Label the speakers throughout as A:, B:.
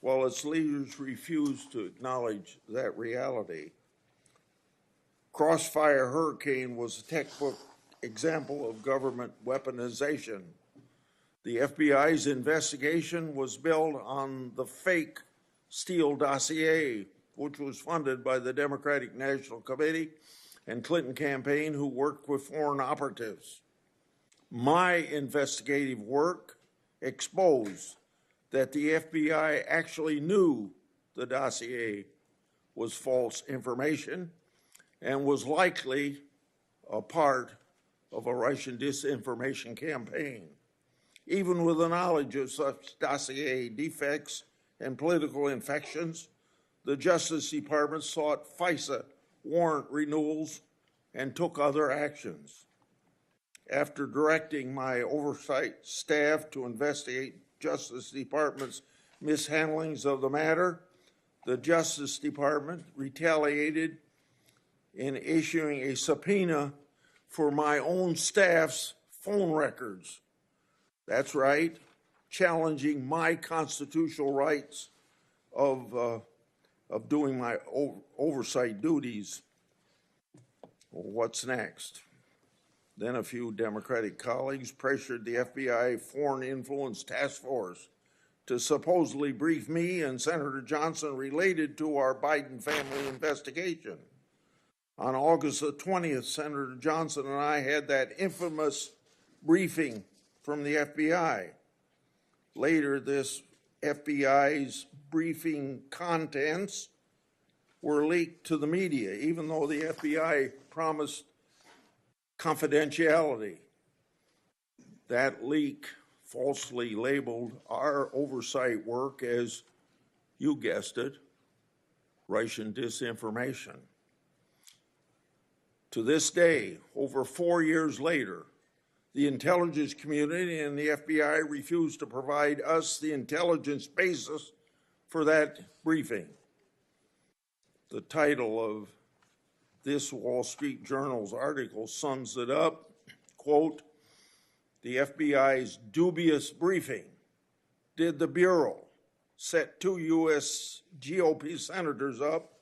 A: while its leaders refused to acknowledge that reality. Crossfire Hurricane was a textbook example of government weaponization. The FBI's investigation was built on the fake Steele dossier, which was funded by the Democratic National Committee and Clinton campaign, who worked with foreign operatives. My investigative work exposed that the FBI actually knew the dossier was false information and was likely a part of a Russian disinformation campaign. Even with the knowledge of such dossier defects and political infections, the Justice Department sought FISA warrant renewals and took other actions. After directing my oversight staff to investigate Justice Department's mishandlings of the matter, the Justice Department retaliated in issuing a subpoena for my own staff's phone records. That's right, challenging my constitutional rights of doing my oversight duties. Well, what's next? Then a few Democratic colleagues pressured the FBI Foreign Influence Task Force to supposedly brief me and Senator Johnson related to our Biden family investigation. On August the 20th, Senator Johnson and I had that infamous briefing from the FBI. Later, this FBI's briefing contents were leaked to the media, even though the FBI promised confidentiality. That leak falsely labeled our oversight work as, you guessed it, Russian disinformation. To this day, over 4 years later, the intelligence community and the FBI refused to provide us the intelligence basis for that briefing. The title of this Wall Street Journal's article sums it up, quote, "The FBI's dubious briefing. Did the Bureau set 2 U.S. GOP senators up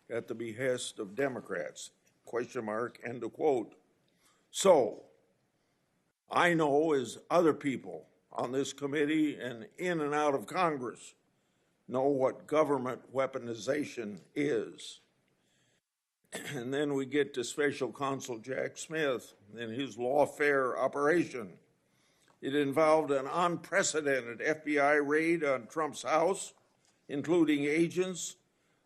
A: at the behest of Democrats?" Question mark, end of quote. So, I know, as other people on this committee and in and out of Congress know, what government weaponization is. And then we get to Special Counsel Jack Smith and his lawfare operation. It involved an unprecedented FBI raid on Trump's house, including agents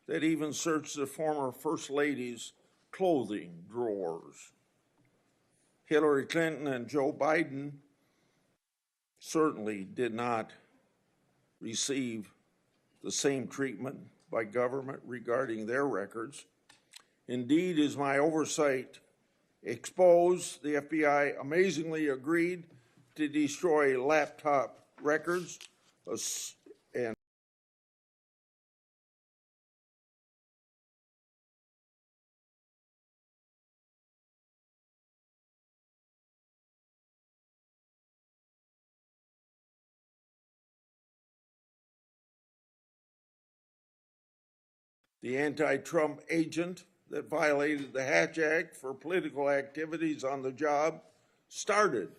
A: that even searched the former First Lady's clothing drawers. Hillary Clinton and Joe Biden certainly did not receive the same treatment by government regarding their records. Indeed, as my oversight exposed, the FBI amazingly agreed to destroy laptop records and the anti-Trump agent that violated the Hatch Act for political activities on the job started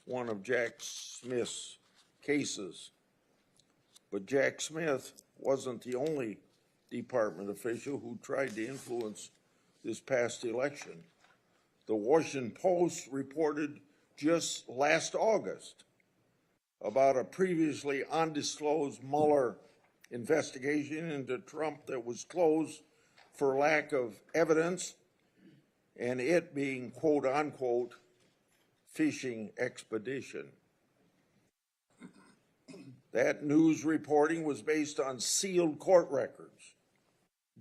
A: one of Jack Smith's cases. But Jack Smith wasn't the only department official who tried to influence this past election. The Washington Post reported just last August about a previously undisclosed Mueller investigation into Trump that was closed for lack of evidence, and it being, quote unquote, fishing expedition. That news reporting was based on sealed court records,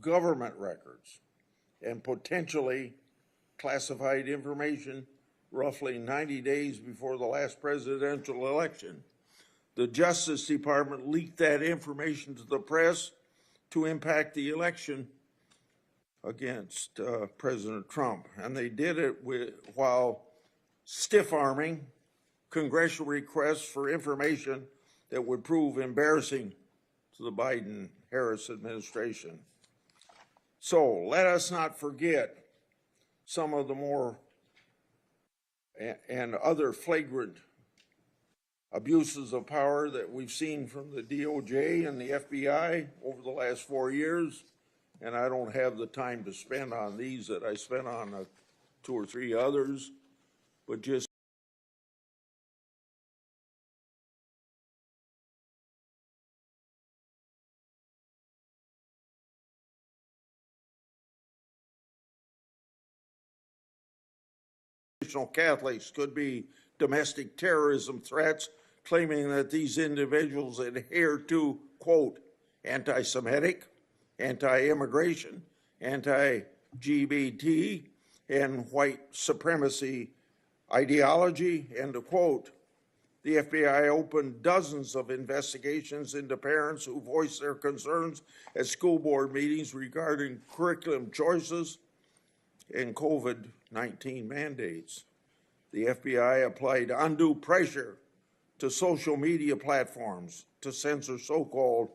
A: government records, and potentially classified information roughly 90 days before the last presidential election. The Justice Department leaked that information to the press to impact the election against President Trump. And they did it while stiff-arming congressional requests for information that would prove embarrassing to the Biden-Harris administration. So let us not forget some of the more and other flagrant abuses of power that we've seen from the DOJ and the FBI over the last 4 years. And I don't have the time to spend on these that I spent on 2 or 3 others, but just Catholics could be domestic terrorism threats, claiming that these individuals adhere to, quote, anti-Semitic, anti-immigration, anti-LGBT, and white supremacy ideology, end of quote. The FBI opened dozens of investigations into parents who voiced their concerns at school board meetings regarding curriculum choices and COVID-19 mandates. The FBI applied undue pressure to social media platforms to censor so-called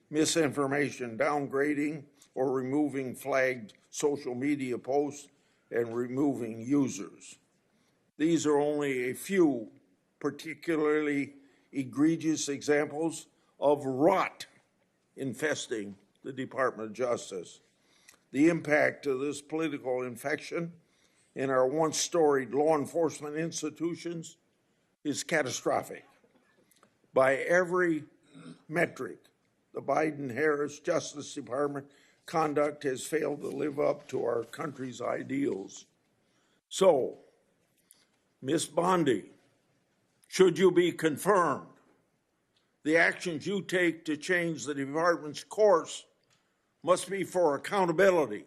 A: misinformation, downgrading or removing flagged social media posts and removing users. These are only a few particularly egregious examples of rot infesting the Department of Justice. The impact of this political infection in our once storied law enforcement institutions is catastrophic. By every metric, the Biden-Harris Justice Department conduct has failed to live up to our country's ideals. So, Ms. Bondi, should you be confirmed, the actions you take to change the department's course must be for accountability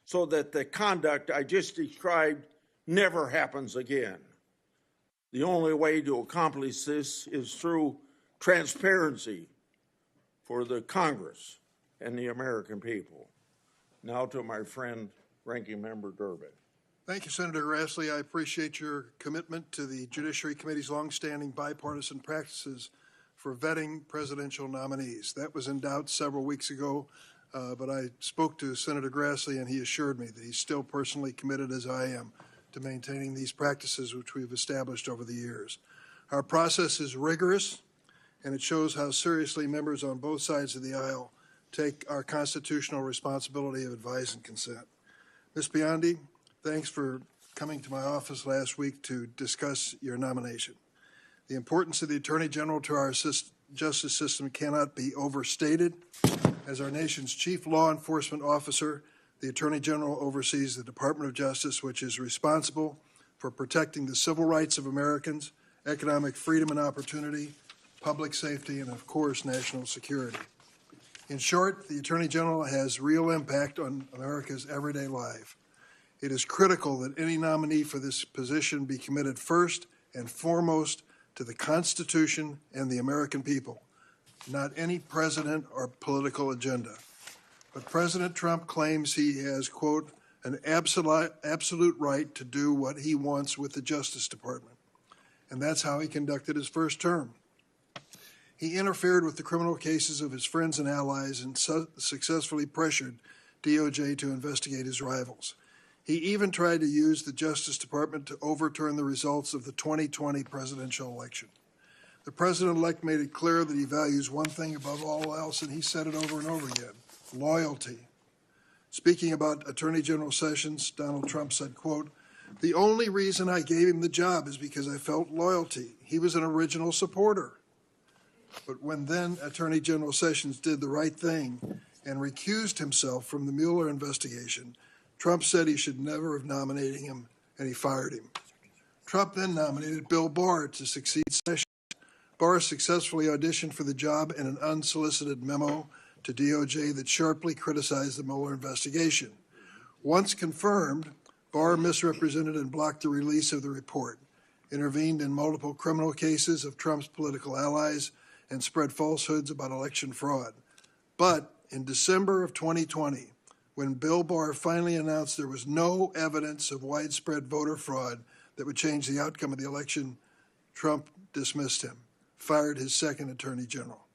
A: so that the conduct I just described never happens again. The only way to accomplish this is through transparency for the Congress and the American people. Now to my friend, Ranking Member Durbin.
B: Thank you, Senator Grassley. I appreciate your commitment to the Judiciary Committee's longstanding bipartisan practices for vetting presidential nominees. That was in doubt several weeks ago, but I spoke to Senator Grassley and he assured me that he's still personally committed, as I am, to maintaining these practices which we've established over the years. Our process is rigorous, and it shows how seriously members on both sides of the aisle take our constitutional responsibility of advice and consent. Ms. Bondi, thanks for coming to my office last week to discuss your nomination. The importance of the Attorney General to our justice system cannot be overstated. As our nation's chief law enforcement officer, the Attorney General oversees the Department of Justice, which is responsible for protecting the civil rights of Americans, economic freedom and opportunity, public safety, and of course, national security. In short, the Attorney General has real impact on America's everyday life. It is critical that any nominee for this position be committed first and foremost to the Constitution and the American people, not any president or political agenda. But President Trump claims he has, quote, an absolute right to do what he wants with the Justice Department. And that's how he conducted his first term. He interfered with the criminal cases of his friends and allies and successfully pressured DOJ to investigate his rivals. He even tried to use the Justice Department to overturn the results of the 2020 presidential election. The president-elect made it clear that he values one thing above all else, and he said it over and over again: loyalty. Speaking about Attorney General Sessions, Donald Trump said, quote, "The only reason I gave him the job is because I felt loyalty. He was an original supporter." But when then Attorney General Sessions did the right thing and recused himself from the Mueller investigation, Trump said he should never have nominated him, and he fired him. Trump then nominated Bill Barr to succeed Sessions. Barr successfully auditioned for the job in an unsolicited memo to DOJ that sharply criticized the Mueller investigation. Once confirmed, Barr misrepresented and blocked the release of the report, intervened in multiple criminal cases of Trump's political allies, and spread falsehoods about election fraud. But in December of 2020, when Bill Barr finally announced there was no evidence of widespread voter fraud that would change the outcome of the election, Trump dismissed him, fired his second attorney general.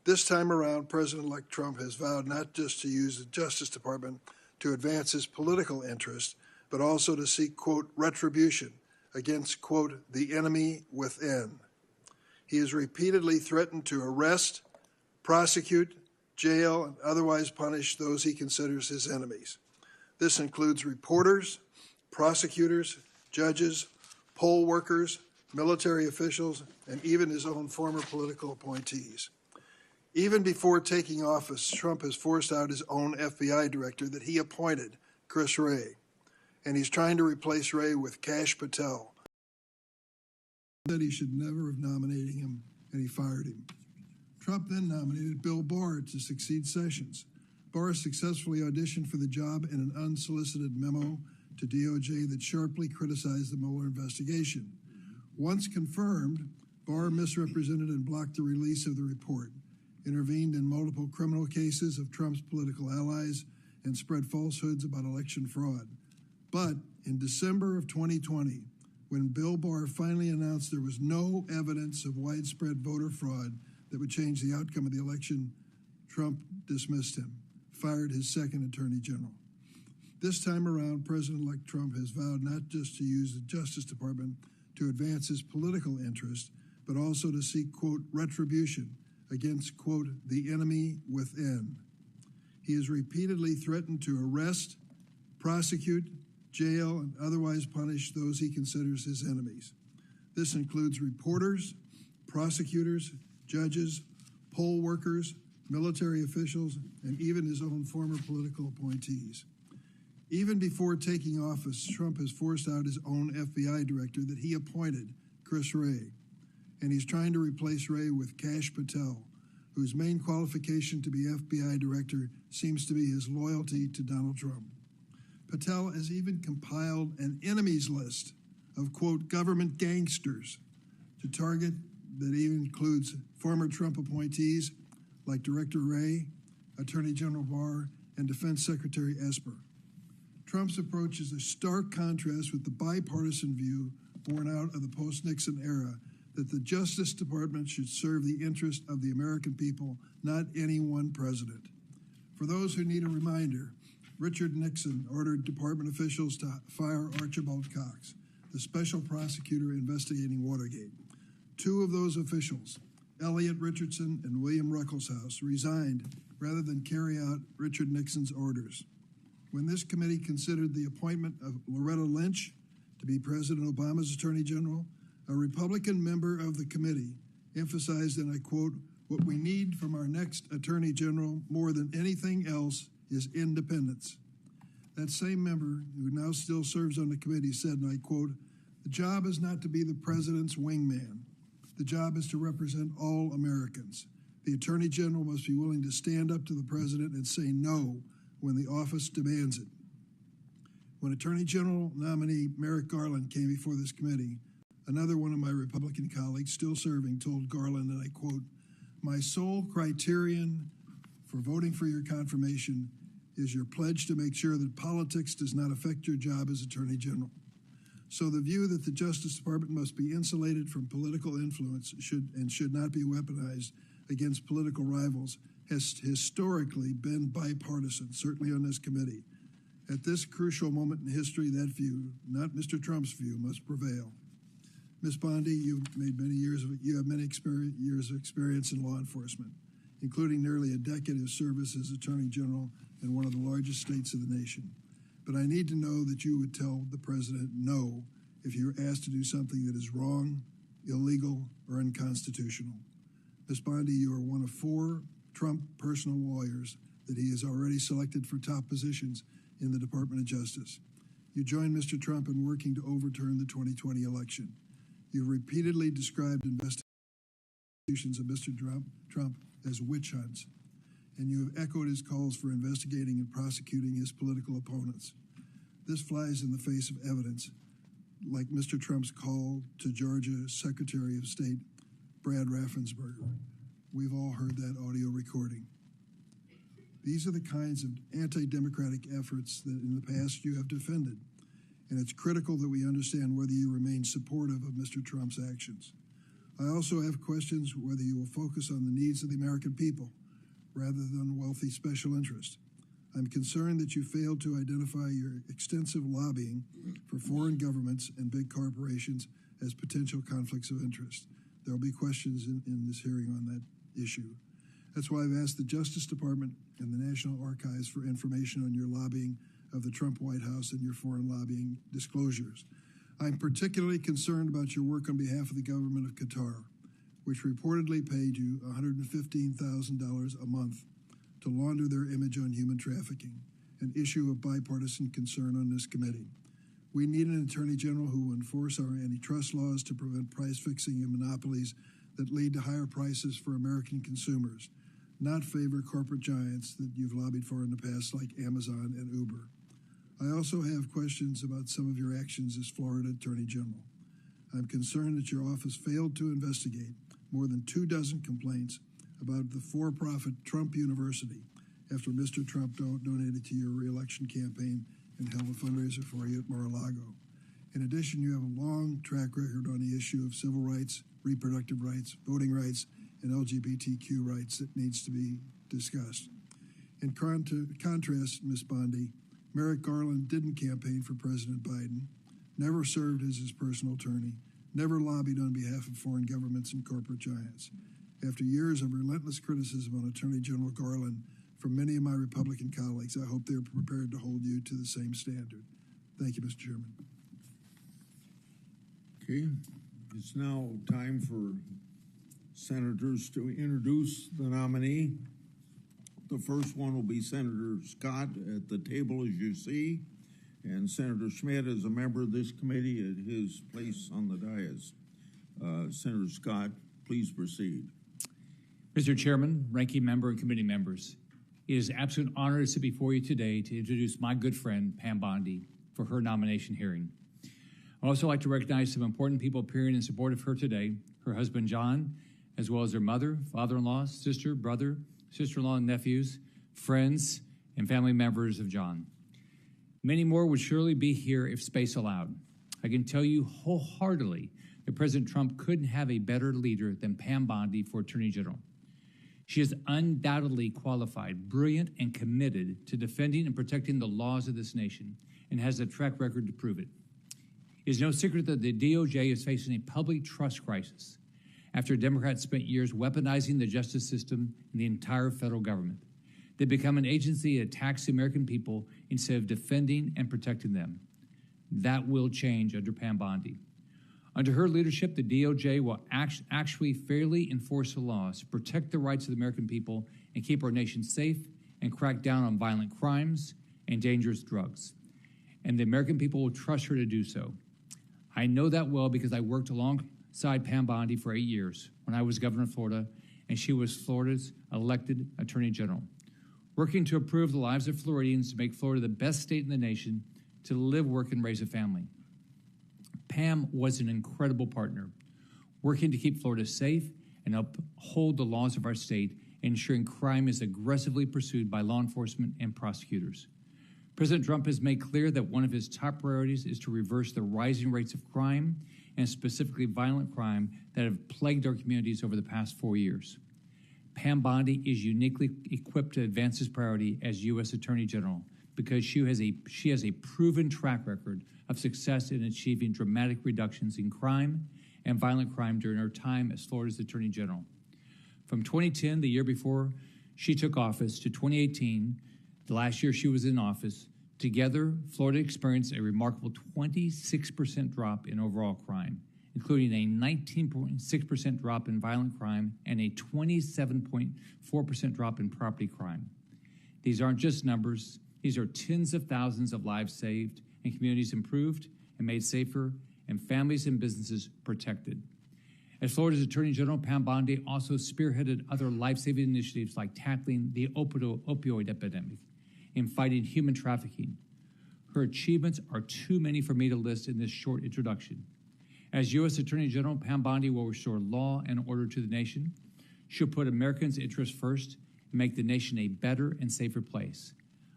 B: This time around, President-elect Trump has vowed not just to use the Justice Department to advance his political interests, but also to seek, quote, retribution against, quote, the enemy within. He has repeatedly threatened to arrest, prosecute, jail, and otherwise punish those he considers his enemies. This includes reporters, prosecutors, judges, poll workers, military officials, and even his own former political appointees. Even before taking office, Trump has forced out his own FBI director that he appointed, Chris Wray, and he's trying to replace Wray with Kash Patel. That he should never have nominated him, and he fired him. Trump then nominated Bill Barr to succeed Sessions. Barr successfully auditioned for the job in an unsolicited memo to DOJ that sharply criticized the Mueller investigation. Once confirmed, Barr misrepresented and blocked the release of the report, intervened in multiple criminal cases of Trump's political allies, and spread falsehoods about election fraud. But in December of 2020, when Bill Barr finally announced there was no evidence of widespread voter fraud that would change the outcome of the election, Trump dismissed him, fired his second attorney general. This time around, President-elect Trump has vowed not just to use the Justice Department to advance his political interests, but also to seek, quote, retribution against, quote, the enemy within. He has repeatedly threatened to arrest, prosecute, jail, and otherwise punish those he considers his enemies. This includes reporters, prosecutors, judges, poll workers, military officials, and even his own former political appointees. Even before taking office, Trump has forced out his own FBI director that he appointed, Chris Wray, and he's trying to replace Wray with Kash Patel, whose main qualification to be FBI director seems to be his loyalty to Donald Trump. Patel has even compiled an enemies list of, quote, government gangsters to target that even includes former Trump appointees like Director Wray, Attorney General Barr, and Defense Secretary Esper. Trump's approach is a stark contrast with the bipartisan view born out of the post-Nixon era that the Justice Department should serve the interest of the American people, not any one president. For those who need a reminder, Richard Nixon ordered department officials to fire Archibald Cox, the special prosecutor investigating Watergate. Two of those officials, Elliot Richardson and William Ruckelshaus, resigned rather than carry out Richard Nixon's orders. When this committee considered the appointment of Loretta Lynch to be President Obama's Attorney General, a Republican member of the committee emphasized, and I quote, "What we need from our next Attorney General more than anything else is independence." That same member, who now still serves on the committee, said, and I quote, "The job is not to be the president's wingman. The job is to represent all Americans. The Attorney General must be willing to stand up to the president and say no when the office demands it." When Attorney General nominee Merrick Garland came before this committee, another one of my Republican colleagues still serving told Garland, and I quote, "My sole criterion for voting for your confirmation is your pledge to make sure that politics does not affect your job as Attorney General." So the view that the Justice Department must be insulated from political influence should not be weaponized against political rivals has historically been bipartisan, certainly on this committee. At this crucial moment in history, that view, not Mr. Trump's view, must prevail. Ms. Bondi, you have many years of experience in law enforcement, including nearly a decade of service as Attorney General in one of the largest states of the nation. But I need to know that you would tell the president no if you're asked to do something that is wrong, illegal, or unconstitutional. Ms. Bondi, you are one of 4 Trump personal lawyers that he has already selected for top positions in the Department of Justice. You joined Mr. Trump in working to overturn the 2020 election. You've repeatedly described investigations of Mr. Trump as witch hunts, and you have echoed his calls for investigating and prosecuting his political opponents. This flies in the face of evidence, like Mr. Trump's call to Georgia Secretary of State Brad Raffensperger. We've all heard that audio recording. These are the kinds of anti-democratic efforts that in the past you have defended, and it's critical that we understand whether you remain supportive of Mr. Trump's actions. I also have questions whether you will focus on the needs of the American people rather than wealthy special interest. I'm concerned that you failed to identify your extensive lobbying for foreign governments and big corporations as potential conflicts of interest. There will be questions in this hearing on that issue. That's why I've asked the Justice Department and the National Archives for information on your lobbying of the Trump White House and your foreign lobbying disclosures. I'm particularly concerned about your work on behalf of the government of Qatar, which reportedly paid you $115,000 a month to launder their image on human trafficking, an issue of bipartisan concern on this committee. We need an Attorney General who will enforce our antitrust laws to prevent price fixing and monopolies that lead to higher prices for American consumers, not favor corporate giants that you've lobbied for in the past like Amazon and Uber. I also have questions about some of your actions as Florida Attorney General. I'm concerned that your office failed to investigate more than 24 complaints about the for-profit Trump University after Mr. Trump donated to your reelection campaign and held a fundraiser for you at Mar-a-Lago. In addition, you have a long track record on the issue of civil rights, reproductive rights, voting rights, and LGBTQ rights that needs to be discussed. In contrast, Ms. Bondi, Merrick Garland didn't campaign for President Biden, never served as his personal attorney, never lobbied on behalf of foreign governments and corporate giants. After years of relentless criticism on Attorney General Garland from many of my Republican colleagues, I hope they're prepared to hold you to the same standard. Thank you, Mr. Chairman.
A: Okay, it's now time for senators to introduce the nominee. The first one will be Senator Scott at the table, as you see, and Senator Schmidt is a member of this committee at his place on the dais. Senator Scott, please proceed.
C: Mr. Chairman, ranking member, and committee members, it is an absolute honor to sit before you today to introduce my good friend, Pam Bondi, for her nomination hearing. I'd also like to recognize some important people appearing in support of her today, her husband, John, as well as her mother, father-in-law, sister, brother, sister-in-law, and nephews, friends, and family members of John. Many more would surely be here if space allowed. I can tell you wholeheartedly that President Trump couldn't have a better leader than Pam Bondi for Attorney General. She is undoubtedly qualified, brilliant, and committed to defending and protecting the laws of this nation, and has a track record to prove it. It is no secret that the DOJ is facing a public trust crisis after Democrats spent years weaponizing the justice system and the entire federal government. They become an agency that attacks the American people instead of defending and protecting them. That will change under Pam Bondi. Under her leadership, the DOJ will actually fairly enforce the laws to protect the rights of the American people and keep our nation safe and crack down on violent crimes and dangerous drugs. And the American people will trust her to do so. I know that well because I worked alongside Pam Bondi for 8 years when I was governor of Florida, and she was Florida's elected Attorney General, working to improve the lives of Floridians to make Florida the best state in the nation to live, work, and raise a family. Pam was an incredible partner, working to keep Florida safe and uphold the laws of our state, ensuring crime is aggressively pursued by law enforcement and prosecutors. President Trump has made clear that one of his top priorities is to reverse the rising rates of crime, and specifically violent crime, that have plagued our communities over the past 4 years. Pam Bondi is uniquely equipped to advance this priority as U.S. Attorney General because she has a proven track record of success in achieving dramatic reductions in crime and violent crime during her time as Florida's Attorney General. From 2010, the year before she took office, to 2018, the last year she was in office, together, Florida experienced a remarkable 26% drop in overall crime, including a 19.6% drop in violent crime and a 27.4% drop in property crime. These aren't just numbers. These are tens of thousands of lives saved and communities improved and made safer and families and businesses protected. As Florida's Attorney General, Pam Bondi also spearheaded other life-saving initiatives like tackling the opioid epidemic and fighting human trafficking. Her achievements are too many for me to list in this short introduction. As U.S. Attorney General, Pam Bondi will restore law and order to the nation. She'll put Americans' interests first and make the nation a better and safer place.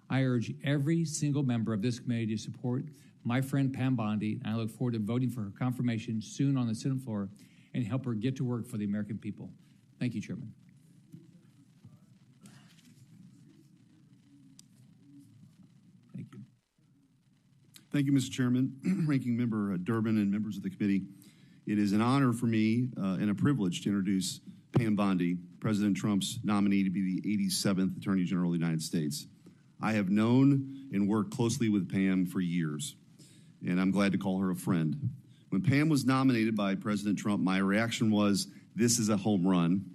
C: I urge every single member of this committee to support my friend Pam Bondi, and I look forward to voting for her confirmation soon on the Senate floor and help her get to work for the American people. Thank you, Chairman. Thank you.
D: Thank you, Mr. Chairman, Ranking Member Durbin, and members of the committee. It is an honor for me and a privilege to introduce Pam Bondi, President Trump's nominee to be the 87th Attorney General of the United States. I have known and worked closely with Pam for years, and I'm glad to call her a friend. When Pam was nominated by President Trump, my reaction was, this is a home run.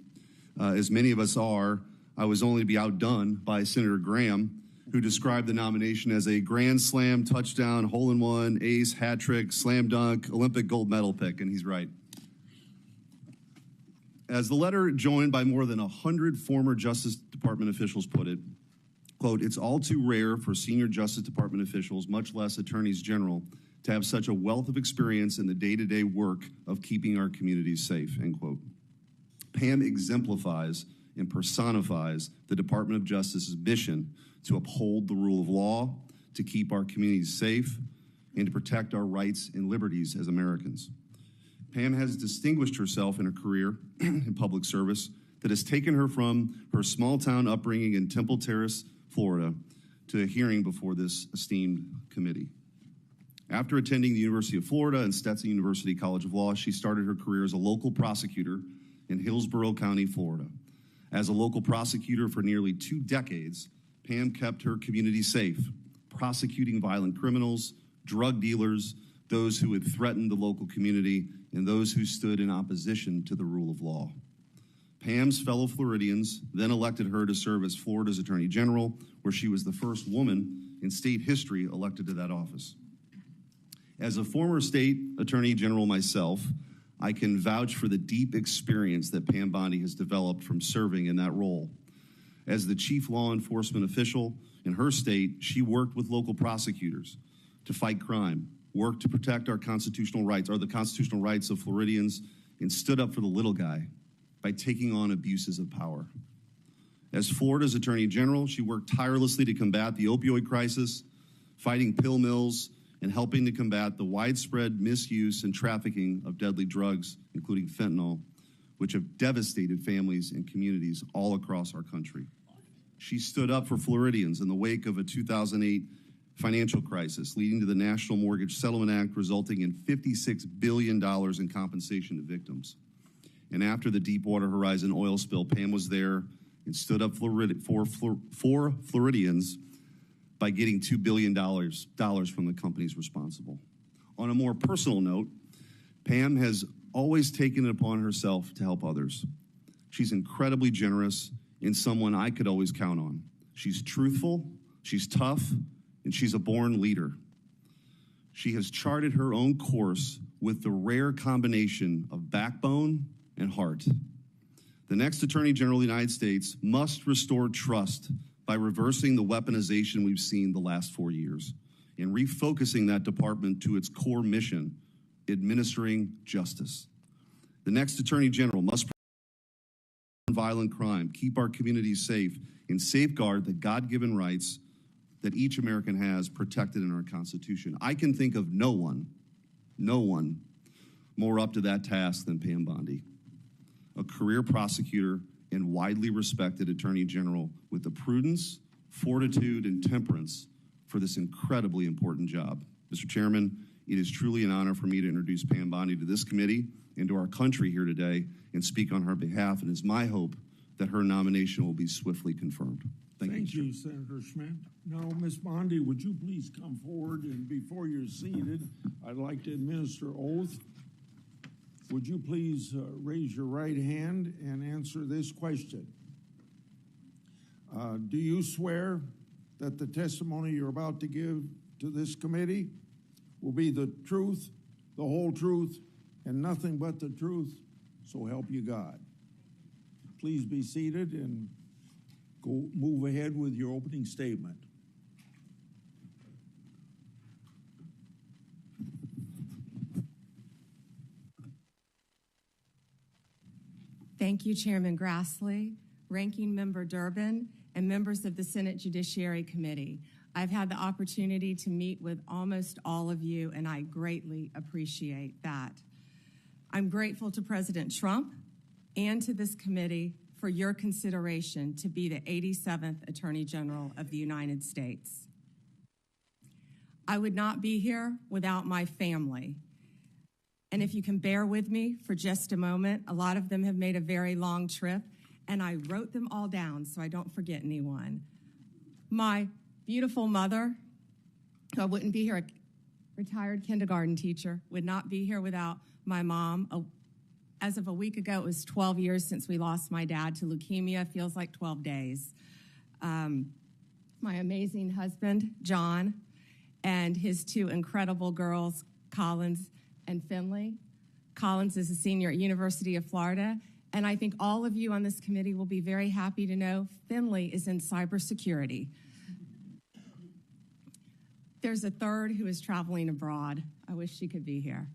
D: As many of us are, I was only to be outdone by Senator Graham, who described the nomination as a grand slam, touchdown, hole-in-one, ace, hat trick, slam dunk, Olympic gold medal pick, and he's right. As the letter joined by more than 100 former Justice Department officials put it, quote, it's all too rare for senior Justice Department officials, much less attorneys general, to have such a wealth of experience in the day-to-day work of keeping our communities safe, end quote. Pam exemplifies and personifies the Department of Justice's mission to uphold the rule of law, to keep our communities safe, and to protect our rights and liberties as Americans. Pam has distinguished herself in her career in public service that has taken her from her small-town upbringing in Temple Terrace, Florida, to a hearing before this esteemed committee. After attending the University of Florida and Stetson University College of Law, she started her career as a local prosecutor in Hillsborough County, Florida. As a local prosecutor for nearly 2 decades, Pam kept her community safe, prosecuting violent criminals, drug dealers, those who had threatened the local community, and those who stood in opposition to the rule of law. Pam's fellow Floridians then elected her to serve as Florida's Attorney General, where she was the first woman in state history elected to that office. As a former state Attorney General myself, I can vouch for the deep experience that Pam Bondi has developed from serving in that role. As the chief law enforcement official in her state, she worked with local prosecutors to fight crime, worked to protect our constitutional rights, or the constitutional rights of Floridians, and stood up for the little guy by taking on abuses of power. As Florida's Attorney General, she worked tirelessly to combat the opioid crisis, fighting pill mills, and helping to combat the widespread misuse and trafficking of deadly drugs, including fentanyl, which have devastated families and communities all across our country. She stood up for Floridians in the wake of a 2008 financial crisis, leading to the National Mortgage Settlement Act, resulting in $56 billion in compensation to victims. And after the Deepwater Horizon oil spill, Pam was there and stood up for Floridians by getting $2 billion from the companies responsible. On a more personal note, Pam has always taken it upon herself to help others. She's incredibly generous and someone I could always count on. She's truthful, she's tough, and she's a born leader. She has charted her own course with the rare combination of backbone and heart. The next Attorney General of the United States must restore trust by reversing the weaponization we've seen the last 4 years and refocusing that department to its core mission, administering justice. The next Attorney General must prevent violent crime, keep our communities safe, and safeguard the God-given rights that each American has protected in our Constitution. I can think of no one more up to that task than Pam Bondi, a career prosecutor and widely respected Attorney General with the prudence, fortitude, and temperance for this incredibly important job. Mr. Chairman, it is truly an honor for me to introduce Pam Bondi to this committee and to our country here today and speak on her behalf, and it's my hope that her nomination will be swiftly confirmed.
A: Thank you, Senator Schmidt. Now, Ms. Bondi, would you please come forward, and before you're seated, I'd like to administer oath. Would you please raise your right hand and answer this question? Do you swear that the testimony you're about to give to this committee will be the truth, the whole truth, and nothing but the truth, so help you God? Please be seated and move ahead with your opening statement.
E: Thank you, Chairman Grassley, Ranking Member Durbin, and members of the Senate Judiciary Committee. I've had the opportunity to meet with almost all of you, and I greatly appreciate that. I'm grateful to President Trump and to this committee for your consideration to be the 87th Attorney General of the United States. I would not be here without my family. And if you can bear with me for just a moment, a lot of them have made a very long trip, and I wrote them all down so I don't forget anyone. My beautiful mother, who I wouldn't be here, a retired kindergarten teacher, would not be here without my mom. As of a week ago, it was 12 years since we lost my dad to leukemia. Feels like 12 days. My amazing husband, John, and his two incredible girls, Collins and Finley. Collins is a senior at University of Florida, and I think all of you on this committee will be very happy to know Finley is in cybersecurity. There's a third who is traveling abroad. I wish she could be here.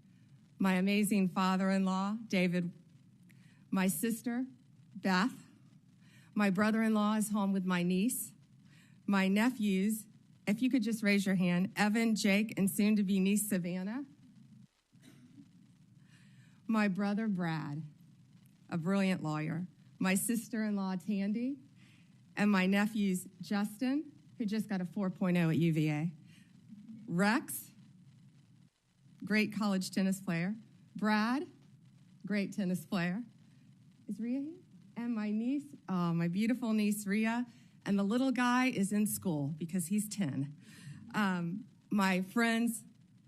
E: My amazing father-in-law, David, my sister, Beth, my brother-in-law is home with my niece, my nephews, if you could just raise your hand, Evan, Jake, and soon-to-be niece, Savannah. My brother, Brad, a brilliant lawyer, my sister-in-law, Tandy, and my nephews, Justin, who just got a 4.0 at UVA, Rex, great college tennis player, Brad, great tennis player. Is Rhea here? And my niece, my beautiful niece, Rhea, and the little guy is in school because he's 10. My friends,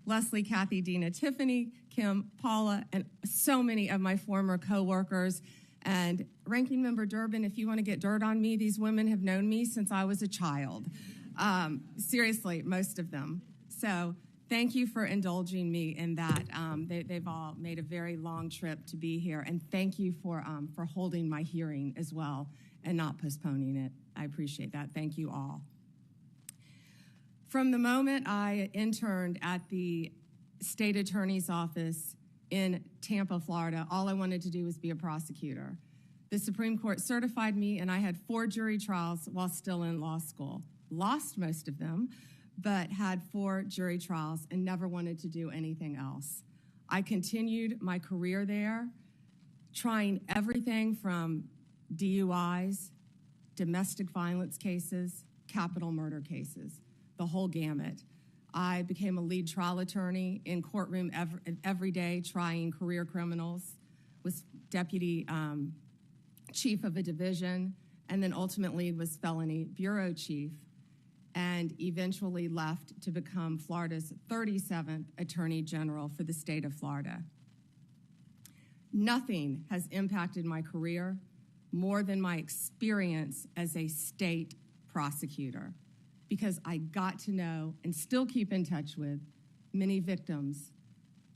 E: Leslie, Kathy, Dina, Tiffany, Kim, Paula, and so many of my former coworkers. And Ranking Member Durbin, if you want to get dirt on me, these women have known me since I was a child. Seriously, most of them. So thank you for indulging me in that. They've all made a very long trip to be here. And thank you for holding my hearing as well and not postponing it. I appreciate that. Thank you all. From the moment I interned at the state attorney's office in Tampa, Florida, all I wanted to do was be a prosecutor. The Supreme Court certified me, and I had 4 jury trials while still in law school. Lost most of them, but had 4 jury trials and never wanted to do anything else. I continued my career there, trying everything from DUIs, domestic violence cases, capital murder cases, the whole gamut. I became a lead trial attorney in courtroom every day, trying career criminals, was deputy chief of a division, and then ultimately was felony bureau chief, and eventually left to become Florida's 37th Attorney General for the state of Florida. Nothing has impacted my career more than my experience as a state prosecutor, because I got to know and still keep in touch with many victims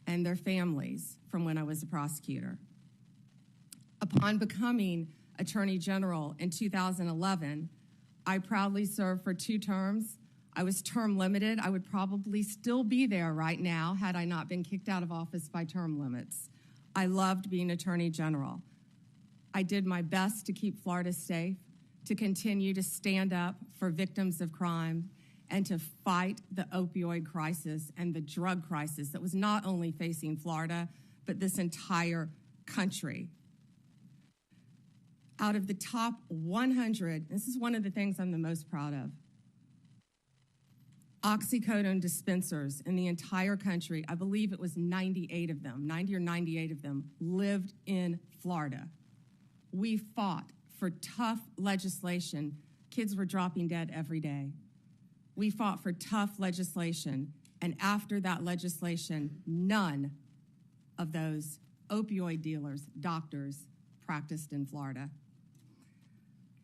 E: and their families from when I was a prosecutor. Upon becoming Attorney General in 2011, I proudly served for 2 terms. I was term limited. I would probably still be there right now had I not been kicked out of office by term limits. I loved being Attorney General. I did my best to keep Florida safe, to continue to stand up for victims of crime, and to fight the opioid crisis and the drug crisis that was not only facing Florida, but this entire country. Out of the top 100, this is one of the things I'm the most proud of, oxycodone dispensers in the entire country, I believe it was 98 of them, 90 or 98 of them, lived in Florida. We fought for tough legislation. Kids were dropping dead every day. We fought for tough legislation, and after that legislation, none of those opioid dealers, doctors, practiced in Florida.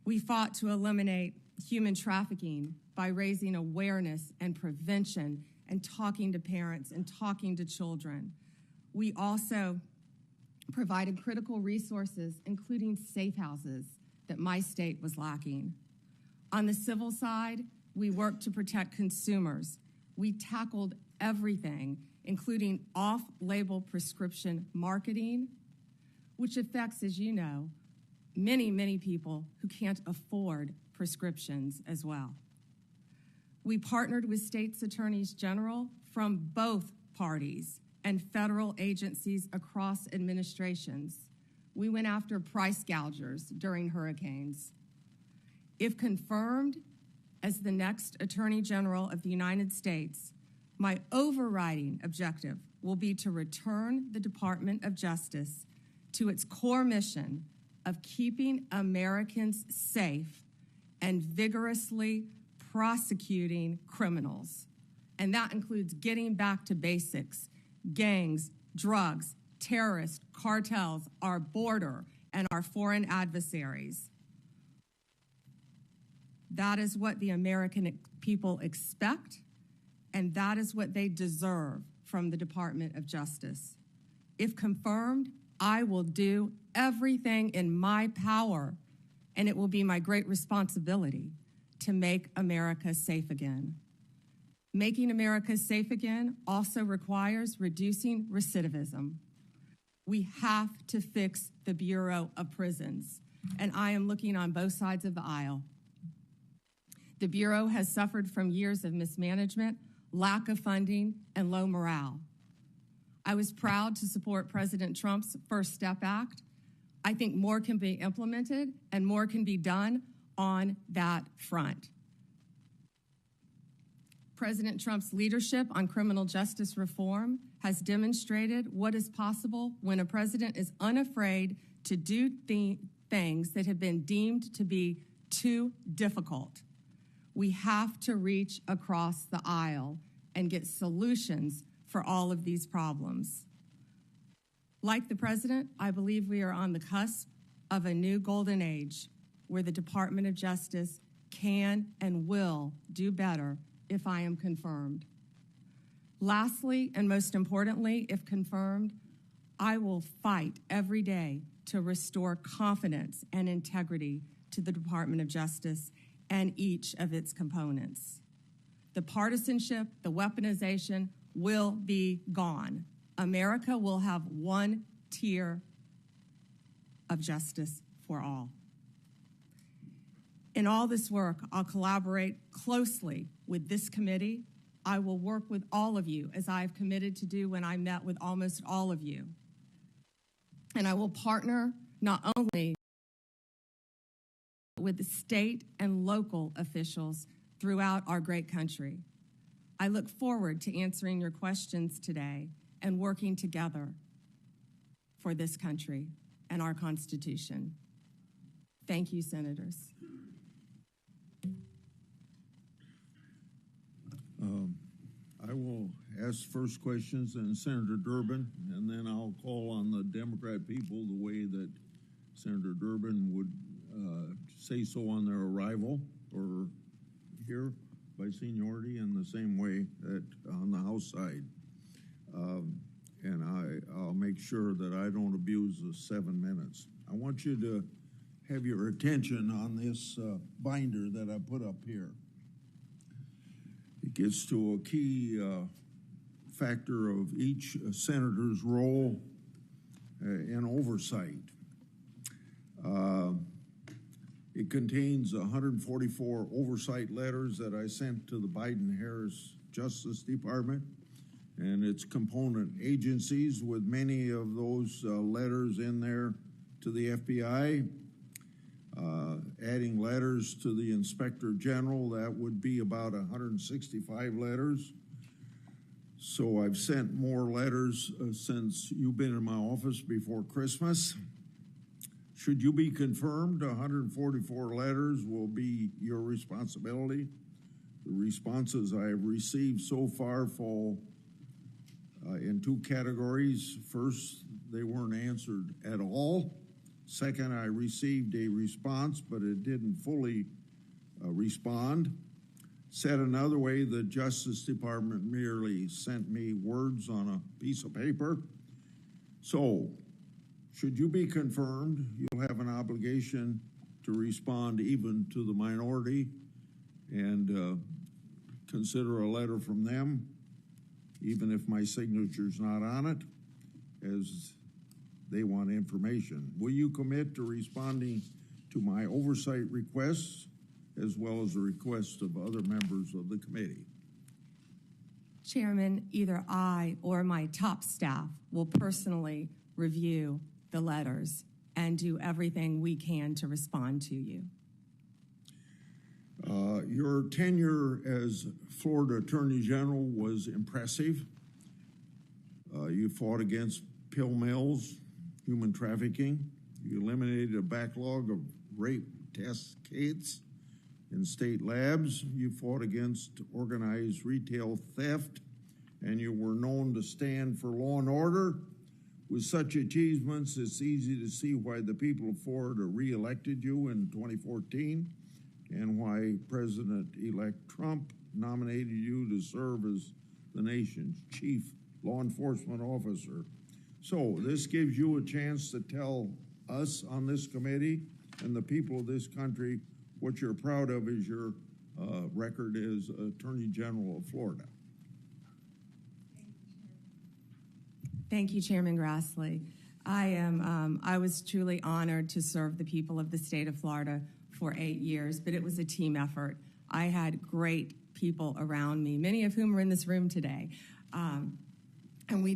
E: We fought to eliminate human trafficking by raising awareness and prevention and talking to parents and talking to children. We also provided critical resources, including safe houses, that my state was lacking. On the civil side, we worked to protect consumers. We tackled everything, including off-label prescription marketing, which affects, as you know, many, many people who can't afford prescriptions as well. We partnered with states' attorneys general from both parties and federal agencies across administrations. We went after price gougers during hurricanes. If confirmed as the next Attorney General of the United States, my overriding objective will be to return the Department of Justice to its core mission of keeping Americans safe and vigorously prosecuting criminals. And that includes getting back to basics: gangs, drugs, terrorists, cartels, our border, and our foreign adversaries. That is what the American people expect, and that is what they deserve from the Department of Justice. If confirmed, I will do everything in my power, and it will be my great responsibility to make America safe again. Making America safe again also requires reducing recidivism. We have to fix the Bureau of Prisons, and I am looking on both sides of the aisle. The Bureau has suffered from years of mismanagement, lack of funding, and low morale. I was proud to support President Trump's First Step Act. I think more can be implemented and more can be done on that front. President Trump's leadership on criminal justice reform has demonstrated what is possible when a president is unafraid to do things that have been deemed to be too difficult. We have to reach across the aisle and get solutions for all of these problems. Like the president, I believe we are on the cusp of a new golden age where the Department of Justice can and will do better if I am confirmed. Lastly, and most importantly, if confirmed, I will fight every day to restore confidence and integrity to the Department of Justice and each of its components. The partisanship, the weaponization will be gone. America will have one tier of justice for all. In all this work, I'll collaborate closely with this committee. I will work with all of you, as I have committed to do when I met with almost all of you. And I will partner not only with the state and local officials throughout our great country. I look forward to answering your questions today and working together for this country and our Constitution. Thank you, Senators.
A: I will ask first questions, and Senator Durbin, and then I'll call on the Democrat people the way that Senator Durbin would say so on their arrival or here by seniority, in the same way that on the House side. And I'll make sure that I don't abuse the 7 minutes. I want you to have your attention on this binder that I put up here. It gets to a key factor of each senator's role in oversight. It contains 144 oversight letters that I sent to the Biden-Harris Justice Department and its component agencies, with many of those letters in there to the FBI. Adding letters to the Inspector General, that would be about 165 letters. So I've sent more letters since you've been in my office before Christmas. Should you be confirmed, 144 letters will be your responsibility. The responses I have received so far fall in two categories. First, they weren't answered at all. Second, I received a response, but it didn't fully respond. Said another way, the Justice Department merely sent me words on a piece of paper. So, should you be confirmed, you'll have an obligation to respond even to the minority and consider a letter from them, even if my signature's not on it, as they want information. Will you commit to responding to my oversight requests as well as the requests of other members of the committee?
E: Chairman, either I or my top staff will personally review the letters and do everything we can to respond to you.
A: Your tenure as Florida Attorney General was impressive. You fought against pill mills, human trafficking. You eliminated a backlog of rape test kits in state labs. You fought against organized retail theft, and you were known to stand for law and order. With such achievements, it's easy to see why the people of Florida re-elected you in 2014 and why President-elect Trump nominated you to serve as the nation's chief law enforcement officer. So this gives you a chance to tell us on this committee and the people of this country what you're proud of is your record as Attorney General of Florida.
E: Thank you, Chairman Grassley. I was truly honored to serve the people of the state of Florida for 8 years, but it was a team effort. I had great people around me, many of whom are in this room today. And we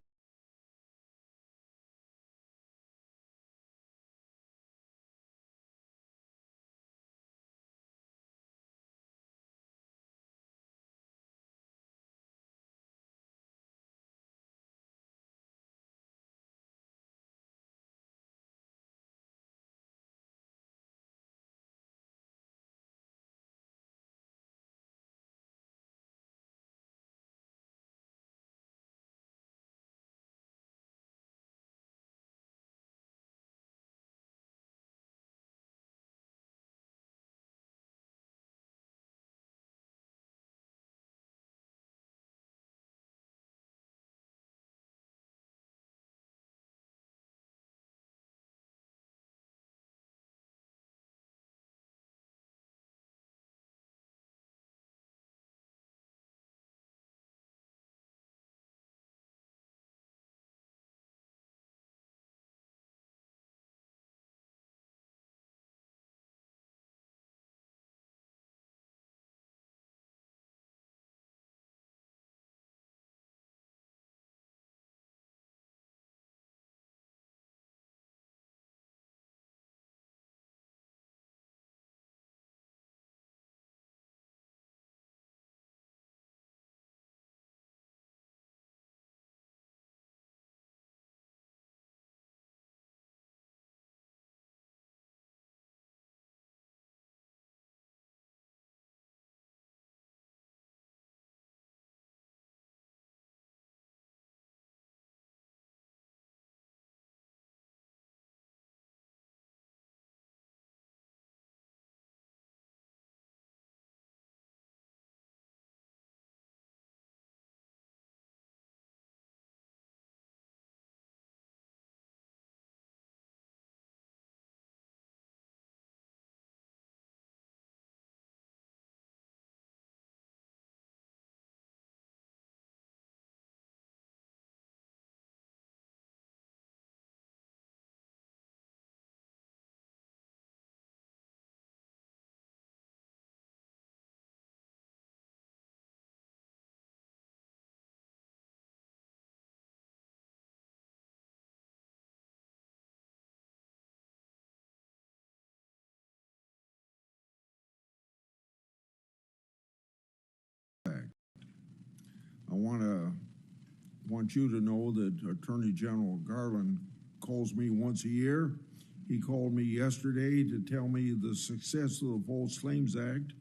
A: I want you to know that Attorney General Garland calls me once a year. He called me yesterday to tell me the success of the False Claims Act.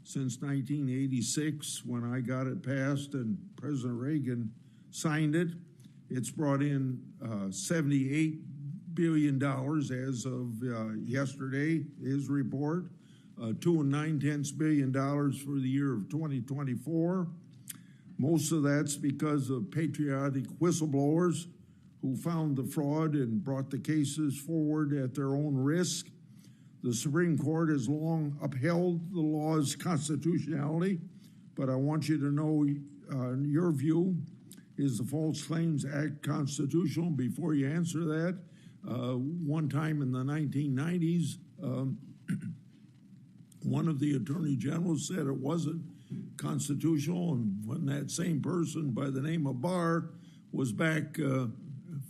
A: Since 1986, when I got it passed and President Reagan signed it, it's brought in $78 billion as of yesterday, his report, $2.9 billion for the year of 2024. Most of that's because of patriotic whistleblowers who found the fraud and brought the cases forward at their own risk. The Supreme Court has long upheld the law's constitutionality, but I want you to know, in your view, is the False Claims Act constitutional? Before you answer that, one time in the 1990s, one of the attorney generals said it wasn't constitutional, and when that same person by the name of Barr was back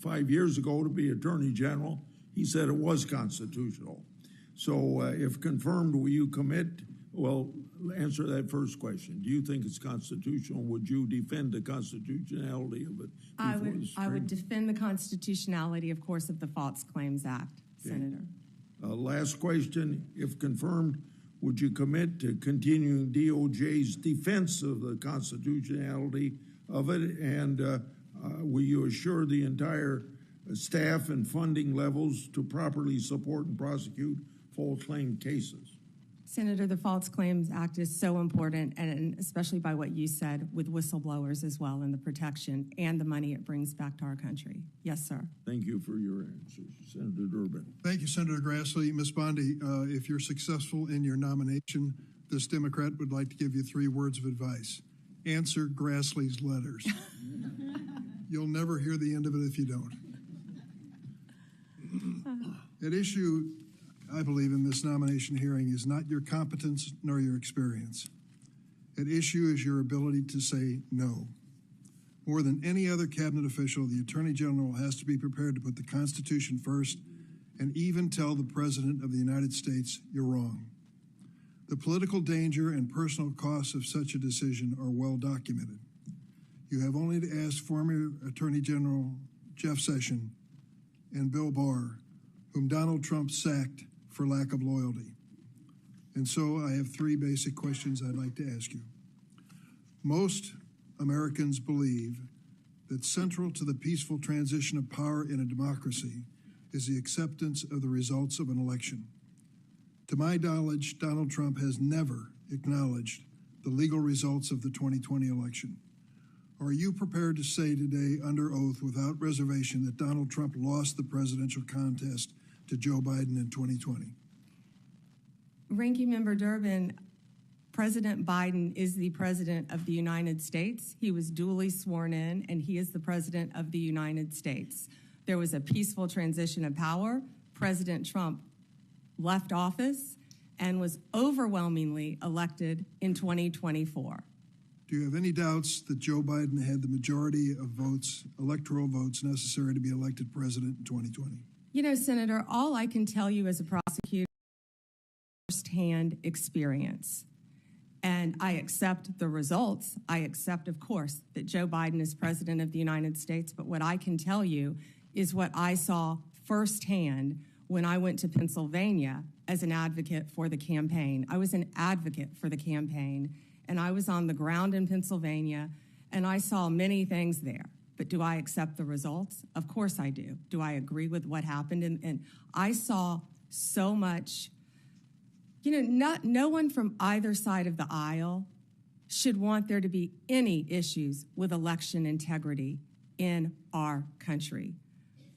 A: 5 years ago to be Attorney General, he said it was constitutional. So if confirmed, will you commit? Well, answer that first question. Do you think it's constitutional? Would you defend the constitutionality of it?
E: I would defend the constitutionality, of course, of the False Claims Act, Senator.
A: Last question. If confirmed, would you commit to continuing DOJ's defense of the constitutionality of it? And will you assure the entire staff and funding levels to properly support and prosecute false claim cases?
E: Senator, the False Claims Act is so important, and especially by what you said with whistleblowers as well, and the protection and the money it brings back to our country. Yes, sir.
A: Thank you for your answers. Senator Durbin.
B: Thank you, Senator Grassley. Ms. Bondi, if you're successful in your nomination, this Democrat would like to give you 3 words of advice. Answer Grassley's letters. You'll never hear the end of it if you don't. At issue, I believe, in this nomination hearing is not your competence nor your experience. At issue is your ability to say no. More than any other cabinet official, the Attorney General has to be prepared to put the Constitution first and even tell the President of the United States you're wrong. The political danger and personal costs of such a decision are well documented. You have only to ask former Attorney General Jeff Sessions and Bill Barr, whom Donald Trump sacked for lack of loyalty. And so I have 3 basic questions I'd like to ask you. Most Americans believe that central to the peaceful transition of power in a democracy is the acceptance of the results of an election. To my knowledge, Donald Trump has never acknowledged the legal results of the 2020 election. Are you prepared to say today under oath without reservation that Donald Trump lost the presidential contest to Joe Biden in 2020?
E: Ranking Member Durbin, President Biden is the President of the United States. He was duly sworn in, and he is the President of the United States. There was a peaceful transition of power. President Trump left office and was overwhelmingly elected in 2024.
B: Do you have any doubts that Joe Biden had the majority of votes, electoral votes, necessary to be elected president in 2020?
E: You know, Senator, all I can tell you as a prosecutor is firsthand experience. And I accept the results. I accept, of course, that Joe Biden is president of the United States. But what I can tell you is what I saw firsthand when I went to Pennsylvania as an advocate for the campaign. I was an advocate for the campaign, and I was on the ground in Pennsylvania, and I saw many things there. But do I accept the results? Of course I do. Do I agree with what happened? And I saw so much. You know, no one from either side of the aisle should want there to be any issues with election integrity in our country.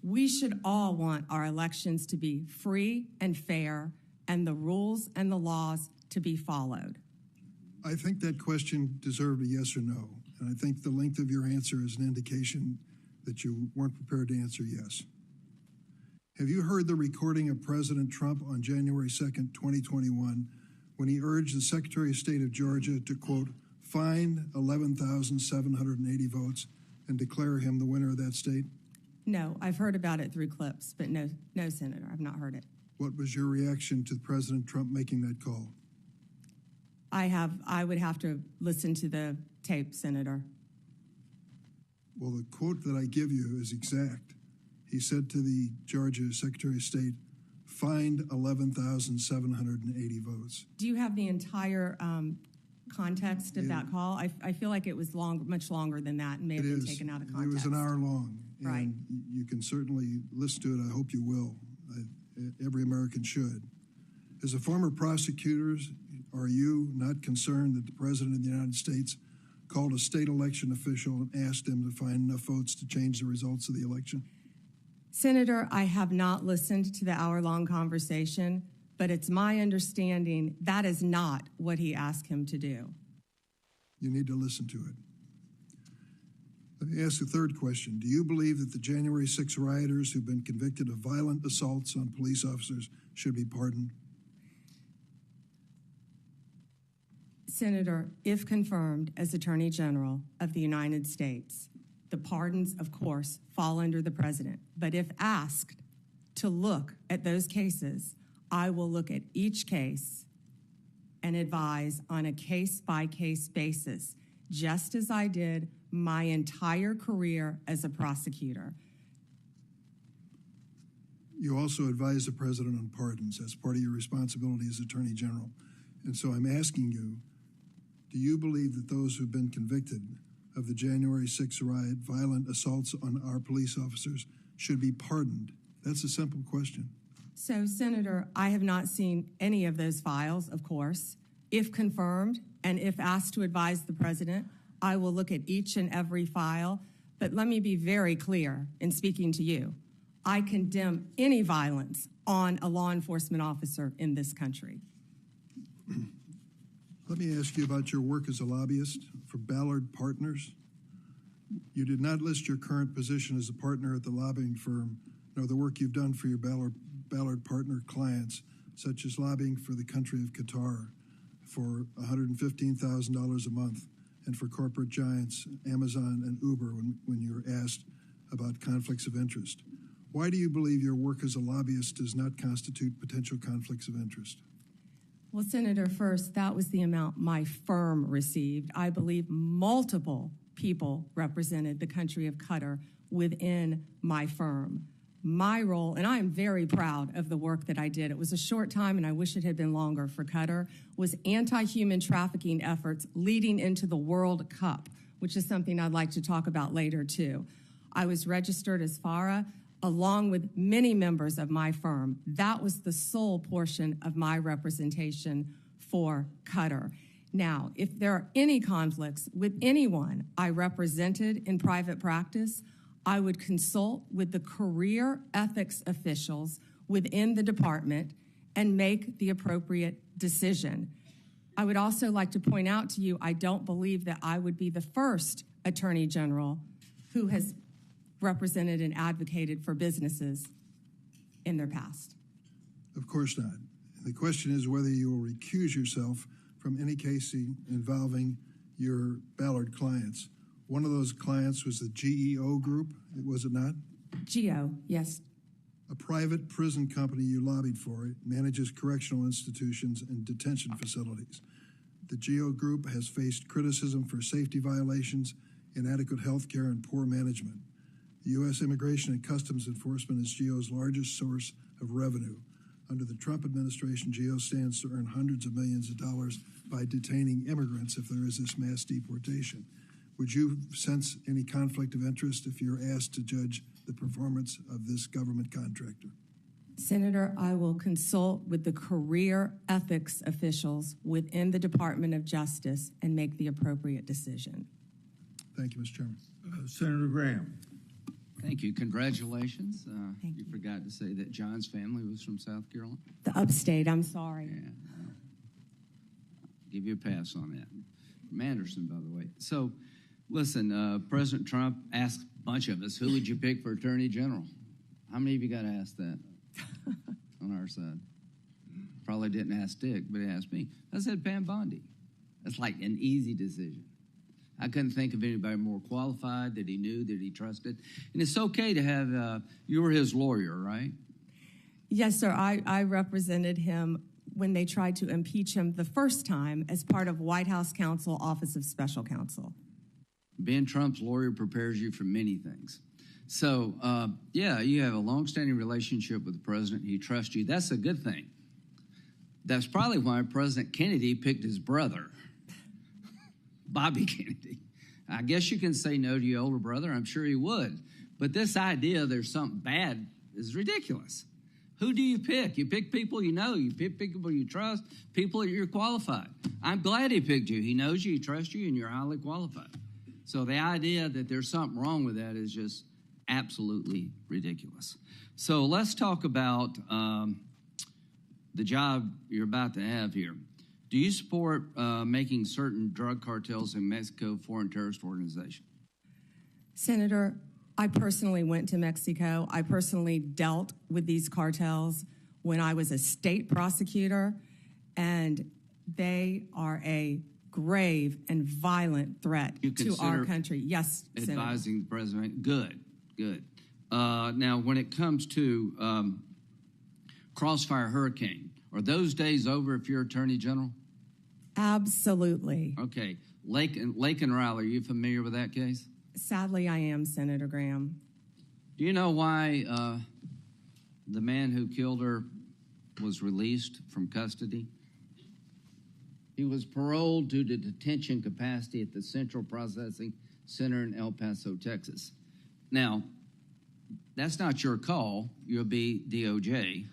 E: We should all want our elections to be free and fair, and the rules and the laws to be followed.
B: I think that question deserved a yes or no, and I think the length of your answer is an indication that you weren't prepared to answer yes. Have you heard the recording of President Trump on January 2nd, 2021, when he urged the Secretary of State of Georgia to, quote, find 11,780 votes and declare him the winner of that state?
E: No, I've heard about it through clips, but no, Senator, I've not heard it.
B: What was your reaction to President Trump making that call?
E: I would have to listen to the tape, Senator.
B: Well, the quote that I give you is exact. He said to the Georgia Secretary of State, find 11,780 votes.
E: Do you have the entire context of that call? I feel like it was much longer than that and may have been taken out of context.
B: It was an hour long.
E: Right.
B: And you can certainly listen to it. I hope you will. Every American should. As a former prosecutor, are you not concerned that the President of the United States called a state election official and asked him to find enough votes to change the results of the election?
E: Senator, I have not listened to the hour-long conversation, but it's my understanding that is not what he asked him to do.
B: You need to listen to it. Let me ask a third question. Do you believe that the January 6 rioters who've been convicted of violent assaults on police officers should be pardoned?
E: Senator, if confirmed as Attorney General of the United States, the pardons, of course, fall under the president. But if asked to look at those cases, I will look at each case and advise on a case-by-case basis, just as I did my entire career as a prosecutor.
B: You also advise the president on pardons. That's part of your responsibility as Attorney General. And so I'm asking you, do you believe that those who've been convicted of the January 6th riot, violent assaults on our police officers, should be pardoned? That's a simple question.
E: So, Senator, I have not seen any of those files, of course. If confirmed and if asked to advise the president, I will look at each and every file. But let me be very clear in speaking to you. I condemn any violence on a law enforcement officer in this country.
B: Let me ask you about your work as a lobbyist for Ballard Partners. You did not list your current position as a partner at the lobbying firm, nor the work you've done for your Ballard Partner clients, such as lobbying for the country of Qatar for $115,000 a month, and for corporate giants Amazon and Uber when you were asked about conflicts of interest. Why do you believe your work as a lobbyist does not constitute potential conflicts of interest?
E: Well, Senator, first, that was the amount my firm received. I believe multiple people represented the country of Qatar within my firm. My role, and I am very proud of the work that I did, it was a short time and I wish it had been longer for Qatar, was anti-human trafficking efforts leading into the World Cup, which is something I'd like to talk about later too. I was registered as FARA along with many members of my firm. That was the sole portion of my representation for Qatar. Now, if there are any conflicts with anyone I represented in private practice, I would consult with the career ethics officials within the department and make the appropriate decision. I would also like to point out to you, I don't believe that I would be the first Attorney General who has represented and advocated for businesses in their past.
B: Of course not. The question is whether you will recuse yourself from any case involving your Ballard clients. One of those clients was the GEO Group, was it not?
E: GEO, yes.
B: A private prison company you lobbied for. It manages correctional institutions and detention facilities. The GEO Group has faced criticism for safety violations, inadequate health care, and poor management. The U.S. Immigration and Customs Enforcement is GEO's largest source of revenue. Under the Trump administration, GEO stands to earn hundreds of millions of dollars by detaining immigrants if there is this mass deportation. Would you sense any conflict of interest if you're asked to judge the performance of this government contractor?
E: Senator, I will consult with the career ethics officials within the Department of Justice and make the appropriate decision.
B: Thank you, Mr. Chairman.
A: Senator Graham.
F: Thank you. Congratulations.
E: Thank you.
F: You forgot to say that John's family was from South Carolina.
E: The upstate, I'm sorry.
F: Yeah. I'll give you a pass on that. From Anderson, by the way. So, listen, President Trump asked a bunch of us, who would you pick for Attorney General? How many of you got asked that on our side? Probably didn't ask Dick, but he asked me. I said Pam Bondi. That's like an easy decision. I couldn't think of anybody more qualified, that he knew, that he trusted. And it's okay to have, you were his lawyer, right?
E: Yes, sir. I represented him when they tried to impeach him the first time as part of White House Counsel, Office of Special Counsel.
F: Being Trump's lawyer prepares you for many things. So, yeah, you have a long-standing relationship with the president. He trusts you. That's a good thing. That's probably why President Kennedy picked his brother, Bobby Kennedy. I guess you can say no to your older brother. I'm sure he would. But this idea there's something bad is ridiculous. Who do you pick? You pick people you know. You pick people you trust, people that you're qualified. I'm glad he picked you. He knows you, he trusts you, and you're highly qualified. So the idea that there's something wrong with that is just absolutely ridiculous. So let's talk about the job you're about to have here. Do you support making certain drug cartels in Mexico foreign terrorist organization?
E: Senator, I personally went to Mexico. I personally dealt with these cartels when I was a state prosecutor, and they are a grave and violent threat
F: You
E: to our
F: consider
E: country. Yes, Senator.
F: Advising the president. Good, good. Now, when it comes to Crossfire Hurricane, are those days over if you're Attorney General?
E: Absolutely.
F: Okay. Lake and Riley, are you familiar with that case?
E: Sadly, I am, Senator Graham.
F: Do you know why the man who killed her was released from custody? He was paroled due to detention capacity at the Central Processing Center in El Paso, Texas. Now, that's not your call. You'll be DOJ.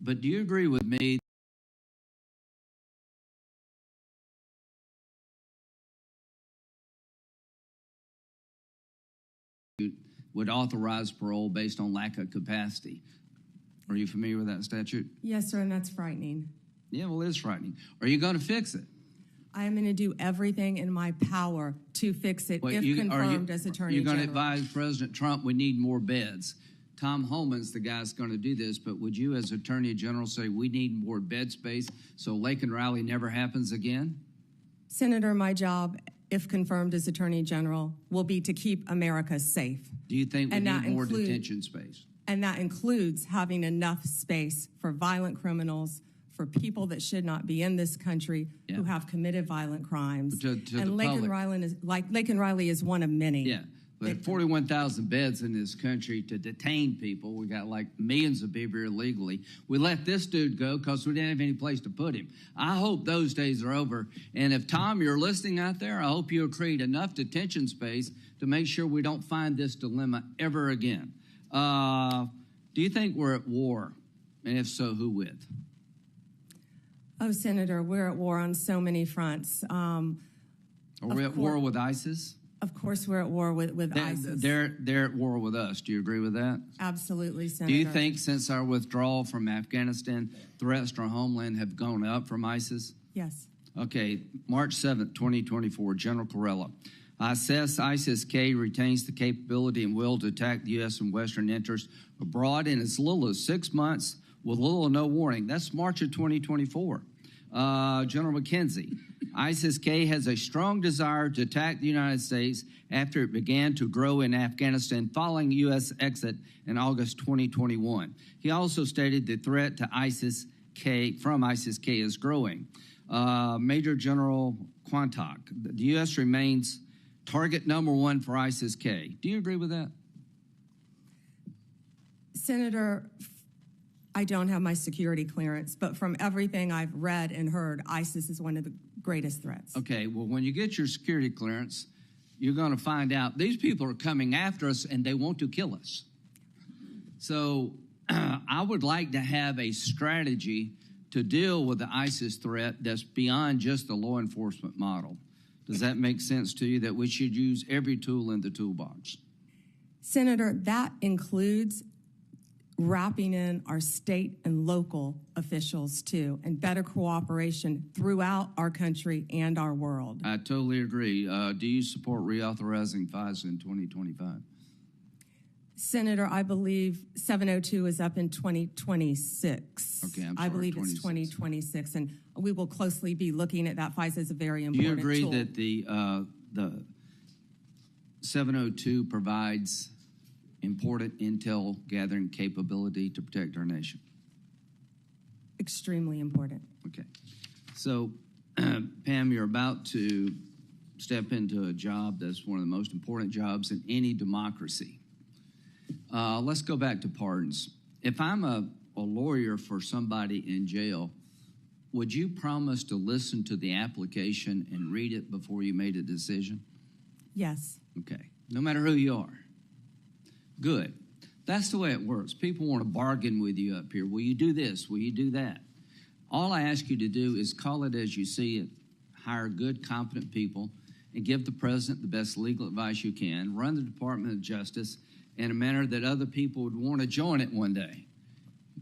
F: But do you agree with me would authorize parole based on lack of capacity? Are you familiar with that statute?
E: Yes, sir, and that's frightening.
F: Yeah, well, it is frightening. Are you going to fix it?
E: I am going to do everything in my power to fix it if confirmed as Attorney
F: You're
E: General.
F: going to advise President Trump we need more beds. Tom Homan's the guy that's going to do this, but would you as Attorney General say we need more bed space so Lake and Riley never happens again?
E: Senator, my job, if confirmed as Attorney General, will be to keep America safe.
F: Do you think we need more detention space?
E: And that includes having enough space for violent criminals, for people that should not be in this country who have committed violent crimes. And Lake and Riley is one of many.
F: Yeah, but 41,000 beds in this country to detain people. We got like millions of people here illegally. We let this dude go because we didn't have any place to put him. I hope those days are over. And if, Tom, you're listening out there, I hope you'll create enough detention space to make sure we don't find this dilemma ever again. Do you think we're at war? And if so, who with?
E: Oh, Senator, we're at war on so many fronts.
F: Are we at war with ISIS?
E: Of course we're at war with ISIS.
F: They're at war with us. Do you agree with that?
E: Absolutely, Senator.
F: Do you think since our withdrawal from Afghanistan, threats to our homeland have gone up from ISIS?
E: Yes.
F: Okay, March 7th, 2024, General Corella. I assess ISIS-K retains the capability and will to attack the U.S. and Western interests abroad in as little as 6 months with little or no warning. That's March of 2024. General McKenzie, ISIS-K has a strong desire to attack the United States after it began to grow in Afghanistan following U.S. exit in August 2021. He also stated the threat to ISIS-K from ISIS-K is growing. Major General Quantock, the U.S. remains target number one for ISIS-K. Do you agree with that?
E: Senator, I don't have my security clearance, but from everything I've read and heard, ISIS is one of the greatest threats.
F: Okay, well, when you get your security clearance, you're going to find out these people are coming after us and they want to kill us. So I would like to have a strategy to deal with the ISIS threat that's beyond just the law enforcement model. Does that make sense to you, that we should use every tool in the toolbox?
E: Senator, that includes wrapping in our state and local officials, too, and better cooperation throughout our country and our world.
F: I totally agree. Do you support reauthorizing FISA in 2025?
E: Senator, I believe 702 is up in 2026.
F: Okay, I'm sorry,
E: I believe it's 2026, and we will closely be looking at that. FISA is a very important tool.
F: Do you agree that the 702 provides important intel gathering capability to protect our nation?
E: Extremely important.
F: Okay. So, Pam, you're about to step into a job that's one of the most important jobs in any democracy. Let's go back to pardons. If I'm a lawyer for somebody in jail, would you promise to listen to the application and read it before you made a decision?
E: Yes.
F: Okay. No matter who you are. Good. That's the way it works. People want to bargain with you up here. Will you do this? Will you do that? All I ask you to do is call it as you see it, hire good, competent people, and give the president the best legal advice you can, run the Department of Justice in a manner that other people would want to join it one day.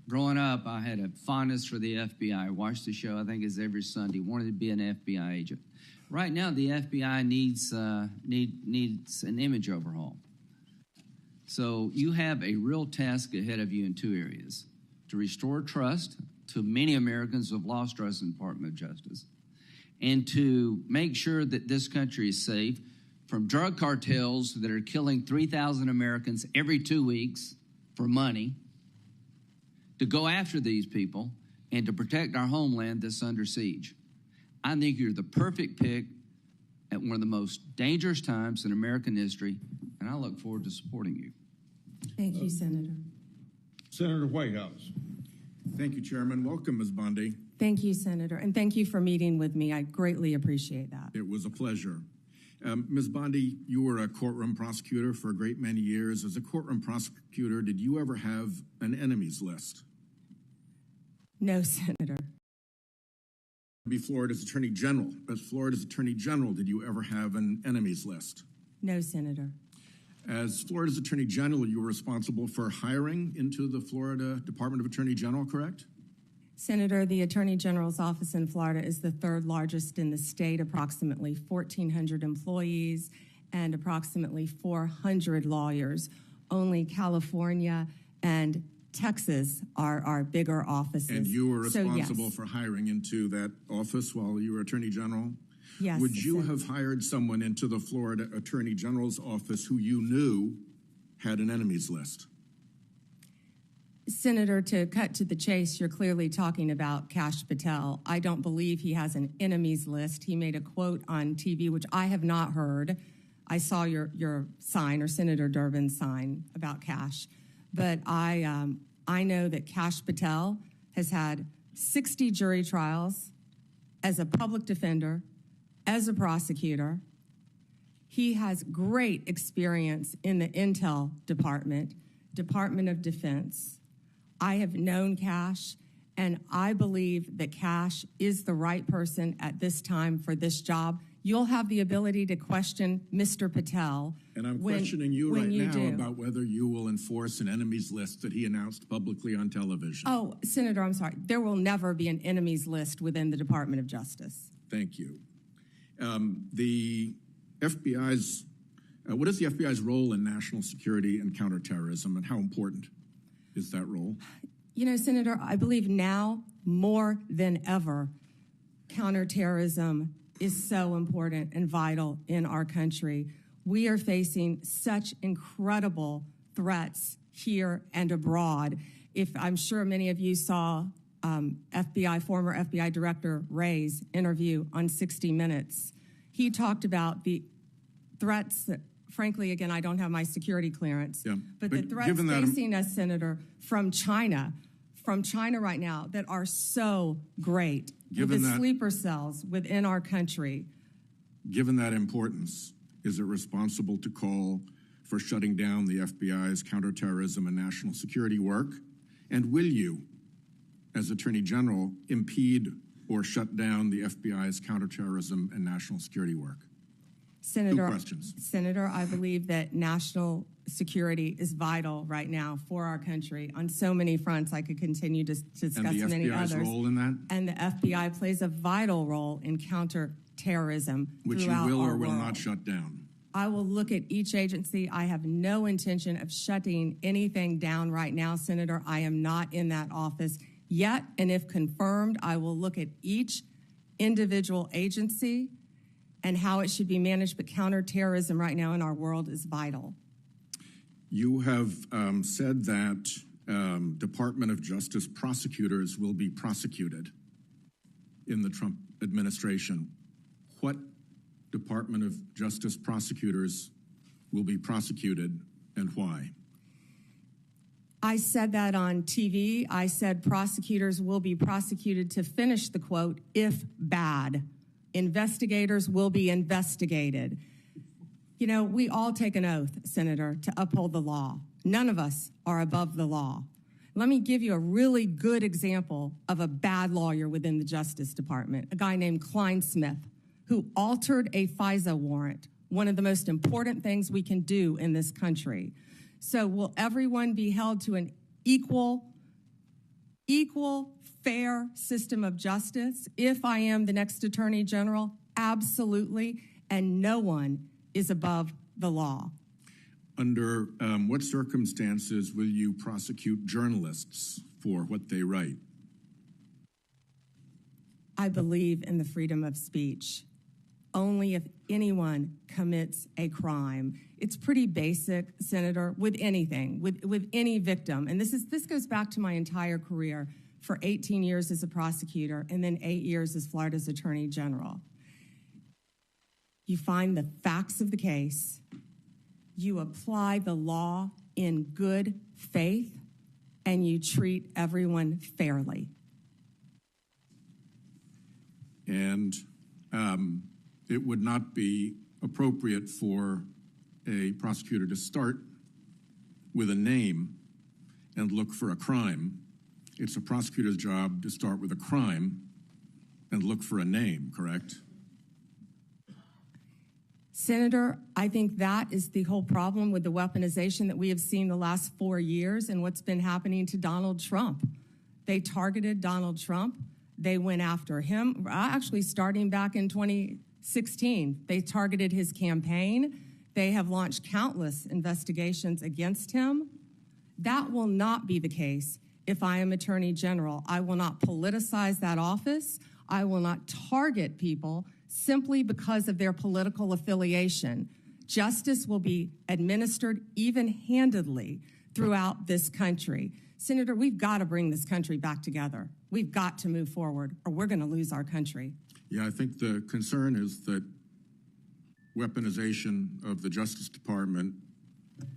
F: Growing up, I had a fondness for the FBI. I watched the show, I think it's every Sunday, wanted to be an FBI agent. Right now, the FBI needs an image overhaul. So you have a real task ahead of you in two areas: to restore trust to many Americans who have lost trust in the Department of Justice, and to make sure that this country is safe from drug cartels that are killing 3,000 Americans every 2 weeks for money, to go after these people and to protect our homeland that's under siege. I think you're the perfect pick at one of the most dangerous times in American history, and I look forward to supporting you.
E: Thank you, Senator.
G: Senator Whitehouse.
H: Thank you, Chairman. Welcome, Ms. Bondi.
E: Thank you, Senator, and thank you for meeting with me. I greatly appreciate that.
H: It was a pleasure. Ms. Bondi, you were a courtroom prosecutor for a great many years. As a courtroom prosecutor, did you ever have an enemies list?
E: No, Senator.
H: Be Florida's Attorney General. As Florida's Attorney General, did you ever have an enemies list?
E: No, Senator.
H: As Florida's Attorney General, you were responsible for hiring into the Florida Department of Attorney General, correct?
E: Senator, the Attorney General's office in Florida is the third largest in the state, approximately 1,400 employees and approximately 400 lawyers. Only California and Texas are our bigger offices.
H: And you were responsible
E: yes.
H: for hiring into that office while you were Attorney General?
E: Yes.
H: Would you
E: Senator.
H: have hired someone into the Florida Attorney General's office who you knew had an enemies list?
E: Senator, to cut to the chase, you're clearly talking about Kash Patel. I don't believe he has an enemies list. He made a quote on TV, which I have not heard. I saw your sign, or Senator Durbin's sign about Kash. But I know that Kash Patel has had 60 jury trials as a public defender, as a prosecutor. He has great experience in the Intel Department, Department of Defense. I have known Kash, and I believe that Kash is the right person at this time for this job. You'll have the ability to question Mr. Patel.
H: And I'm questioning you right now
E: do.
H: about whether you will enforce an enemies list that he announced publicly on television.
E: Oh, Senator, I'm sorry. There will never be an enemies list within the Department of Justice.
H: Thank you. The FBI's, what is the FBI's role in national security and counterterrorism, and how important is that role?
E: You know, Senator, I believe now more than ever, counterterrorism is so important and vital in our country. We are facing such incredible threats here and abroad. I'm sure many of you saw former FBI Director Wray's interview on 60 Minutes. He talked about the threats that, frankly, again, I don't have my security clearance, but the threats facing us, Senator, from China right now that are so great, the sleeper cells within our country.
H: Given that importance, is it responsible to call for shutting down the FBI's counterterrorism and national security work? And will you, as Attorney General, impede or shut down the FBI's counterterrorism and national security work?
E: Senator,
H: 2 questions.
E: Senator, I believe that national security is vital right now for our country on so many fronts. I could continue to discuss many others.
H: And the FBI's role in that?
E: And the FBI plays a vital role in counterterrorism
H: Which you will or will not shut down.
E: I will look at each agency. I have no intention of shutting anything down right now, Senator. I am not in that office yet, and if confirmed, I will look at each individual agency and how it should be managed, but counterterrorism right now in our world is vital.
H: You have said that Department of Justice prosecutors will be prosecuted in the Trump administration. What Department of Justice prosecutors will be prosecuted and why?
E: I said that on TV. I said prosecutors will be prosecuted, to finish the quote, if bad. Investigators will be investigated. You know, we all take an oath, Senator, to uphold the law. None of us are above the law. Let me give you a really good example of a bad lawyer within the Justice Department, a guy named Klein Smith, who altered a FISA warrant, one of the most important things we can do in this country. So will everyone be held to an equal, fair system of justice? If I am the next Attorney General, absolutely, and no one is above the law.
H: Under what circumstances will you prosecute journalists for what they write?
E: I believe in the freedom of speech. Only if anyone commits a crime. It's pretty basic, Senator, with anything, with any victim. And this goes back to my entire career for 18 years as a prosecutor and then 8 years as Florida's Attorney General. You find the facts of the case, you apply the law in good faith, and you treat everyone fairly.
H: And it would not be appropriate for a prosecutor to start with a name and look for a crime. It's a prosecutor's job to start with a crime and look for a name, correct?
E: Senator, I think that is the whole problem with the weaponization that we have seen the last 4 years and what's been happening to Donald Trump. They targeted Donald Trump. They went after him, actually starting back in 2016. They targeted his campaign. They have launched countless investigations against him. That will not be the case if I am Attorney General. I will not politicize that office. I will not target people simply because of their political affiliation. Justice will be administered even-handedly throughout this country. Senator, we've got to bring this country back together. We've got to move forward, or we're going to lose our country.
H: Yeah, I think the concern is that weaponization of the Justice Department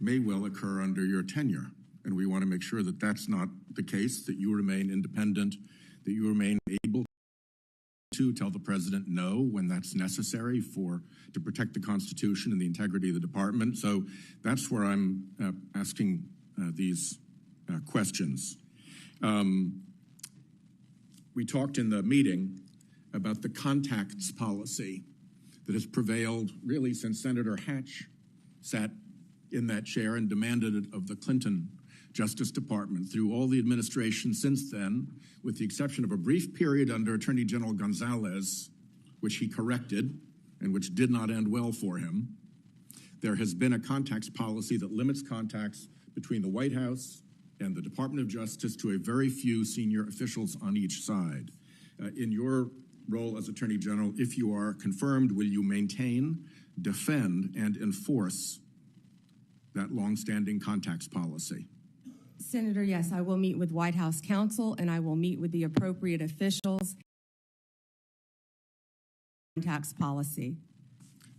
H: may well occur under your tenure, and we want to make sure that that's not the case, that you remain independent, that you remain able to tell the president no when that's necessary to protect the Constitution and the integrity of the department. So that's where I'm asking these questions. We talked in the meeting about the contacts policy that has prevailed really since Senator Hatch sat in that chair and demanded it of the Clinton Justice Department through all the administration since then, with the exception of a brief period under Attorney General Gonzalez, which he corrected and which did not end well for him. There has been a contacts policy that limits contacts between the White House and the Department of Justice to a very few senior officials on each side. In your role as Attorney General, if you are confirmed, will you maintain, defend, and enforce that longstanding contacts policy?
E: Senator, yes, I will meet with White House counsel and I will meet with the appropriate officials. Tax policy.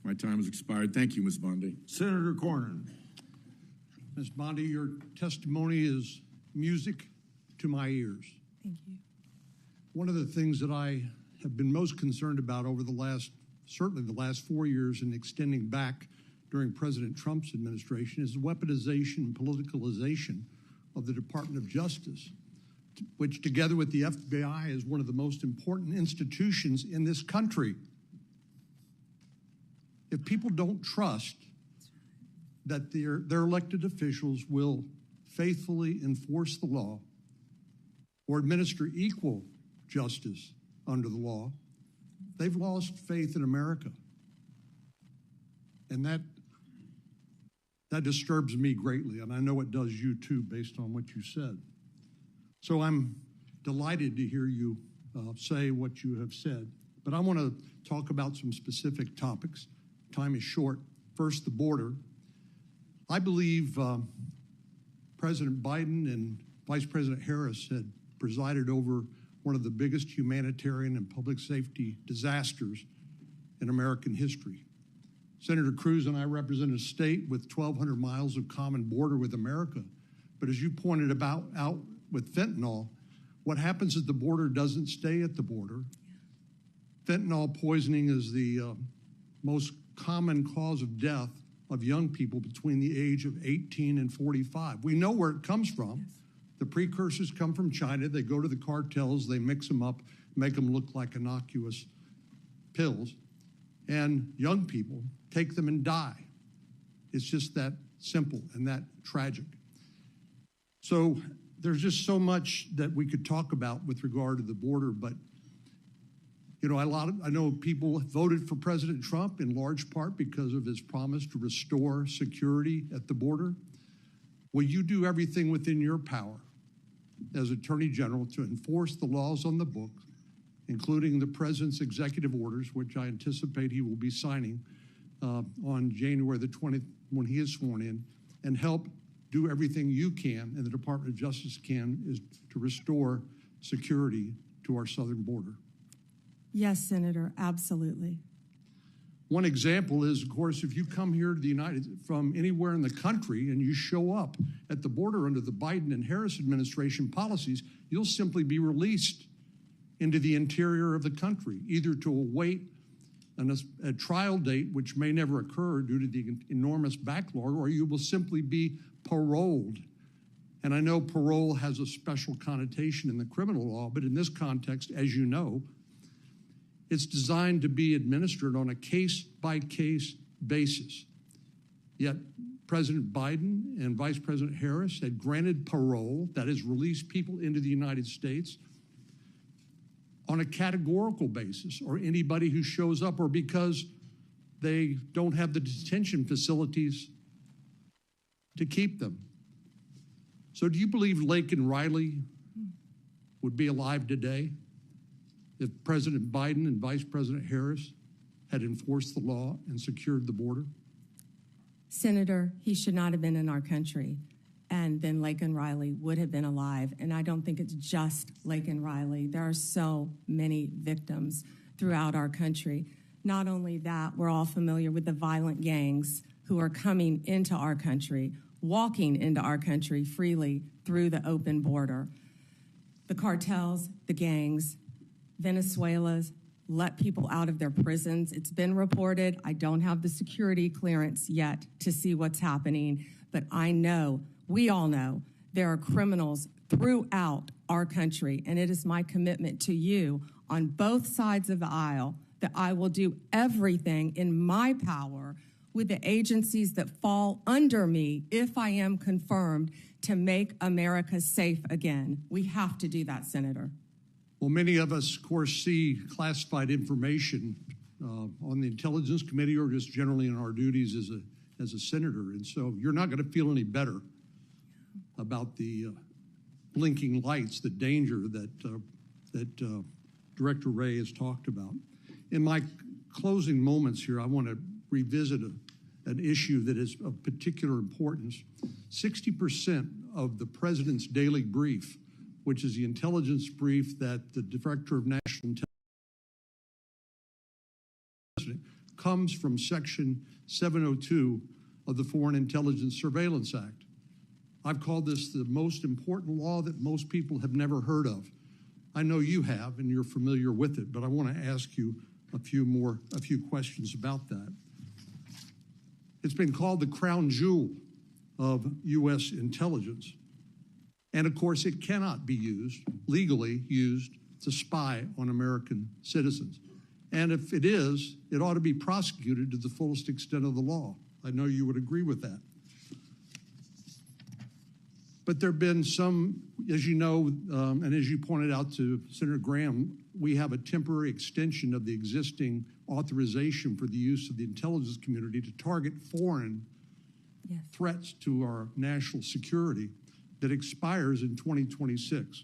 H: My time has expired. Thank you, Ms. Bondi.
G: Senator Cornyn.
I: Ms. Bondi, your testimony is music to my ears.
E: Thank you.
I: One of the things that I have been most concerned about over certainly the last 4 years and extending back during President Trump's administration is the weaponization and politicalization of the Department of Justice, which together with the FBI is one of the most important institutions in this country. If people don't trust that their elected officials will faithfully enforce the law or administer equal justice under the law, they've lost faith in America. And that disturbs me greatly, and I know it does you too, based on what you said. So I'm delighted to hear you say what you have said, but I want to talk about some specific topics. Time is short. First, the border. I believe President Biden and Vice President Harris had presided over one of the biggest humanitarian and public safety disasters in American history. Senator Cruz and I represent a state with 1,200 miles of common border with America. But as you pointed out with fentanyl, what happens at the border doesn't stay at the border. Fentanyl poisoning is the most common cause of death of young people between the age of 18 and 45. We know where it comes from. Yes. The precursors come from China. They go to the cartels. They mix them up, make them look like innocuous pills. And young people take them and die. It's just that simple and that tragic. So there's just so much that we could talk about with regard to the border, but you know, I know people voted for President Trump in large part because of his promise to restore security at the border. Will you do everything within your power as Attorney General to enforce the laws on the book including the President's executive orders, which I anticipate he will be signing on January the 20th when he is sworn in, and help do everything you can and the Department of Justice can is to restore security to our southern border?
E: Yes, Senator, absolutely.
I: One example is, of course, if you come here to the from anywhere in the country and you show up at the border under the Biden and Harris administration policies, you'll simply be released into the interior of the country, either to await a trial date, which may never occur due to the enormous backlog, or you will simply be paroled. And I know parole has a special connotation in the criminal law, but in this context, as you know, it's designed to be administered on a case-by-case basis. Yet President Biden and Vice President Harris had granted parole, that is, released people into the United States on a categorical basis, or anybody who shows up, or because they don't have the detention facilities to keep them. So do you believe Lake and Riley would be alive today if President Biden and Vice President Harris had enforced the law and secured the border?
E: Senator, he should not have been in our country, and then Lake and Riley would have been alive. And I don't think it's just Lake and Riley. There are so many victims throughout our country. Not only that, we're all familiar with the violent gangs who are coming into our country, walking into our country freely through the open border. The cartels, the gangs, Venezuela's let people out of their prisons. It's been reported. I don't have the security clearance yet to see what's happening, but I know, we all know, there are criminals throughout our country, and it is my commitment to you on both sides of the aisle that I will do everything in my power with the agencies that fall under me if I am confirmed to make America safe again. We have to do that, Senator.
I: Well, many of us, of course, see classified information on the Intelligence Committee or just generally in our duties as a senator. And so you're not going to feel any better about the blinking lights, the danger that Director Wray has talked about. In my closing moments here, I want to revisit an issue that is of particular importance. 60% of the President's daily brief, which is the intelligence brief that the Director of National Intelligence comes from Section 702 of the Foreign Intelligence Surveillance Act. I've called this the most important law that most people have never heard of. I know you have, and you're familiar with it, but I want to ask you a few questions about that. It's been called the crown jewel of U.S. intelligence. And of course, it cannot be legally used to spy on American citizens. And if it is, it ought to be prosecuted to the fullest extent of the law. I know you would agree with that. But there have been some, as you know, and as you pointed out to Senator Graham, we have a temporary extension of the existing authorization for the use of the intelligence community to target foreign threats to our national security that expires in 2026.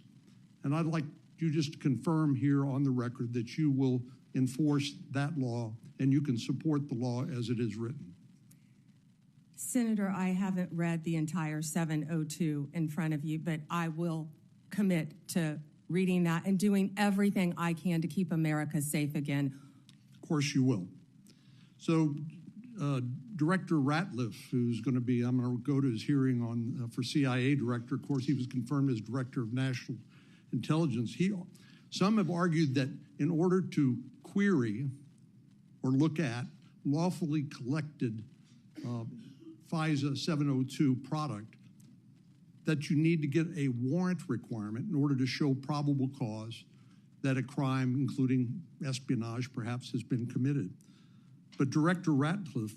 I: And I'd like you just to confirm here on the record that you will enforce that law and you can support the law as it is written.
E: Senator, I haven't read the entire 702 in front of you, but I will commit to reading that and doing everything I can to keep America safe again.
I: Of course you will. So Director Ratliff, who's going to be, I'm going to go to his hearing on for CIA director. Of course, he was confirmed as Director of National Intelligence. Some have argued that in order to query or look at lawfully collected FISA 702 product, that you need to get a warrant requirement in order to show probable cause that a crime, including espionage, perhaps has been committed. But Director Ratliff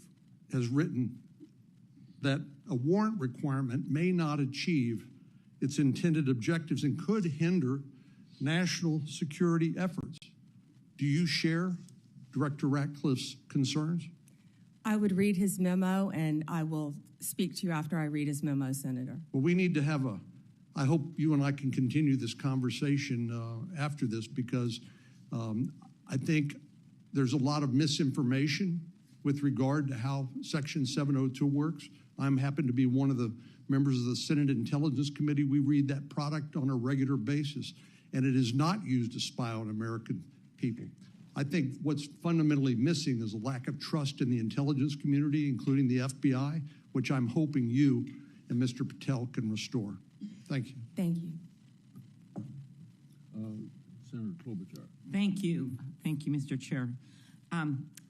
I: has written that a warrant requirement may not achieve its intended objectives and could hinder national security efforts. Do you share Director Ratliff's concerns?
E: I would read his memo, and I will speak to you after I read his memo, Senator.
I: Well, we need to have I hope you and I can continue this conversation after this, because I think there's a lot of misinformation with regard to how Section 702 works. I'm happen to be one of the members of the Senate Intelligence Committee. We read that product on a regular basis, and it is not used to spy on American people. I think what's fundamentally missing is a lack of trust in the intelligence community, including the FBI, which I'm hoping you and Mr. Patel can restore. Thank you.
E: Thank you.
G: Senator Klobuchar.
J: Thank you. Thank you, Mr. Chair.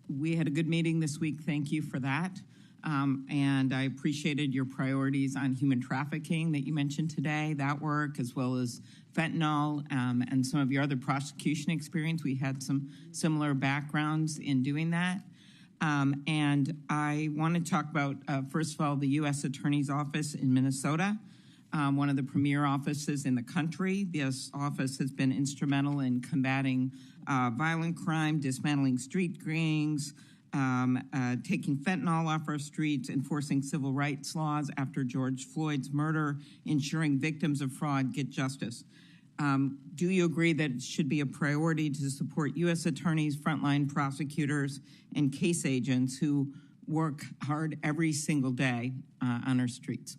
J: We had a good meeting this week. Thank you for that. And I appreciated your priorities on human trafficking that you mentioned today, that work, as well as fentanyl and some of your other prosecution experience. We had some similar backgrounds in doing that. And I want to talk about, first of all, the U.S. Attorney's Office in Minnesota, one of the premier offices in the country. This office has been instrumental in combating violent crime, dismantling street gangs, taking fentanyl off our streets, enforcing civil rights laws after George Floyd's murder, ensuring victims of fraud get justice. Do you agree that it should be a priority to support U.S. attorneys, frontline prosecutors, and case agents who work hard every single day on our streets?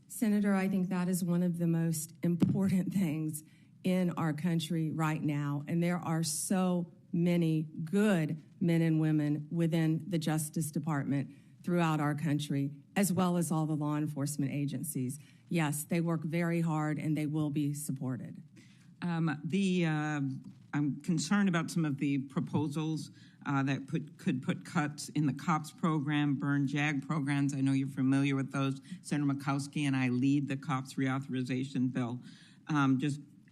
E: Senator, I think that is one of the most important things in our country right now, and there are so many good men and women within the Justice Department throughout our country, as well as all the law enforcement agencies. Yes, they work very hard, and they will be supported.
J: I'm concerned about some of the proposals that could put cuts in the COPS program, burn JAG programs. I know you're familiar with those. Senator Murkowski and I lead the COPS reauthorization bill.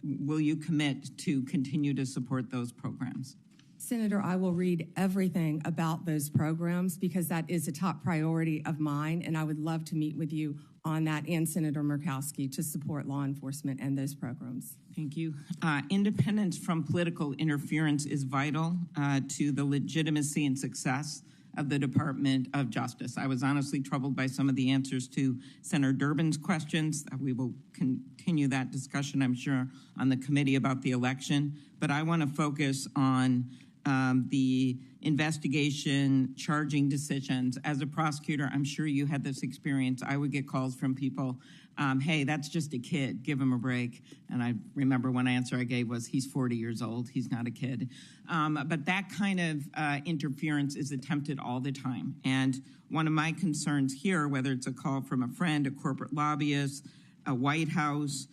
J: Will you commit to continue to support those programs?
E: Senator, I will read everything about those programs because that is a top priority of mine, and I would love to meet with you on that and Senator Murkowski to support law enforcement and those programs.
J: Thank you. Independence from political interference is vital to the legitimacy and success of the Department of Justice. I was honestly troubled by some of the answers to Senator Durbin's questions. We will continue that discussion, I'm sure, on the committee about the election. But I want to focus on the investigation, charging decisions. As a prosecutor, I'm sure you had this experience. I would get calls from people, hey, that's just a kid, give him a break. And I remember one answer I gave was, he's 40 years old, he's not a kid. But that kind of interference is attempted all the time. And one of my concerns here, whether it's a call from a friend, a corporate lobbyist, a White House,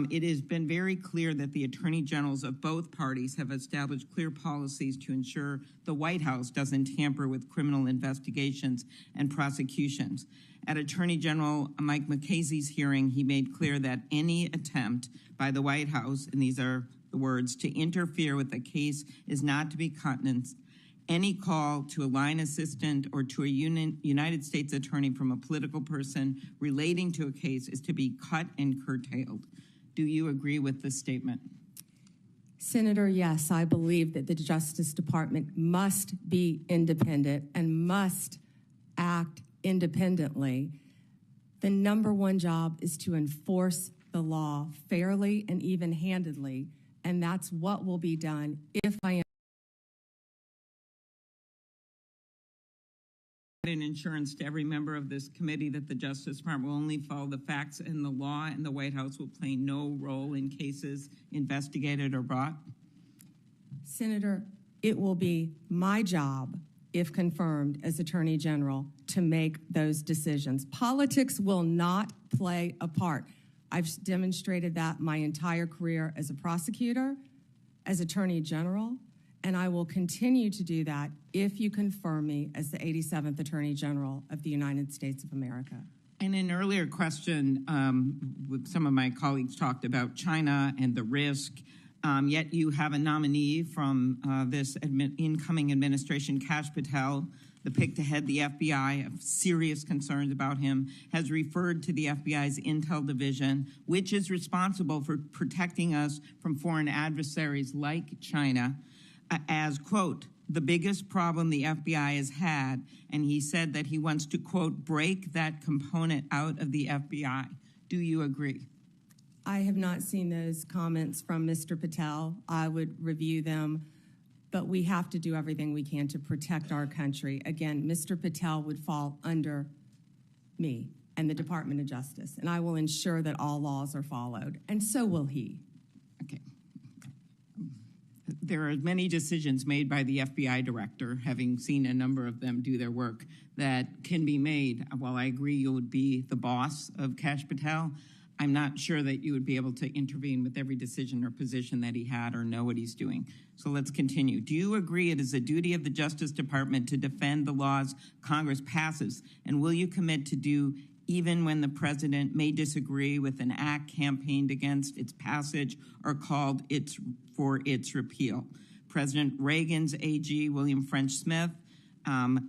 J: it has been very clear that the attorney generals of both parties have established clear policies to ensure the White House doesn't tamper with criminal investigations and prosecutions. At Attorney General Mike McCasey's hearing, he made clear that any attempt by the White House, and these are the words, to interfere with a case is not to be countenanced. Any call to a line assistant or to a United States attorney from a political person relating to a case is to be cut and curtailed. Do you agree with this statement?
E: Senator, yes, I believe that the Justice Department must be independent and must act independently. The number one job is to enforce the law fairly and even-handedly, and that's what will be done if I am
J: an insurance to every member of this committee that the Justice Department will only follow the facts and the law, and the White House will play no role in cases investigated or brought?
E: Senator, it will be my job, if confirmed as Attorney General, to make those decisions. Politics will not play a part. I've demonstrated that my entire career as a prosecutor, as Attorney General, and I will continue to do that if you confirm me as the 87th Attorney General of the United States of America.
J: In an earlier question, with some of my colleagues talked about China and the risk, yet you have a nominee from this incoming administration, Kash Patel, the pick to head the FBI, have serious concerns about him, has referred to the FBI's Intel Division, which is responsible for protecting us from foreign adversaries like China, as, quote, the biggest problem the FBI has had, and he said that he wants to, quote, break that component out of the FBI. Do you agree?
E: I have not seen those comments from Mr. Patel. I would review them but we have to do everything we can to protect our country. Again, Mr. Patel would fall under me and the Department of Justice, and I will ensure that all laws are followed, and so will he.
J: Okay. There are many decisions made by the FBI director, having seen a number of them do their work, that can be made. While I agree you would be the boss of Kash Patel, I'm not sure that you would be able to intervene with every decision or position that he had or know what he's doing. So let's continue. Do you agree it is a duty of the Justice Department to defend the laws Congress passes? And will you commit to do even when the president may disagree with an act campaigned against its passage or called for its repeal? President Reagan's AG, William French Smith,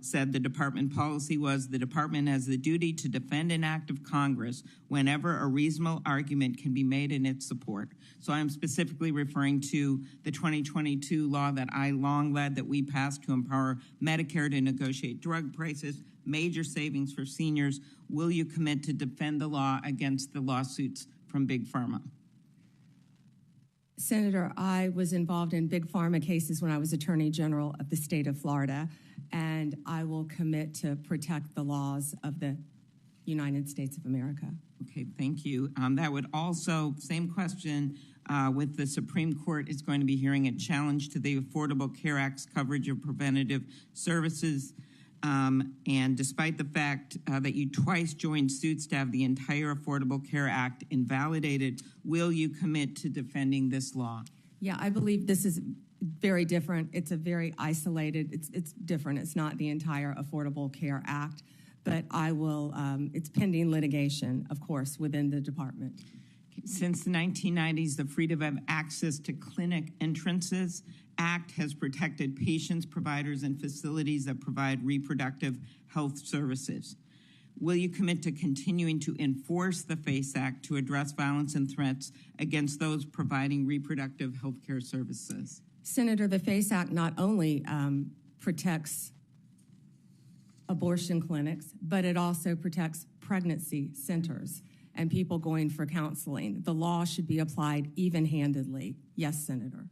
J: said the department policy was the department has the duty to defend an act of Congress whenever a reasonable argument can be made in its support. So I'm specifically referring to the 2022 law that I long led that we passed to empower Medicare to negotiate drug prices, major savings for seniors. Will you commit to defend the law against the lawsuits from Big Pharma?
E: Senator, I was involved in Big Pharma cases when I was Attorney General of the state of Florida, and I will commit to protect the laws of the United States of America.
J: Okay, thank you. That would also, same question, with the Supreme Court is going to be hearing a challenge to the Affordable Care Act's coverage of preventative services. And despite the fact that you twice joined suits to have the entire Affordable Care Act invalidated, will you commit to defending this law?
E: Yeah, I believe this is very different. It's a very isolated, it's different. It's not the entire Affordable Care Act, but I will, it's pending litigation, of course, within the department.
J: Since the 1990s, the Freedom of Access to Clinic Entrances Act has protected patients, providers, and facilities that provide reproductive health services. Will you commit to continuing to enforce the FACE Act to address violence and threats against those providing reproductive health care services?
E: Senator, the FACE Act not only protects abortion clinics, but it also protects pregnancy centers and people going for counseling. The law should be applied even-handedly. Yes, Senator.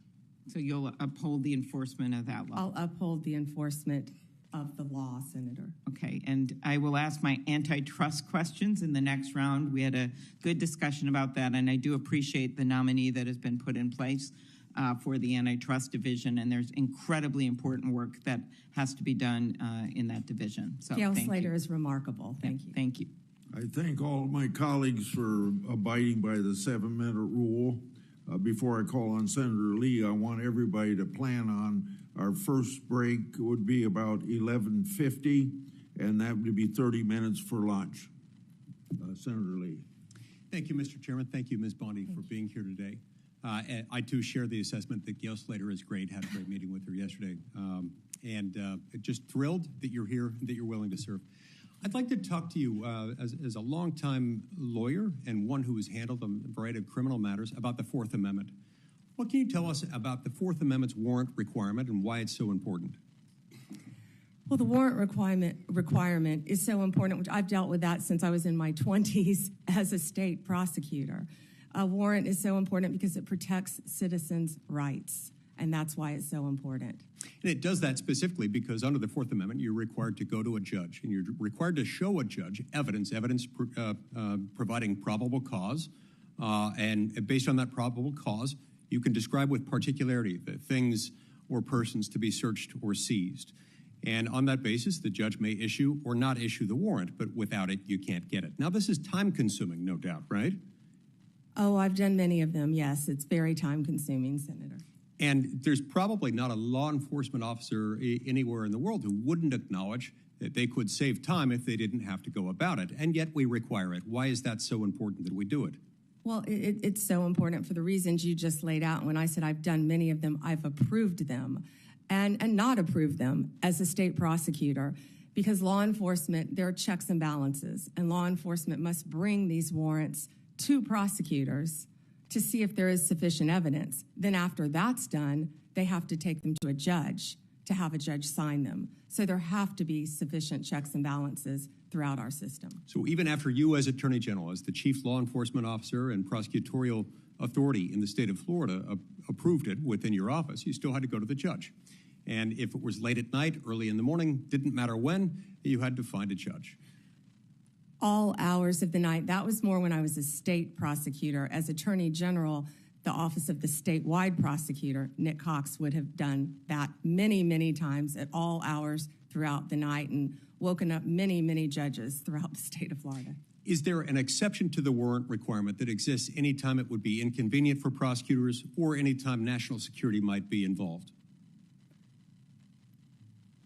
J: So you'll uphold the enforcement of that law?
E: I'll uphold the enforcement of the law, Senator.
J: Okay, and I will ask my antitrust questions in the next round. We had a good discussion about that, and I do appreciate the nominee that has been put in place for the antitrust division, and there's incredibly important work that has to be done in that division. So
E: Gail Slater is remarkable. Thank you.
J: Thank you.
A: I thank all of my colleagues for abiding by the 7-minute rule. Before I call on Senator Lee, I want everybody to plan on our first break would be about 11:50, and that would be 30 minutes for lunch. Senator Lee.
K: Thank you, Mr. Chairman. Thank you, Ms. Bondi, for being here today. I, too, share the assessment that Gail Slater is great. Had a great meeting with her yesterday. Just thrilled that you're here and that you're willing to serve. I'd like to talk to you as a longtime lawyer and one who has handled a variety of criminal matters about the Fourth Amendment. What can you tell us about the Fourth Amendment's warrant requirement and why it's so important?
E: Well, the warrant requirement is so important, which I've dealt with that since I was in my 20s as a state prosecutor. A warrant is so important because it protects citizens' rights, and that's why it's so important.
K: And it does that specifically because under the Fourth Amendment, you're required to go to a judge, and you're required to show a judge evidence providing probable cause, and based on that probable cause, you can describe with particularity the things or persons to be searched or seized. And on that basis, the judge may issue or not issue the warrant, but without it, you can't get it. Now, this is time-consuming, no doubt, right?
E: Oh, I've done many of them, yes. It's very time-consuming, Senator.
K: And there's probably not a law enforcement officer anywhere in the world who wouldn't acknowledge that they could save time if they didn't have to go about it. And yet we require it. Why is that so important that we do it?
E: Well, it's so important for the reasons you just laid out. When I said I've done many of them, I've approved them and not approved them as a state prosecutor, because law enforcement, there are checks and balances, and law enforcement must bring these warrants to prosecutors to see if there is sufficient evidence. Then after that's done, they have to take them to a judge to have a judge sign them. So there have to be sufficient checks and balances throughout our system.
K: So even after you as Attorney General, as the chief law enforcement officer and prosecutorial authority in the state of Florida approved it within your office, you still had to go to the judge. And if it was late at night, early in the morning, didn't matter when, you had to find a judge.
E: All hours of the night. That was more when I was a state prosecutor. As Attorney General, the Office of the Statewide Prosecutor, Nick Cox, would have done that many, many times at all hours throughout the night and woken up many, many judges throughout the state of Florida.
K: Is there an exception to the warrant requirement that exists anytime it would be inconvenient for prosecutors or anytime national security might be involved?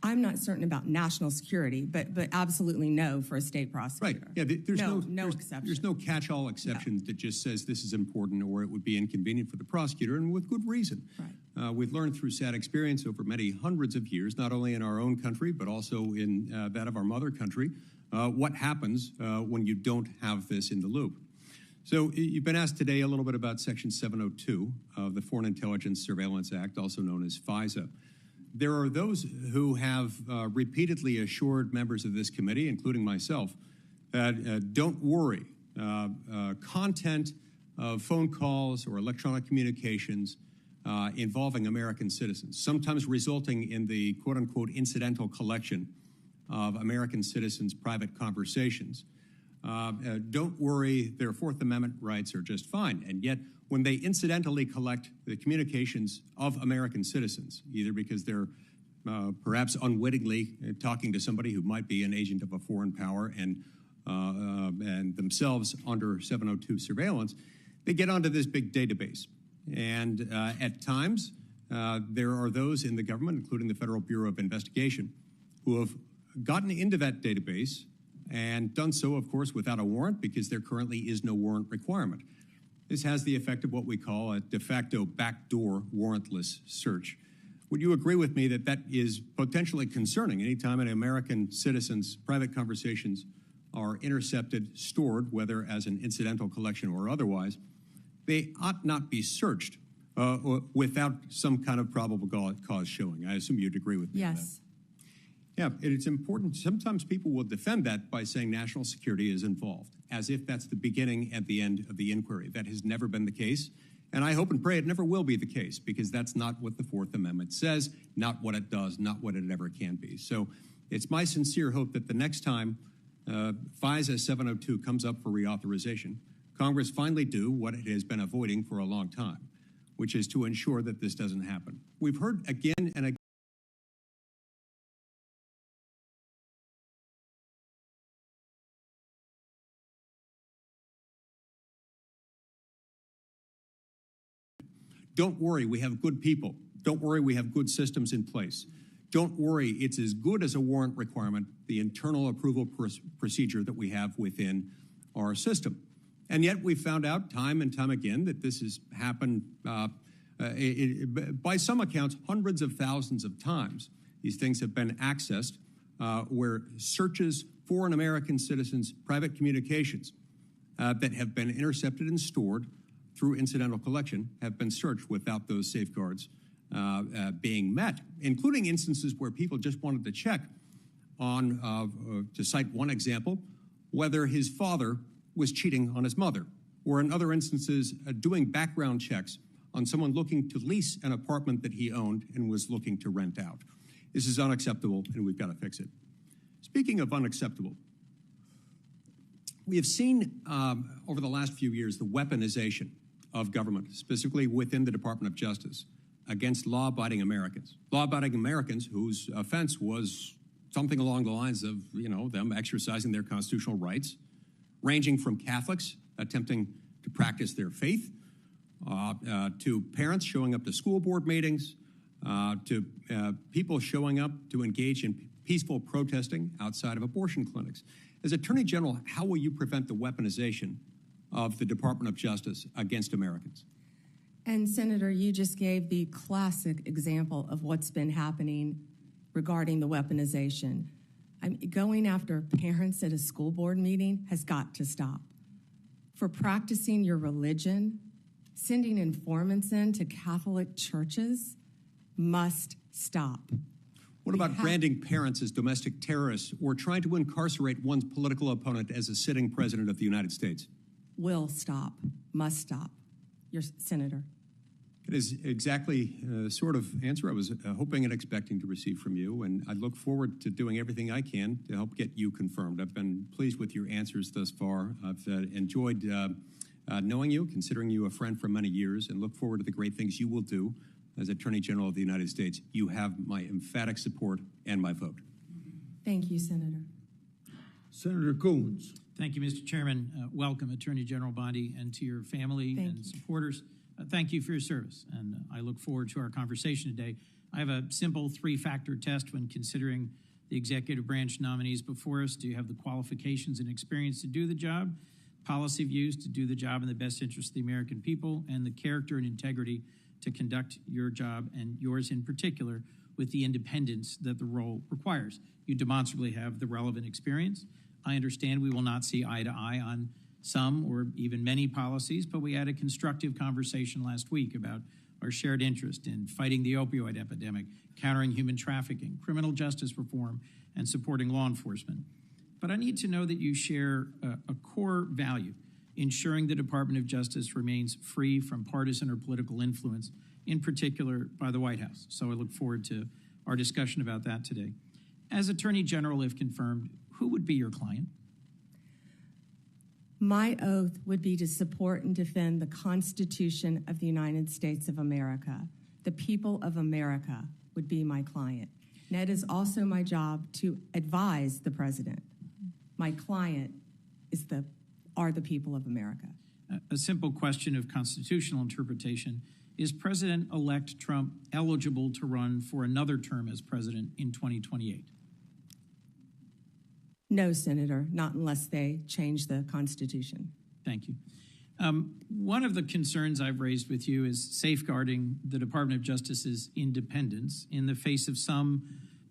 E: I'm not certain about national security, but absolutely no for a state prosecutor.
K: Right. Yeah. There's
E: no exception.
K: There's no catch-all exception that just says this is important or it would be inconvenient for the prosecutor, and with good reason.
E: Right.
K: We've learned through sad experience over many hundreds of years, not only in our own country but also in that of our mother country, what happens when you don't have this in the loop. So you've been asked today a little bit about Section 702 of the Foreign Intelligence Surveillance Act, also known as FISA. There are those who have repeatedly assured members of this committee, including myself, that don't worry, content of phone calls or electronic communications involving American citizens, sometimes resulting in the quote-unquote incidental collection of American citizens' private conversations. Don't worry, their Fourth Amendment rights are just fine. And yet, when they incidentally collect the communications of American citizens, either because they're perhaps unwittingly talking to somebody who might be an agent of a foreign power and themselves under 702 surveillance, they get onto this big database. And at times, there are those in the government, including the Federal Bureau of Investigation, who have gotten into that database and done so, of course, without a warrant because there currently is no warrant requirement. This has the effect of what we call a de facto backdoor warrantless search. Would you agree with me that that is potentially concerning anytime an American citizen's private conversations are intercepted, stored, whether as an incidental collection or otherwise? They ought not be searched without some kind of probable cause showing. I assume you'd agree with me on that.
E: Yes.
K: Yeah, it's important. Sometimes people will defend that by saying national security is involved, as if that's the beginning and the end of the inquiry. That has never been the case, and I hope and pray it never will be the case, because that's not what the Fourth Amendment says, not what it does, not what it ever can be. So it's my sincere hope that the next time FISA 702 comes up for reauthorization, Congress finally do what it has been avoiding for a long time, which is to ensure that this doesn't happen. We've heard again and again don't worry, we have good people. Don't worry, we have good systems in place. Don't worry, it's as good as a warrant requirement, the internal approval procedure that we have within our system. And yet we found out time and time again that this has happened by some accounts hundreds of thousands of times. These things have been accessed where searches for an American citizen's private communications that have been intercepted and stored through incidental collection have been searched without those safeguards being met, including instances where people just wanted to check on, to cite one example, whether his father was cheating on his mother, or in other instances, doing background checks on someone looking to lease an apartment that he owned and was looking to rent out. This is unacceptable, and we've got to fix it. Speaking of unacceptable, we have seen over the last few years the weaponization of government, specifically within the Department of Justice, against law-abiding Americans. Law-abiding Americans whose offense was something along the lines of, them exercising their constitutional rights, ranging from Catholics attempting to practice their faith, to parents showing up to school board meetings, to people showing up to engage in peaceful protesting outside of abortion clinics. As Attorney General, how will you prevent the weaponization of the Department of Justice against Americans?
E: And Senator, you just gave the classic example of what's been happening regarding the weaponization. Going after parents at a school board meeting has got to stop. For practicing your religion, sending informants into Catholic churches must stop.
K: What about branding parents as domestic terrorists or trying to incarcerate one's political opponent as a sitting president of the United States?
E: Will stop, must stop. Your Senator.
K: It is exactly the sort of answer I was hoping and expecting to receive from you, and I look forward to doing everything I can to help get you confirmed. I've been pleased with your answers thus far. I've enjoyed knowing you, considering you a friend for many years, and look forward to the great things you will do as Attorney General of the United States. You have my emphatic support and my vote.
E: Thank you, Senator.
G: Senator Coons.
L: Thank you, Mr. Chairman. Welcome, Attorney General Bondi, and to your family and supporters. Thank you for your service, and I look forward to our conversation today. I have a simple three-factor test when considering the executive branch nominees before us. Do you have the qualifications and experience to do the job, policy views to do the job in the best interest of the American people, and the character and integrity to conduct your job, and yours in particular, with the independence that the role requires? You demonstrably have the relevant experience. I understand we will not see eye to eye on some or even many policies, but we had a constructive conversation last week about our shared interest in fighting the opioid epidemic, countering human trafficking, criminal justice reform, and supporting law enforcement. But I need to know that you share a core value, ensuring the Department of Justice remains free from partisan or political influence, in particular by the White House. So I look forward to our discussion about that today. As Attorney General, if confirmed, who would be your client?
E: My oath would be to support and defend the Constitution of the United States of America. The people of America would be my client. And it is also my job to advise the president. My client are the people of America.
L: A simple question of constitutional interpretation. Is President-elect Trump eligible to run for another term as president in 2028?
E: No, Senator, not unless they change the Constitution.
L: Thank you. One of the concerns I've raised with you is safeguarding the Department of Justice's independence in the face of some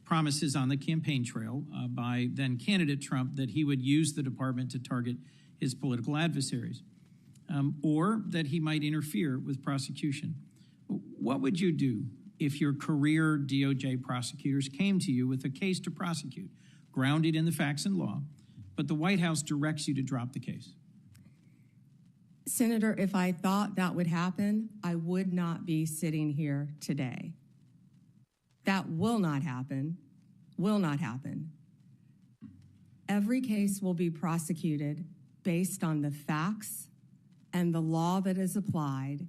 L: promises on the campaign trail by then candidate Trump that he would use the department to target his political adversaries, or that he might interfere with prosecution. What would you do if your career DOJ prosecutors came to you with a case to prosecute, grounded in the facts and law, but the White House directs you to drop the case?
E: Senator, if I thought that would happen, I would not be sitting here today. That will not happen, will not happen. Every case will be prosecuted based on the facts and the law that is applied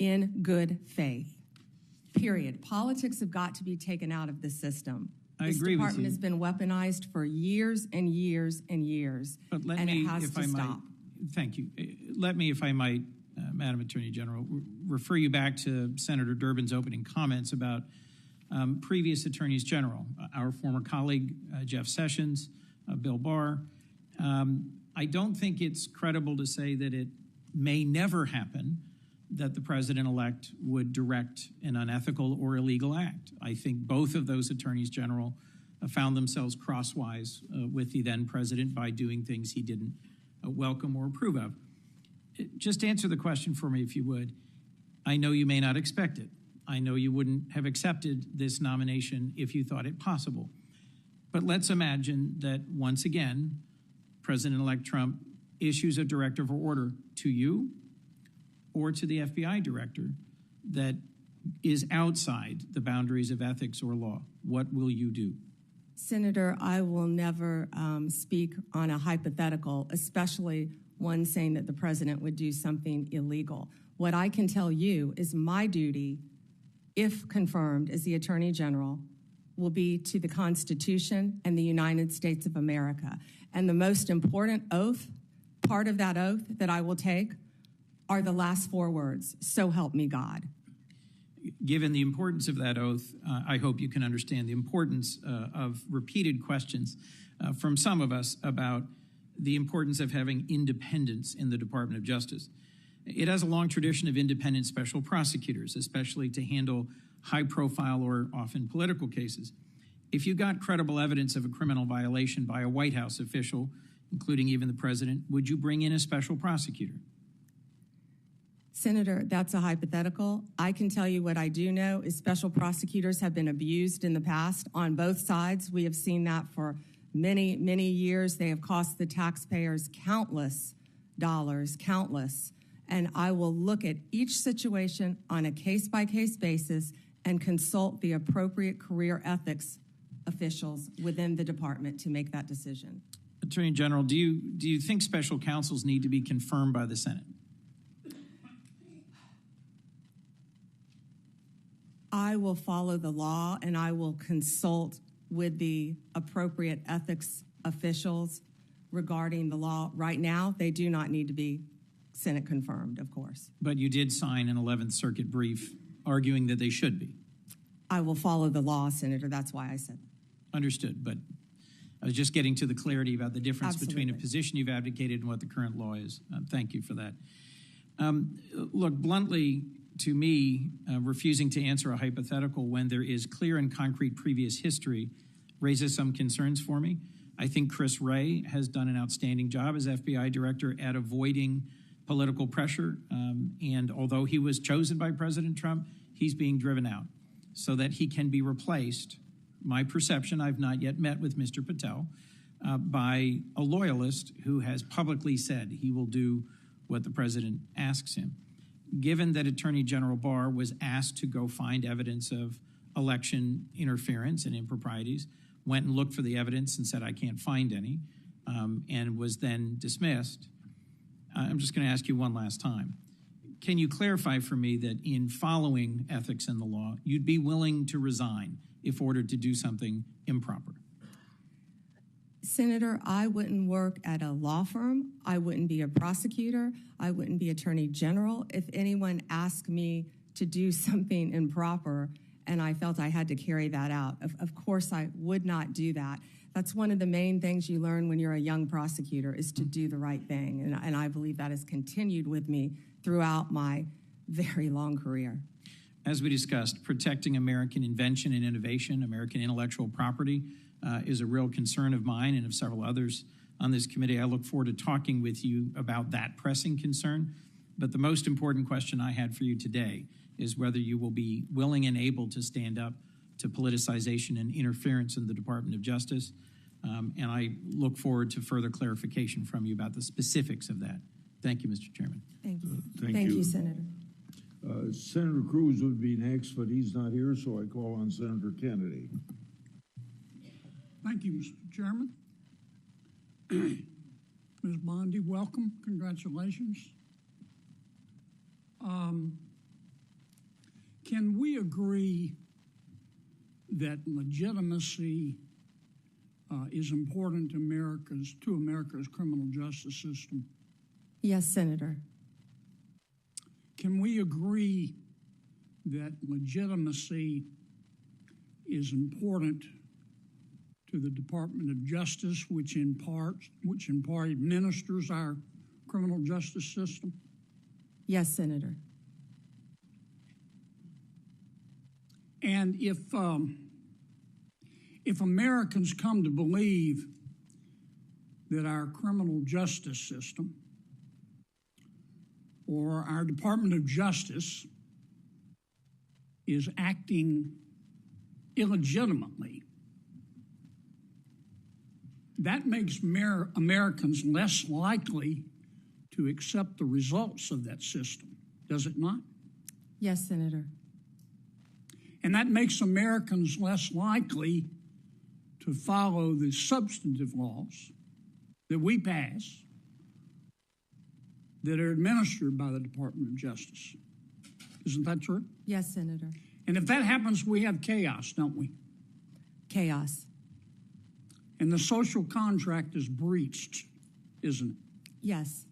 E: in good faith, period. Politics have got to be taken out of the system.
L: I agree with you.
E: This department has been weaponized for years and years and years, and it has to stop.
L: Thank you. Let me, if I might, Madam Attorney General, refer you back to Senator Durbin's opening comments about previous attorneys general, our former colleague, Jeff Sessions, Bill Barr. I don't think it's credible to say that it may never happen that the president-elect would direct an unethical or illegal act. I think both of those attorneys general found themselves crosswise with the then president by doing things he didn't welcome or approve of. Just answer the question for me, if you would. I know you may not expect it. I know you wouldn't have accepted this nomination if you thought it possible. But let's imagine that once again, President-elect Trump issues a directive or order to you or to the FBI director that is outside the boundaries of ethics or law. What will you do?
E: Senator, I will never speak on a hypothetical, especially one saying that the president would do something illegal. What I can tell you is my duty, if confirmed as the Attorney General, will be to the Constitution and the United States of America. And the most important oath, part of that oath that I will take, are the last four words, so help me God.
L: Given the importance of that oath, I hope you can understand the importance of repeated questions from some of us about the importance of having independence in the Department of Justice. It has a long tradition of independent special prosecutors, especially to handle high-profile or often political cases. If you got credible evidence of a criminal violation by a White House official, including even the president, would you bring in a special prosecutor?
E: Senator, that's a hypothetical. I can tell you what I do know is special prosecutors have been abused in the past on both sides. We have seen that for many, many years. They have cost the taxpayers countless dollars, countless. and I will look at each situation on a case-by-case basis and consult the appropriate career ethics officials within the department to make that decision.
L: Attorney General, do you think special counsels need to be confirmed by the Senate?
E: I will follow the law and I will consult with the appropriate ethics officials regarding the law. Right now, they do not need to be Senate confirmed, of course.
L: But you did sign an 11th Circuit brief arguing that they should be.
E: I will follow the law, Senator. That's why I said that.
L: Understood, but I was just getting to the clarity about the difference
E: Absolutely.
L: between a position you've advocated and what the current law is. Thank you for that. Look, bluntly, to me, refusing to answer a hypothetical when there is clear and concrete previous history raises some concerns for me. I think Chris Wray has done an outstanding job as FBI director at avoiding political pressure. And although he was chosen by President Trump, he's being driven out so that he can be replaced. My perception, I've not yet met with Mr. Patel, by a loyalist who has publicly said he will do what the president asks him. Given that Attorney General Barr was asked to go find evidence of election interference and improprieties, went and looked for the evidence and said, I can't find any, and was then dismissed, I'm just going to ask you one last time. Can you clarify for me that in following ethics in the law, you'd be willing to resign if ordered to do something improper?
E: Senator, I wouldn't work at a law firm. I wouldn't be a prosecutor. I wouldn't be attorney general. If anyone asked me to do something improper and I felt I had to carry that out, of course I would not do that. That's one of the main things you learn when you're a young prosecutor is to do the right thing. And I believe that has continued with me throughout my very long career.
L: As we discussed, protecting American invention and innovation, American intellectual property, is a real concern of mine and of several others on this committee. I look forward to talking with you about that pressing concern. But the most important question I had for you today is whether you will be willing and able to stand up to politicization and interference in the Department of Justice. And I look forward to further clarification from you about the specifics of that. Thank you, Mr. Chairman.
E: Thank you.
G: Thank you.
E: Senator.
G: Senator Cruz would be next, but he's not here, so I call on Senator Kennedy.
M: Thank you, Mr. Chairman. Ms. Bondi, welcome. Congratulations. Can we agree that legitimacy is important to America's criminal justice system?
E: Yes, Senator.
M: Can we agree that legitimacy is important to the Department of Justice, which in part administers our criminal justice system?
E: Yes, Senator.
M: And if Americans come to believe that our criminal justice system or our Department of Justice is acting illegitimately, that makes Americans less likely to accept the results of that system, does it not?
E: Yes, Senator.
M: And that makes Americans less likely to follow the substantive laws that we pass that are administered by the Department of Justice. Isn't that true?
E: Yes, Senator.
M: And if that happens, we have chaos, don't we?
E: Chaos.
M: And the social contract is breached, isn't it?
E: Yes.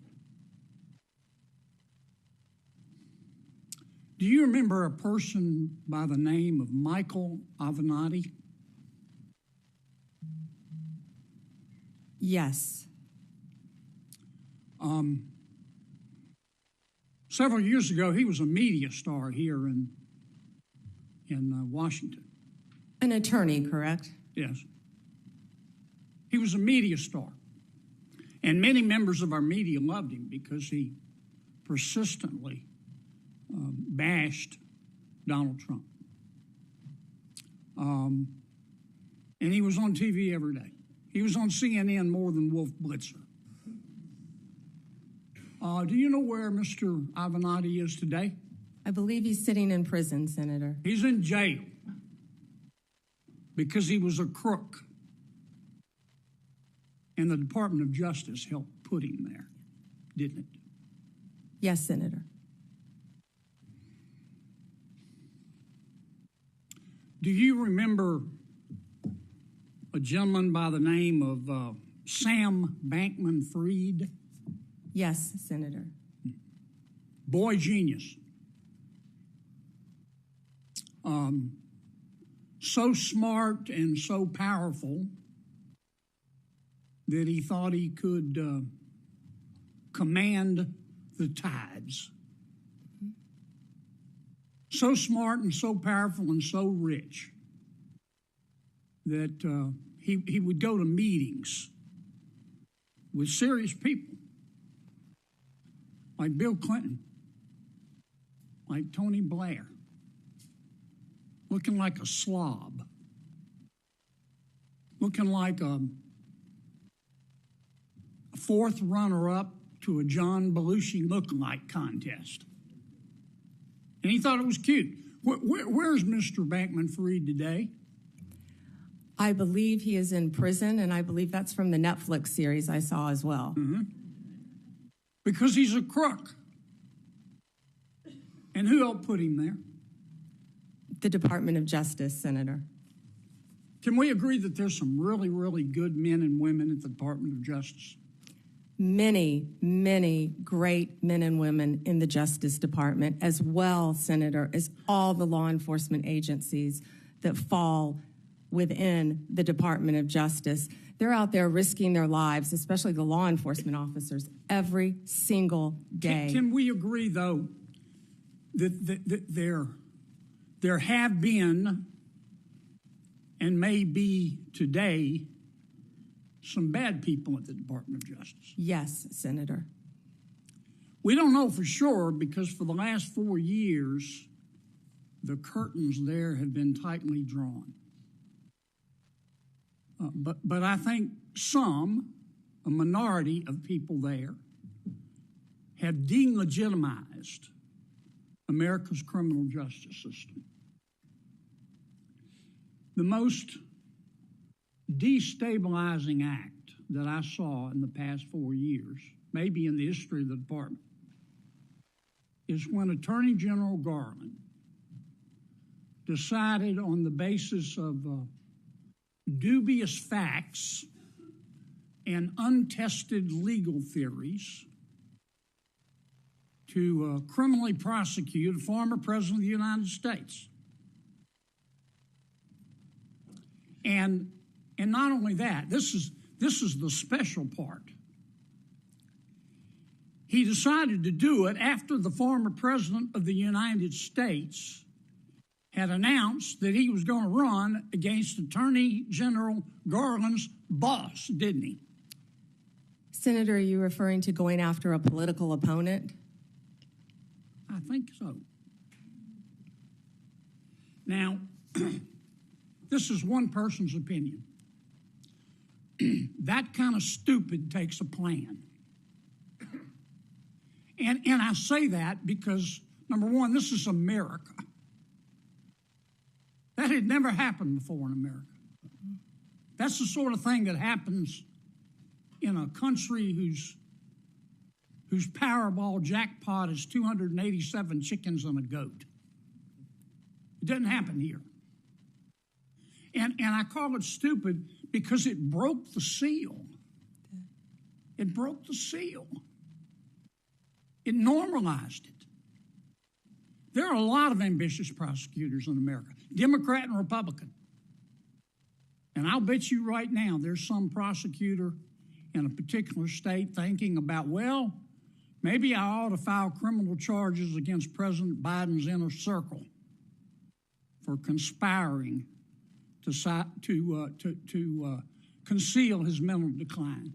M: Do you remember a person by the name of Michael Avenatti?
E: Yes.
M: Several years ago, he was a media star here in Washington.
E: An attorney, correct?
M: Yes. He was a media star. And many members of our media loved him because he persistently bashed Donald Trump. And he was on TV every day. He was on CNN more than Wolf Blitzer. Do you know where Mr. Avenatti is today?
E: I believe he's sitting in prison, Senator.
M: He's in jail because he was a crook. And the Department of Justice helped put him there, didn't it?
E: Yes, Senator.
M: Do you remember a gentleman by the name of Sam Bankman-Fried?
E: Yes, Senator.
M: Boy genius. So smart and so powerful that he thought he could command the tides. So smart and so powerful and so rich that he would go to meetings with serious people like Bill Clinton, like Tony Blair, looking like a slob, looking like a fourth runner-up to a John Belushi lookalike contest. And he thought it was cute. Where's Mr. Bankman-Fried today?
E: I believe he is in prison, and I believe that's from the Netflix series I saw as well.
M: Mm-hmm. Because he's a crook. And who helped put him there?
E: The Department of Justice, Senator.
M: Can we agree that there's some really, really good men and women at the Department of Justice?
E: Many, many great men and women in the Justice Department, as well, Senator, as all the law enforcement agencies that fall within the Department of Justice. They're out there risking their lives, especially the law enforcement officers, every single day.
M: Can we agree, though, that there have been and may be today some bad people at the Department of Justice?
E: Yes, Senator.
M: We don't know for sure because for the last 4 years, the curtains there have been tightly drawn. But I think a minority of people there, have delegitimized America's criminal justice system. The most destabilizing act that I saw in the past 4 years, maybe in the history of the department, is when Attorney General Garland decided on the basis of dubious facts and untested legal theories to criminally prosecute a former president of the United States. And not only that, this is the special part. He decided to do it after the former president of the United States had announced that he was going to run against Attorney General Garland's boss, didn't he?
E: Senator, are you referring to going after a political opponent?
M: I think so. Now, this is one person's opinion. That kind of stupid takes a plan. And I say that because, number one, this is America. That had never happened before in America. That's the sort of thing that happens in a country whose Powerball jackpot is 287 chickens and a goat. It doesn't happen here. And I call it stupid because it broke the seal. It broke the seal. It normalized it. There are a lot of ambitious prosecutors in America, Democrat and Republican. And I'll bet you right now there's some prosecutor in a particular state thinking about, well, maybe I ought to file criminal charges against President Biden's inner circle for conspiring to conceal his mental decline.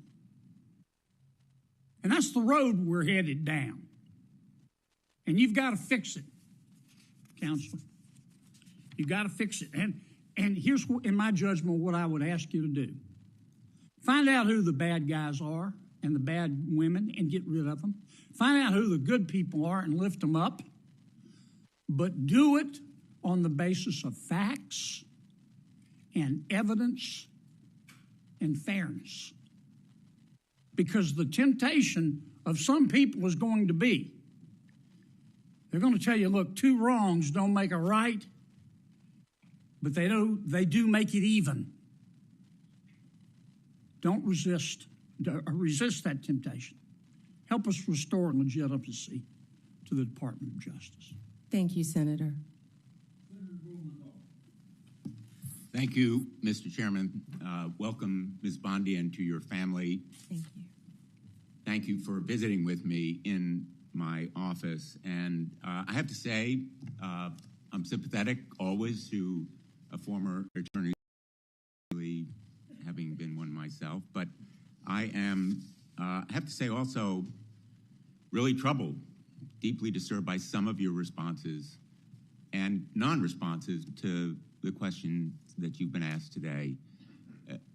M: And that's the road we're headed down. And you've got to fix it, Counselor. You've got to fix it. And here's, in my judgment, what I would ask you to do. Find out who the bad guys are and the bad women and get rid of them. Find out who the good people are and lift them up. But do it on the basis of facts and evidence and fairness. Because the temptation of some people is going to be, they're going to tell you, look, two wrongs don't make a right, but they do make it even. Don't resist that temptation. Help us restore legitimacy to the Department of Justice.
E: Thank you, Senator.
N: Thank you, Mr. Chairman. Welcome, Ms. Bondi, and to your family.
E: Thank you.
N: Thank you for visiting with me in my office. And I have to say, I'm sympathetic always to a former attorney, having been one myself. But I am, I have to say also, really troubled, deeply disturbed by some of your responses and non-responses to the question that you've been asked today.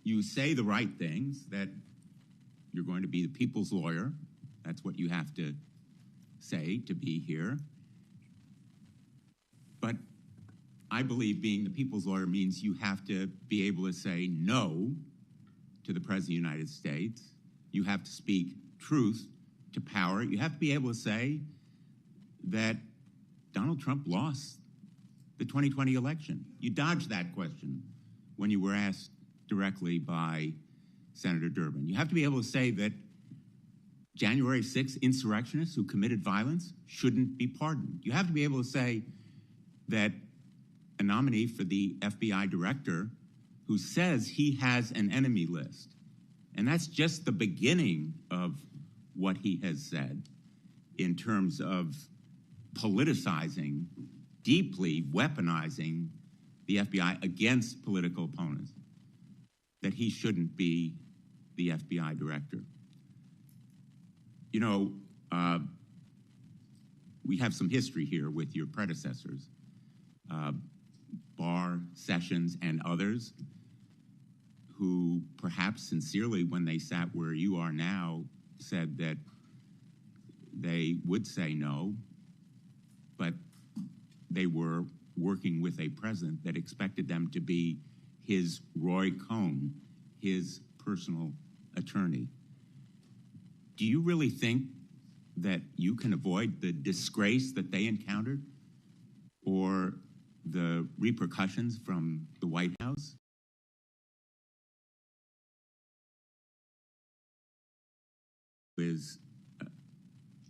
N: You say the right things, that you're going to be the people's lawyer. That's what you have to say to be here. But I believe being the people's lawyer means you have to be able to say no to the President of the United States. You have to speak truth to power. You have to be able to say that Donald Trump lost the 2020 election. You dodged that question when you were asked directly by Senator Durbin. You have to be able to say that January 6th insurrectionists who committed violence shouldn't be pardoned. You have to be able to say that a nominee for the FBI director who says he has an enemy list, and that's just the beginning of what he has said in terms of politicizing, deeply weaponizing the FBI against political opponents, that he shouldn't be the FBI director. You know, we have some history here with your predecessors, Barr, Sessions, and others, who perhaps sincerely, when they sat where you are now, said that they would say no, but they were working with a president that expected them to be his Roy Cohn, his personal attorney. Do you really think that you can avoid the disgrace that they encountered or the repercussions from the White House?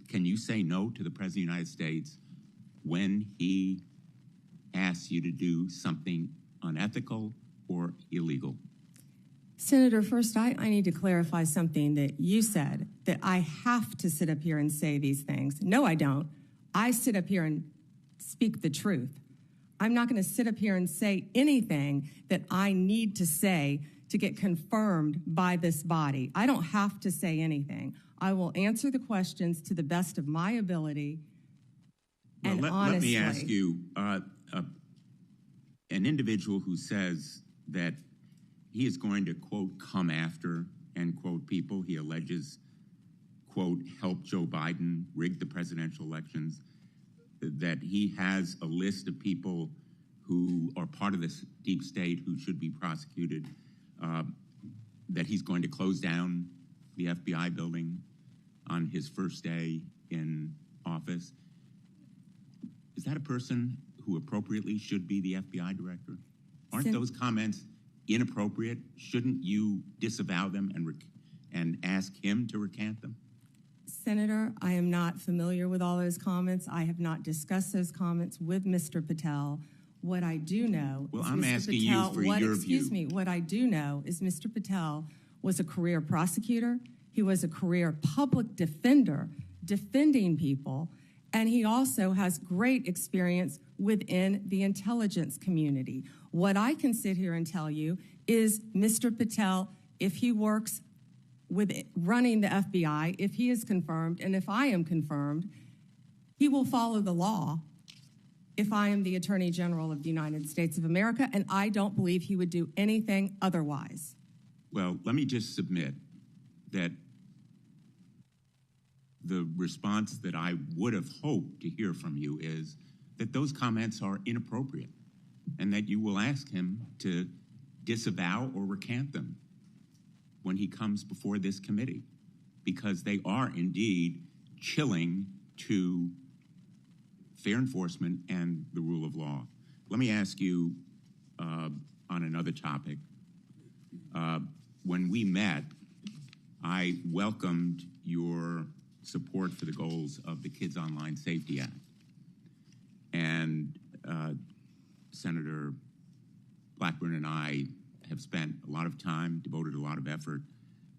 N: Can you say no to the President of the United States when he asks you to do something unethical or illegal?
E: Senator, first, I need to clarify something that you said, that I have to sit up here and say these things. No, I don't. I sit up here and speak the truth. I'm not going to sit up here and say anything that I need to say to get confirmed by this body. I don't have to say anything. I will answer the questions to the best of my ability and honestly.
N: Let me ask you, an individual who says that he is going to, quote, come after, end quote, people he alleges, quote, help Joe Biden rig the presidential elections, that he has a list of people who are part of this deep state who should be prosecuted, that he's going to close down the FBI building on his first day in office. Is that a person who appropriately should be the FBI director? Aren't those comments inappropriate? Shouldn't you disavow them and ask him to recant them?
E: Senator, I am not familiar with all those comments. I have not discussed those comments with Mr. Patel. What I do know
N: well,
E: is
N: I'm
E: Mr.
N: asking
E: Patel,
N: you for your view.
E: Excuse me. What I do know is Mr. Patel was a career prosecutor. He was a career public defender, defending people, and he also has great experience within the intelligence community. What I can sit here and tell you is Mr. Patel, if he works with running the FBI, if he is confirmed, and if I am confirmed, he will follow the law if I am the Attorney General of the United States of America, and I don't believe he would do anything otherwise.
N: Well, let me just submit that the response that I would have hoped to hear from you is that those comments are inappropriate and that you will ask him to disavow or recant them when he comes before this committee, because they are indeed chilling to fair enforcement and the rule of law. Let me ask you on another topic. When we met, I welcomed your support for the goals of the Kids Online Safety Act. And Senator Blackburn and I have spent a lot of time, devoted a lot of effort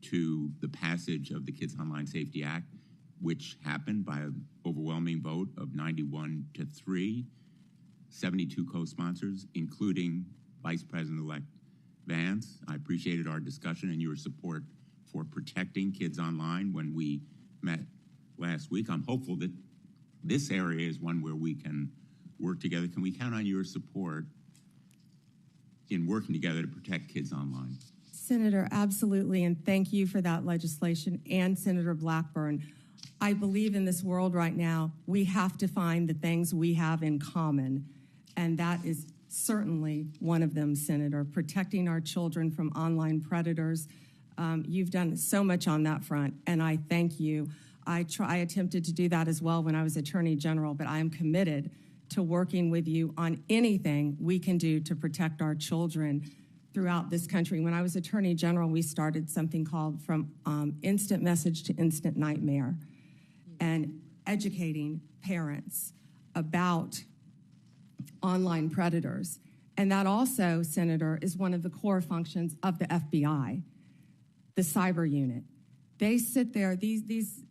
N: to the passage of the Kids Online Safety Act, which happened by an overwhelming vote of 91-3, 72 co-sponsors, including Vice President-elect Vance. I appreciated our discussion and your support for protecting kids online when we met last week. I'm hopeful that this area is one where we can work together. Can we count on your support in working together to protect kids online?
E: Senator, absolutely, and thank you for that legislation, and Senator Blackburn. I believe in this world right now, we have to find the things we have in common, and that is certainly one of them, Senator, protecting our children from online predators. You've done so much on that front, and I thank you. I attempted to do that as well when I was Attorney General, but I am committed to working with you on anything we can do to protect our children throughout this country. When I was Attorney General, we started something called From Instant Message to Instant Nightmare, and educating parents about online predators. And that also, Senator, is one of the core functions of the FBI, the cyber unit. They sit there, these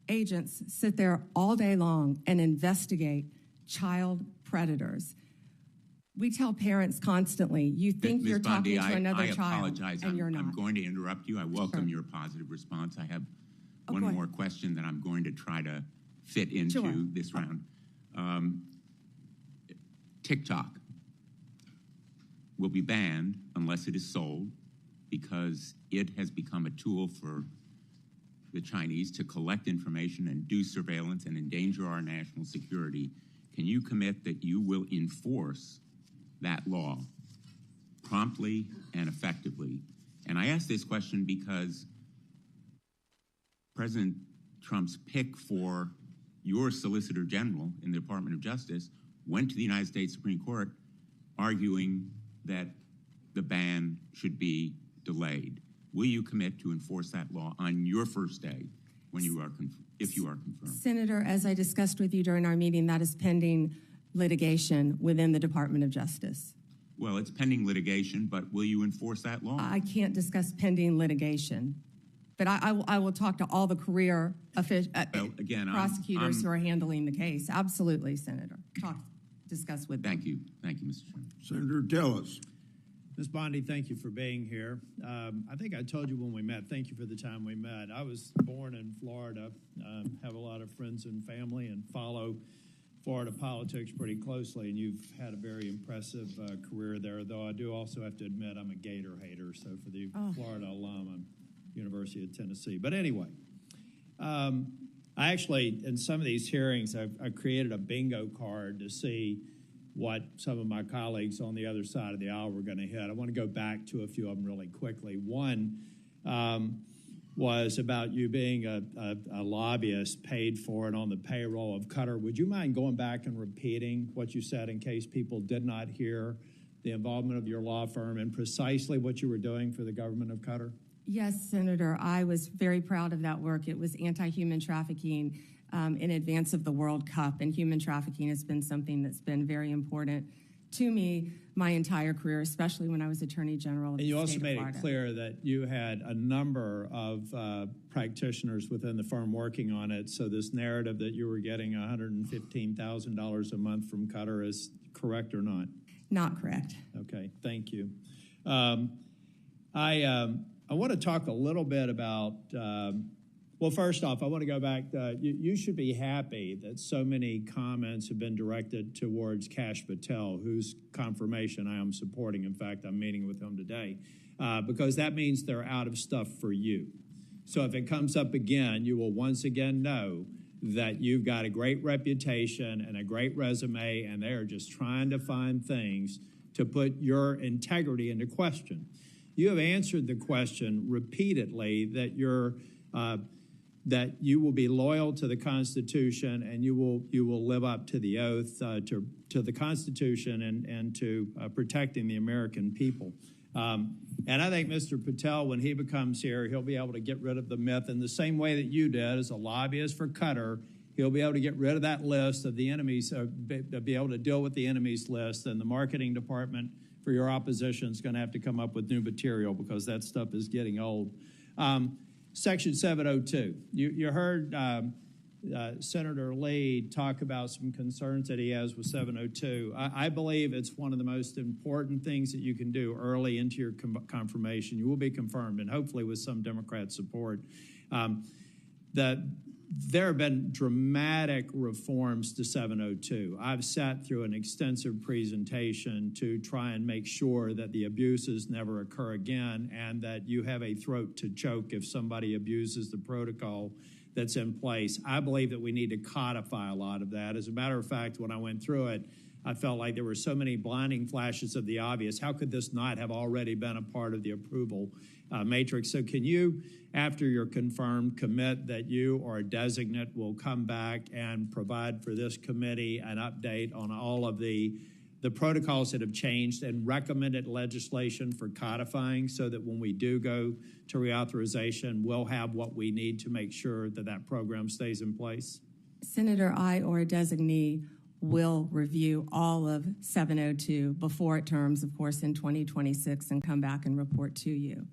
E: agents sit there all day long and investigate child predators. We tell parents constantly, you think
N: Ms.
E: you're
N: Bondi,
E: talking to another
N: I
E: child,
N: apologize.
E: and you're not.
N: I'm going to interrupt you. I welcome
E: Sure.
N: your positive response. I have
E: Oh,
N: one
E: go ahead.
N: more question that I'm going to try to fit into
E: Sure.
N: this round. TikTok will be banned unless it is sold, because it has become a tool for the Chinese to collect information and do surveillance and endanger our national security. Can you commit that you will enforce that law promptly and effectively? And I ask this question because President Trump's pick for your Solicitor General in the Department of Justice went to the United States Supreme Court arguing that the ban should be delayed. Will you commit to enforce that law on your first day when you are if you are confirmed?
E: Senator, as I discussed with you during our meeting, that is pending litigation within the Department of Justice.
N: Well, it's pending litigation, but will you enforce that law?
E: I can't discuss pending litigation, but I will talk to all the career prosecutors who are handling the case. Absolutely, Senator. Discuss with them.
N: Thank you. Thank you, Mr. Chairman.
A: Senator Dillis.
L: Ms. Bondi, thank you for being here. I think I told you when we met, thank you for the time we met. I was born in Florida, have a lot of friends and family, and follow Florida politics pretty closely, and you've had a very impressive career there, though I do also have to admit I'm a Gator hater, so for the Florida alum, I'm University of Tennessee. But anyway, I actually, in some of these hearings, I created a bingo card to see what some of my colleagues on the other side of the aisle were going to hit. I want to go back to a few of them really quickly. One was about you being a lobbyist paid for and on the payroll of Qatar. Would you mind going back and repeating what you said in case people did not hear the involvement of your law firm and precisely what you were doing for the government of Qatar?
E: Yes, Senator. I was very proud of that work. It was anti-human trafficking in advance of the World Cup, and human trafficking has been something that's been very important to me my entire career, especially when I was Attorney General of the state of Florida.
L: And you also made it clear that you had a number of practitioners within the firm working on it, so this narrative that you were getting $115,000 a month from Qatar is correct or not?
E: Not correct.
L: Okay, thank you. I want to talk a little bit about, well, first off, I want to go back. You should be happy that so many comments have been directed towards Kash Patel, whose confirmation I am supporting. In fact, I'm meeting with him today, because that means they're out of stuff for you.
O: So if it comes up again, you will once again know that you've got a great reputation and a great resume, and they are just trying to find things to put your integrity into question. You have answered the question repeatedly that that you will be loyal to the Constitution and you will live up to the oath to the Constitution and to protecting the American people. And I think Mr. Patel, when he becomes here, he'll be able to get rid of the myth in the same way that you did as a lobbyist for Qatar. He'll be able to get rid of that list of the enemies, be able to deal with the enemies list, and the marketing department for your opposition is going to have to come up with new material because that stuff is getting old. Section 702. You heard Senator Lee talk about some concerns that he has with 702. I believe it's one of the most important things that you can do early into your confirmation. You will be confirmed, and hopefully with some Democrat support. There have been dramatic reforms to 702. I've sat through an extensive presentation to try and make sure that the abuses never occur again and that you have a throat to choke if somebody abuses the protocol that's in place. I believe that we need to codify a lot of that. As a matter of fact, when I went through it, I felt like there were so many blinding flashes of the obvious. How could this not have already been a part of the approval matrix? So can you, after you're confirmed, commit that you or a designate will come back and provide for this committee an update on all of the protocols that have changed and recommended legislation for codifying so that when we do go to reauthorization, we'll have what we need to make sure that that program stays in place?
E: Senator, I or a designee will review all of 702 before it terms, of course, in 2026 and come back and report to you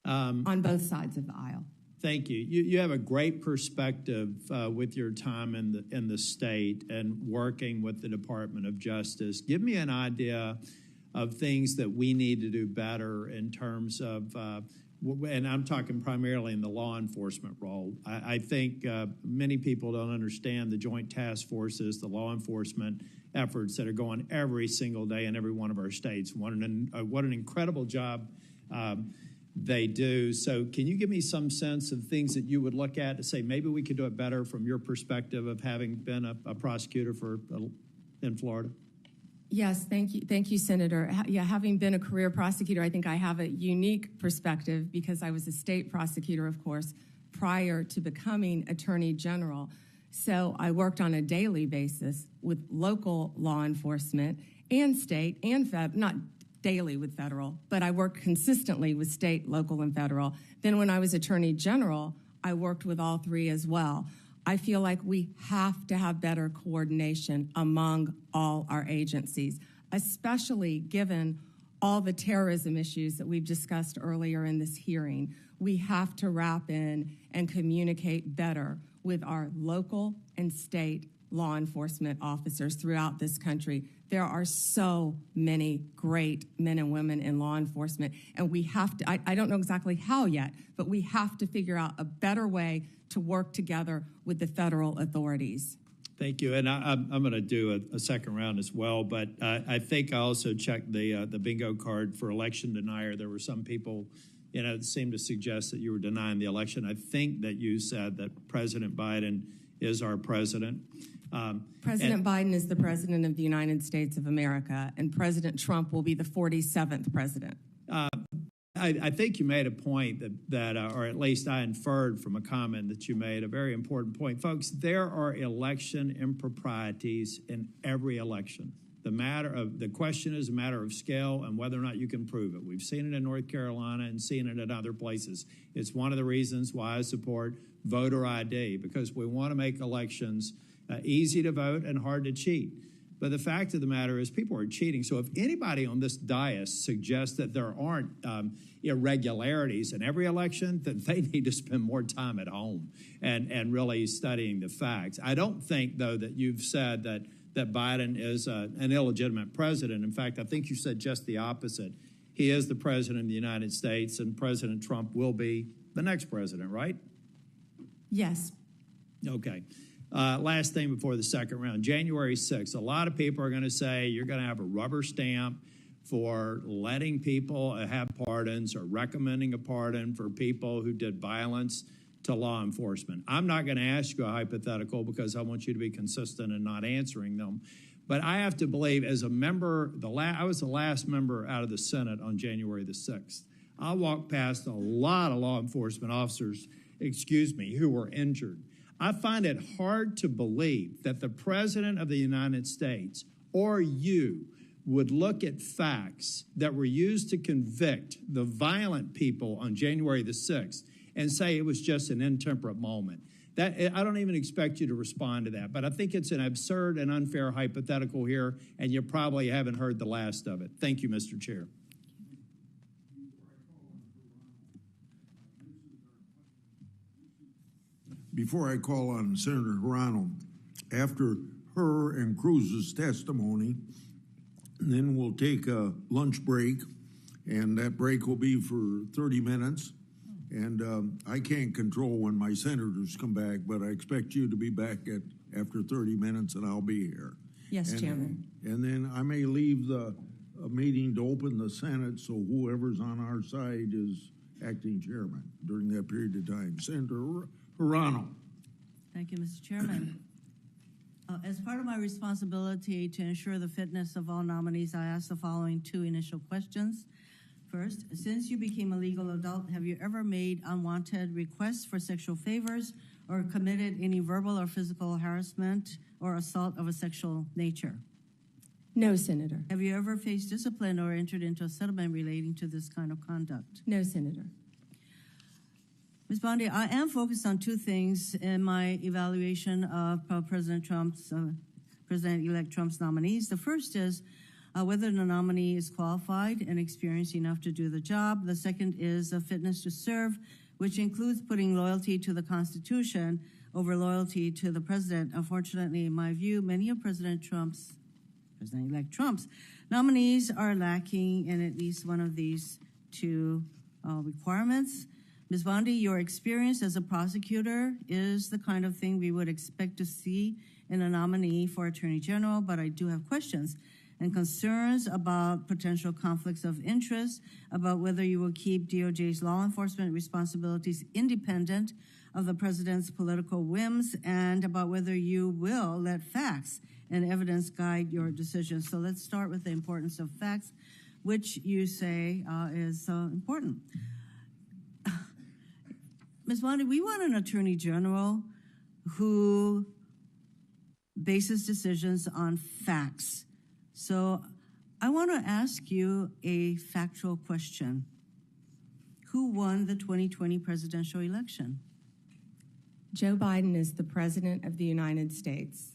E: on both sides of the aisle.
O: Thank you. You have a great perspective with your time in the state and working with the Department of Justice. Give me an idea of things that we need to do better in terms of, and I'm talking primarily in the law enforcement role. I think many people don't understand the joint task forces, the law enforcement efforts that are going every single day in every one of our states. What an incredible job they do. So can you give me some sense of things that you would look at to say maybe we could do it better from your perspective of having been a prosecutor in Florida?
E: Yes, thank you, Senator. Yeah, having been a career prosecutor, I think I have a unique perspective because I was a state prosecutor, of course, prior to becoming Attorney General. So I worked on a daily basis with local law enforcement and state and federal, not daily with federal, but I worked consistently with state, local, and federal. Then when I was Attorney General, I worked with all three as well. I feel like we have to have better coordination among all our agencies, especially given all the terrorism issues that we've discussed earlier in this hearing. We have to wrap in and communicate better with our local and state law enforcement officers throughout this country. There are so many great men and women in law enforcement, and we have to, I don't know exactly how yet, but we have to figure out a better way to work together with the federal authorities.
O: Thank you. And I'm going to do a second round as well, but I think I also checked the bingo card for election denier. There were some people, that seemed to suggest that you were denying the election. I think that you said that President Biden is our president.
E: President Biden is the president of the United States of America, and President Trump will be the 47th president.
O: I think you made a point that or at least I inferred from a comment that you made, a very important point. Folks, there are election improprieties in every election. The question is a matter of scale and whether or not you can prove it. We've seen it in North Carolina and seen it in other places. It's one of the reasons why I support voter ID, because we want to make elections easy to vote and hard to cheat. But the fact of the matter is people are cheating. So if anybody on this dais suggests that there aren't irregularities in every election, then they need to spend more time at home and really studying the facts. I don't think, though, that you've said that Biden is an illegitimate president. In fact, I think you said just the opposite. He is the president of the United States, and President Trump will be the next president, right?
E: Yes.
O: Okay. Last thing before the second round, January 6th. A lot of people are going to say you're going to have a rubber stamp for letting people have pardons or recommending a pardon for people who did violence to law enforcement. I'm not going to ask you a hypothetical because I want you to be consistent in not answering them. But I have to believe, as a member, I was the last member out of the Senate on January the 6th. I walked past a lot of law enforcement officers, who were injured. I find it hard to believe that the President of the United States or you would look at facts that were used to convict the violent people on January the 6th and say it was just an intemperate moment. I don't even expect you to respond to that, but I think it's an absurd and unfair hypothetical here, and you probably haven't heard the last of it. Thank you, Mr. Chair.
A: Before I call on Senator Hirano, after her and Cruz's testimony, then we'll take a lunch break, and that break will be for 30 minutes. And I can't control when my senators come back, but I expect you to be back after 30 minutes, and I'll be here.
E: Yes, Chairman.
A: And then I may leave the meeting to open the Senate, so whoever's on our side is acting chairman during that period of time. Senator Hirano.
P: Thank you, Mr. Chairman. As part of my responsibility to ensure the fitness of all nominees, I ask the following two initial questions. First, since you became a legal adult, have you ever made unwanted requests for sexual favors or committed any verbal or physical harassment or assault of a sexual nature?
E: No, Senator.
P: Have you ever faced discipline or entered into a settlement relating to this kind of conduct?
E: No, Senator.
P: Ms. Bondi, I am focused on two things in my evaluation of President-elect Trump's nominees. The first is whether the nominee is qualified and experienced enough to do the job. The second is a fitness to serve, which includes putting loyalty to the Constitution over loyalty to the president. Unfortunately, in my view, many of President-elect Trump's nominees are lacking in at least one of these two requirements. Ms. Bondi, your experience as a prosecutor is the kind of thing we would expect to see in a nominee for Attorney General, but I do have questions and concerns about potential conflicts of interest, about whether you will keep DOJ's law enforcement responsibilities independent of the president's political whims, and about whether you will let facts and evidence guide your decisions. So let's start with the importance of facts, which you say is important. Ms. Bondi, we want an Attorney General who bases decisions on facts. So I want to ask you a factual question. Who won the 2020 presidential election?
E: Joe Biden is the President of the United States.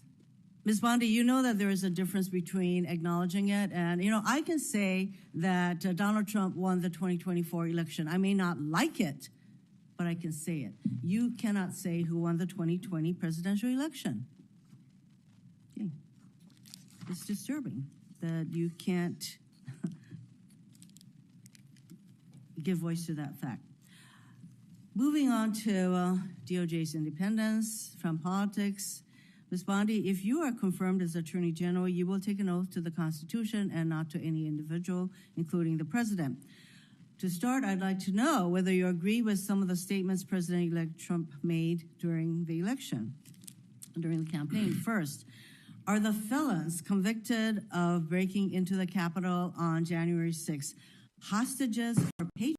P: Ms. Bondi, you know that there is a difference between acknowledging it and, I can say that Donald Trump won the 2024 election. I may not like it, but I can say it. You cannot say who won the 2020 presidential election. Okay. It's disturbing that you can't give voice to that fact. Moving on to DOJ's independence from politics. Ms. Bondi, if you are confirmed as Attorney General, you will take an oath to the Constitution and not to any individual, including the President. To start, I'd like to know whether you agree with some of the statements President-elect Trump made during the election, during the campaign. First, are the felons convicted of breaking into the Capitol on January 6th hostages or patriots?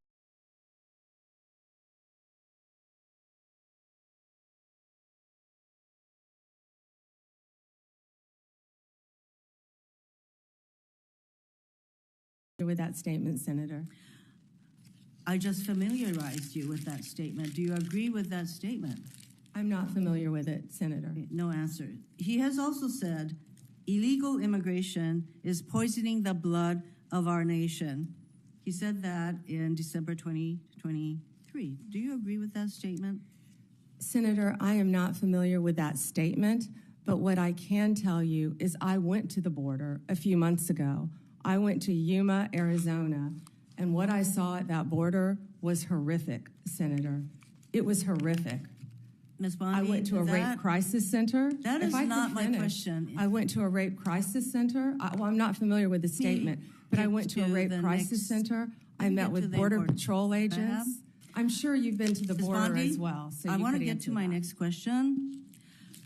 E: With that statement, Senator.
P: I just familiarized you with that statement. Do you agree with that statement?
E: I'm not familiar with it, Senator.
P: Okay, no answer. He has also said illegal immigration is poisoning the blood of our nation. He said that in December 2023. Do you agree with that statement?
E: Senator, I am not familiar with that statement, but what I can tell you is I went to the border a few months ago. I went to Yuma, Arizona, and what I saw at that border was horrific, Senator. It was horrific.
P: Ms. Bondi,
E: I went to a rape crisis center.
P: That is not my question.
E: I went to a rape crisis center. I'm not familiar with the statement, but I went to a rape crisis center. I met with Border Patrol agents. I'm sure you've been to the
P: Ms.
E: border
P: Bondi,
E: as well. So
P: I
E: you
P: want to
E: could
P: get
E: answer
P: to my
E: that.
P: next question.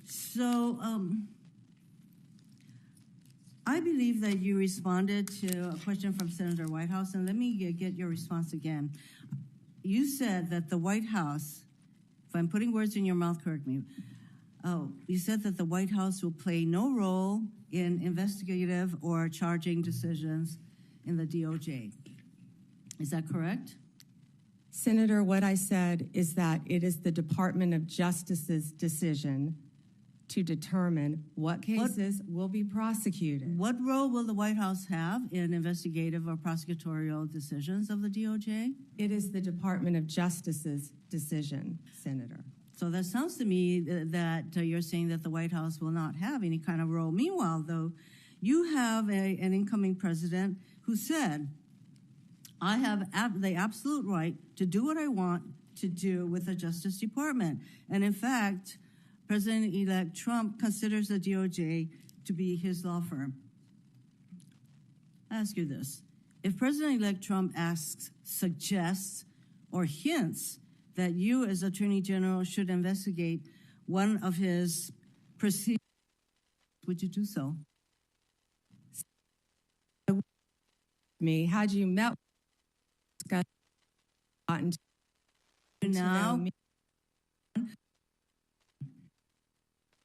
P: So, I believe that you responded to a question from Senator Whitehouse, and let me get your response again. You said that the White House, if I'm putting words in your mouth, correct me. Oh, you said that the White House will play no role in investigative or charging decisions in the DOJ. Is that correct?
E: Senator, what I said is that it is the Department of Justice's decision to determine what cases will be prosecuted.
P: What role will the White House have in investigative or prosecutorial decisions of the DOJ?
E: It is the Department of Justice's decision, Senator.
P: So that sounds to me that you're saying that the White House will not have any kind of role. Meanwhile, though, you have an incoming president who said, I have the absolute right to do what I want to do with the Justice Department. And in fact, President-elect Trump considers the DOJ to be his law firm. I ask you this. If President-elect Trump asks, suggests, or hints that you as Attorney General should investigate one of his proceedings, would you do so?
E: Me, had you met gotten to
P: now
E: know me,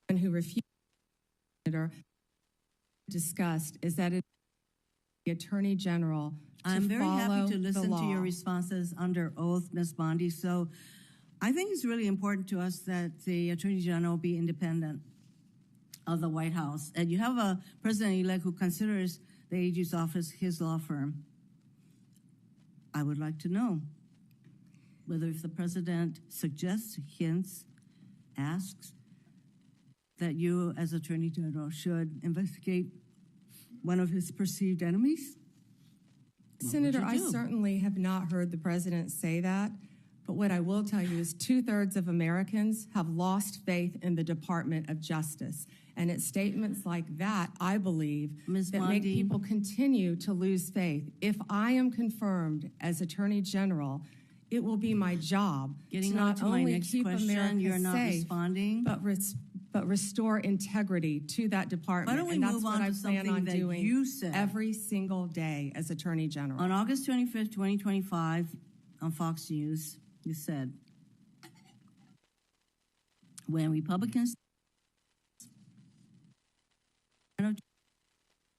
E: and who refused or discussed is that the Attorney General to
P: I'm very
E: follow
P: happy to
E: the
P: listen to
E: law.
P: your responses under oath, Ms. Bondi. So I think it's really important to us that the Attorney General be independent of the White House. And you have a president-elect who considers the AG's office his law firm. I would like to know whether if the president suggests, hints, asks, that you as Attorney General should investigate one of his perceived enemies?
E: Senator, I certainly have not heard the president say that, but what I will tell you is 2/3 of Americans have lost faith in the Department of Justice. And it's statements like that, I believe,
P: Ms.
E: that make
P: Bondi.
E: people continue to lose faith. If I am confirmed as Attorney General, it will be my job
P: Getting
E: to
P: on
E: not
P: to my
E: only
P: next
E: keep
P: question,
E: America
P: you're not
E: safe,
P: responding.
E: but restore integrity to that department.
P: Why don't we
E: and that's
P: move
E: what
P: on
E: I
P: to
E: plan
P: something
E: on
P: that
E: doing
P: you said?
E: every single day as Attorney General.
P: On August 25th, 2025, on Fox News, you said, when Republicans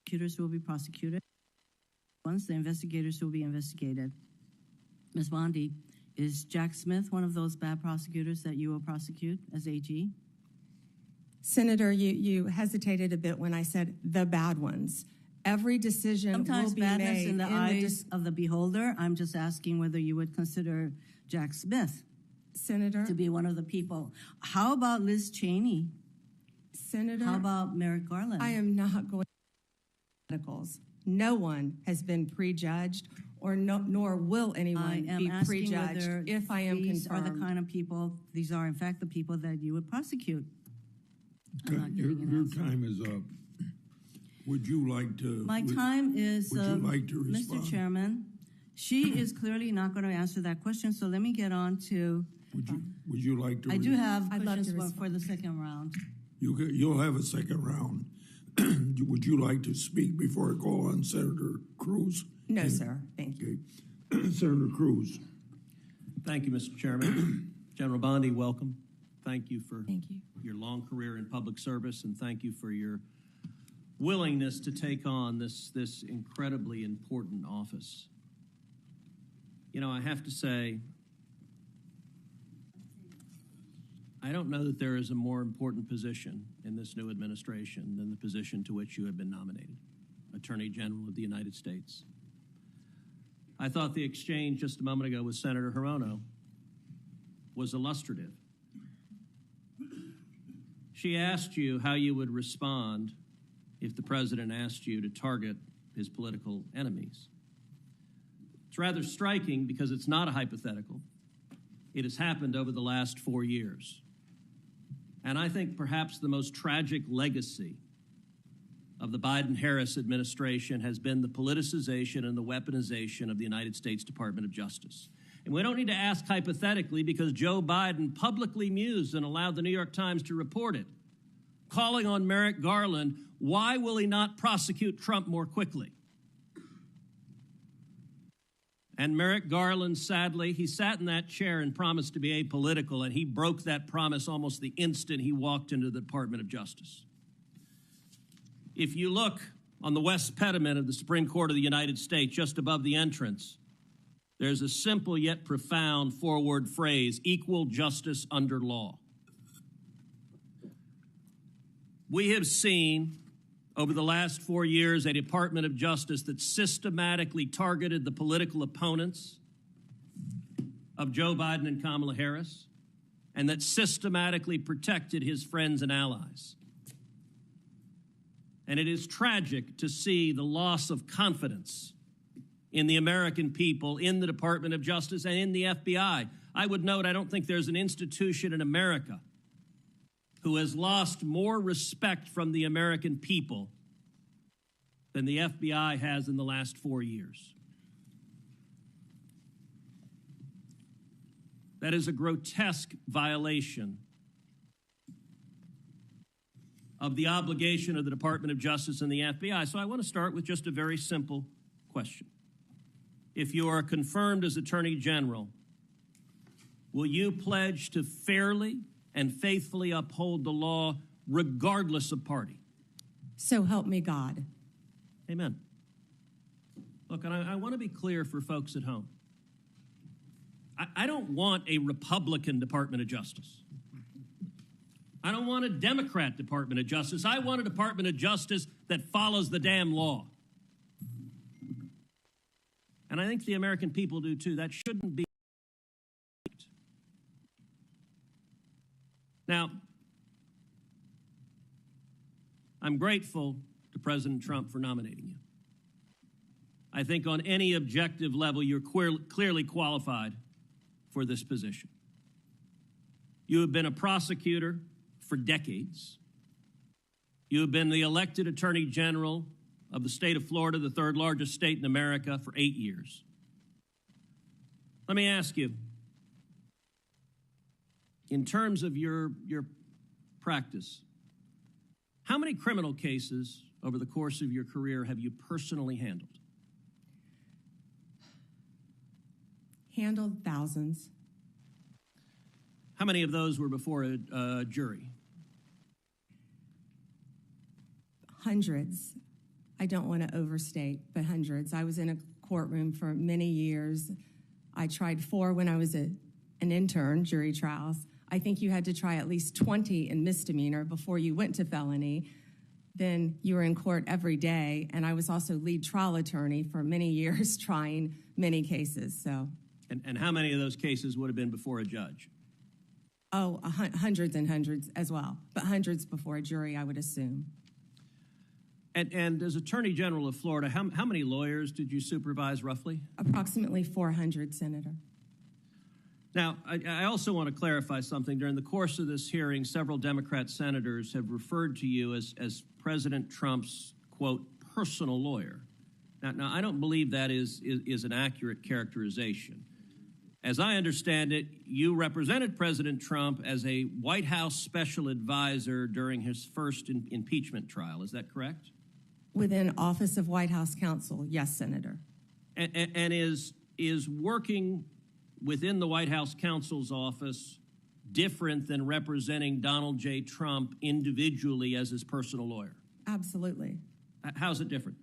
P: prosecutors will be prosecuted, once the investigators will be investigated. Ms. Bondi, is Jack Smith one of those bad prosecutors that you will prosecute as AG?
E: Senator, you hesitated a bit when I said the bad ones. Every decision
P: Sometimes
E: will be
P: badness
E: made
P: in the eyes of the beholder. I'm just asking whether you would consider Jack Smith,
E: Senator,
P: to be one of the people. How about Liz Cheney?
E: Senator,
P: How about Merrick Garland?
E: I am not going to medicals. No one has been prejudged, nor will anyone be prejudged if I am
P: these
E: confirmed.
P: are the kind of people, these are in fact the people that you would prosecute.
G: Your time is up. Would you like to?
P: My time is,
G: Would you like to respond?
P: Mr. Chairman, she is clearly not going to answer that question, so let me get on to.
G: Would you like to?
P: I do have
E: I'd love to
P: questions
E: respond.
P: for the second round.
G: You'll have a second round. Would you like to speak before I call on Senator Cruz?
E: No, sir. Thank you.
G: Okay. Senator Cruz.
Q: Thank you, Mr. Chairman. General Bondi, welcome. Thank you for
E: Thank you.
Q: your long career in public service, and thank you for your willingness to take on this incredibly important office. You know, I have to say, I don't know that there is a more important position in this new administration than the position to which you have been nominated, Attorney General of the United States. I thought the exchange just a moment ago with Senator Hirono was illustrative. She asked you how you would respond if the president asked you to target his political enemies. It's rather striking because it's not a hypothetical. It has happened over the last 4 years. And I think perhaps the most tragic legacy of the Biden-Harris administration has been the politicization and the weaponization of the United States Department of Justice. And we don't need to ask hypothetically because Joe Biden publicly mused and allowed the New York Times to report it, calling on Merrick Garland, why will he not prosecute Trump more quickly? And Merrick Garland, sadly, he sat in that chair and promised to be apolitical, and he broke that promise almost the instant he walked into the Department of Justice. If you look on the west pediment of the Supreme Court of the United States, just above the entrance, there's a simple yet profound four-word phrase, equal justice under law. We have seen over the last 4 years a Department of Justice that systematically targeted the political opponents of Joe Biden and Kamala Harris, and that systematically protected his friends and allies. And it is tragic to see the loss of confidence in the American people, in the Department of Justice, and in the FBI. I would note, I don't think there's an institution in America who has lost more respect from the American people than the FBI has in the last 4 years. That is a grotesque violation of the obligation of the Department of Justice and the FBI. So I want to start with just a very simple question. If you are confirmed as Attorney General, will you pledge to fairly and faithfully uphold the law regardless of party?
E: So help me God.
Q: Amen. Look, and I want to be clear for folks at home. I don't want a Republican Department of Justice. I don't want a Democrat Department of Justice. I want a Department of Justice that follows the damn law. And I think the American people do too. That shouldn't be. Now, I'm grateful to President Trump for nominating you. I think on any objective level, you're clearly qualified for this position. You have been a prosecutor for decades. You have been the elected Attorney General of the state of Florida, the third largest state in America, for 8 years. Let me ask you, in terms of your practice, how many criminal cases over the course of your career have you personally handled?
E: Handled thousands.
Q: How many of those were before a jury?
E: Hundreds. I don't want to overstate, but hundreds. I was in a courtroom for many years. I tried 4 when I was an intern, jury trials. I think you had to try at least 20 in misdemeanor before you went to felony. Then you were in court every day, and I was also lead trial attorney for many years trying many cases. So.
Q: And how many of those cases would have been before a judge?
E: Oh, hundreds and hundreds as well, but hundreds before a jury, I would assume.
Q: And as Attorney General of Florida, how many lawyers did you supervise roughly?
E: Approximately 400, Senator.
Q: Now, I also want to clarify something. During the course of this hearing, several Democrat senators have referred to you as President Trump's, quote, personal lawyer. Now I don't believe that is an accurate characterization. As I understand it, you represented President Trump as a White House special advisor during his first impeachment trial. Is that correct?
E: Within Office of White House Counsel, yes, Senator.
Q: And is working within the White House counsel's office different than representing Donald J. Trump individually as his personal lawyer?
E: Absolutely.
Q: How's it different?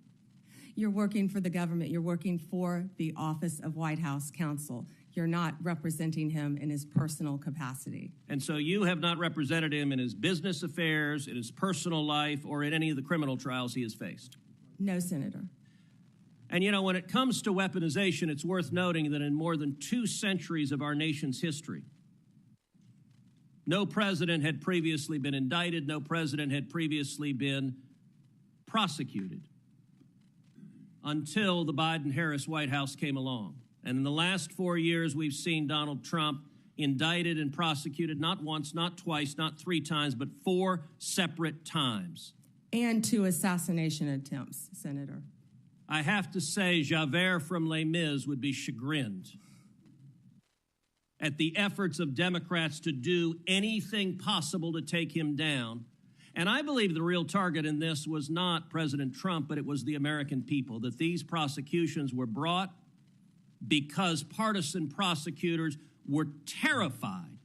E: You're working for the government. You're working for the Office of White House Counsel. You're not representing him in his personal capacity.
Q: And so you have not represented him in his business affairs, in his personal life, or in any of the criminal trials he has faced?
E: No, Senator.
Q: And, you know, when it comes to weaponization, it's worth noting that in more than 2 centuries of our nation's history, no president had previously been indicted, no president had previously been prosecuted until the Biden-Harris White House came along. And in the last 4 years, we've seen Donald Trump indicted and prosecuted not once, not twice, not 3 times, but 4 separate times.
E: And 2 assassination attempts, Senator.
Q: I have to say, Javert from Les Mis would be chagrined at the efforts of Democrats to do anything possible to take him down. And I believe the real target in this was not President Trump, but it was the American people, that these prosecutions were brought because partisan prosecutors were terrified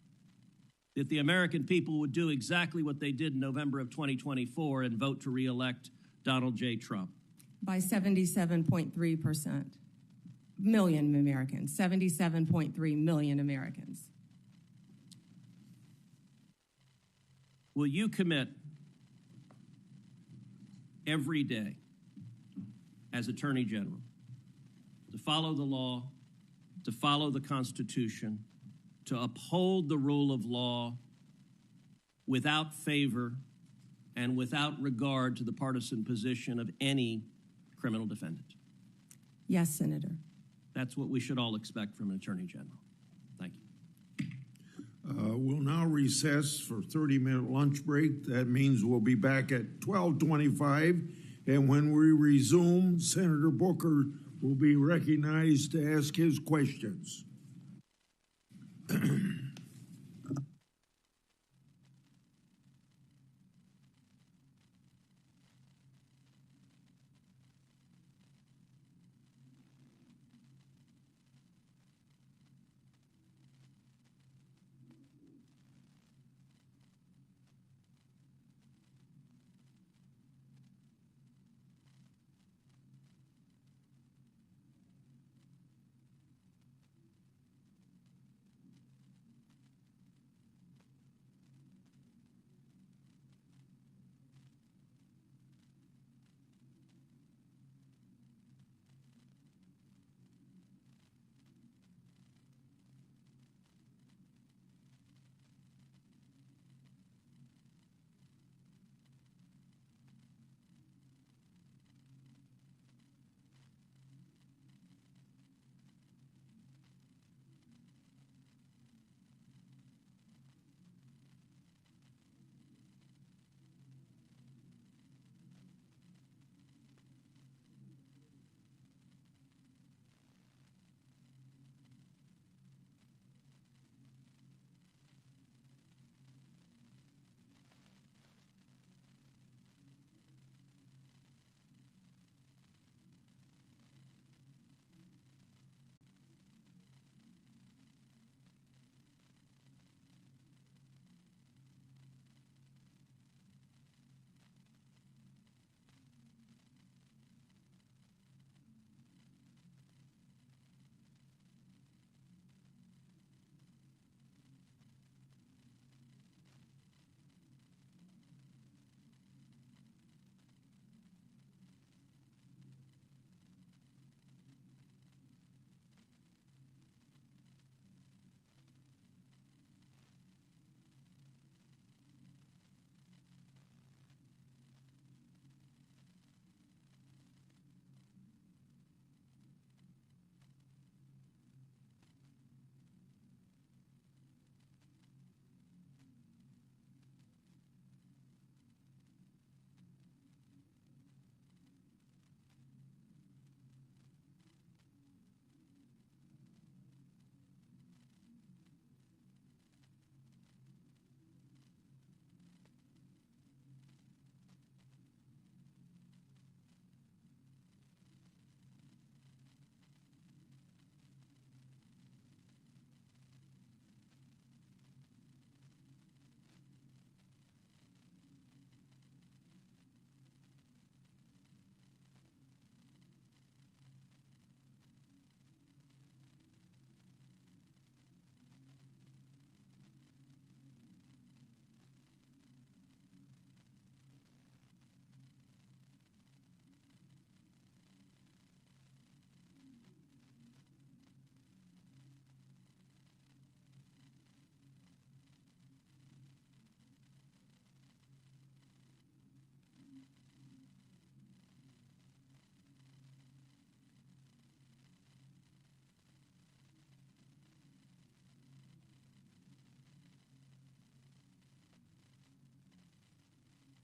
Q: that the American people would do exactly what they did in November of 2024 and vote to reelect Donald J. Trump.
E: By 77.3%. Million Americans, 77.3 million Americans.
Q: Will you commit every day as Attorney General to follow the law, to follow the Constitution, to uphold the rule of law without favor and without regard to the partisan position of any criminal defendant?
E: Yes, Senator.
Q: That's what we should all expect from an Attorney General. Thank you.
A: We'll now recess for 30-minute lunch break. That means we'll be back at 12:25. And when we resume, Senator Booker will be recognized to ask his questions.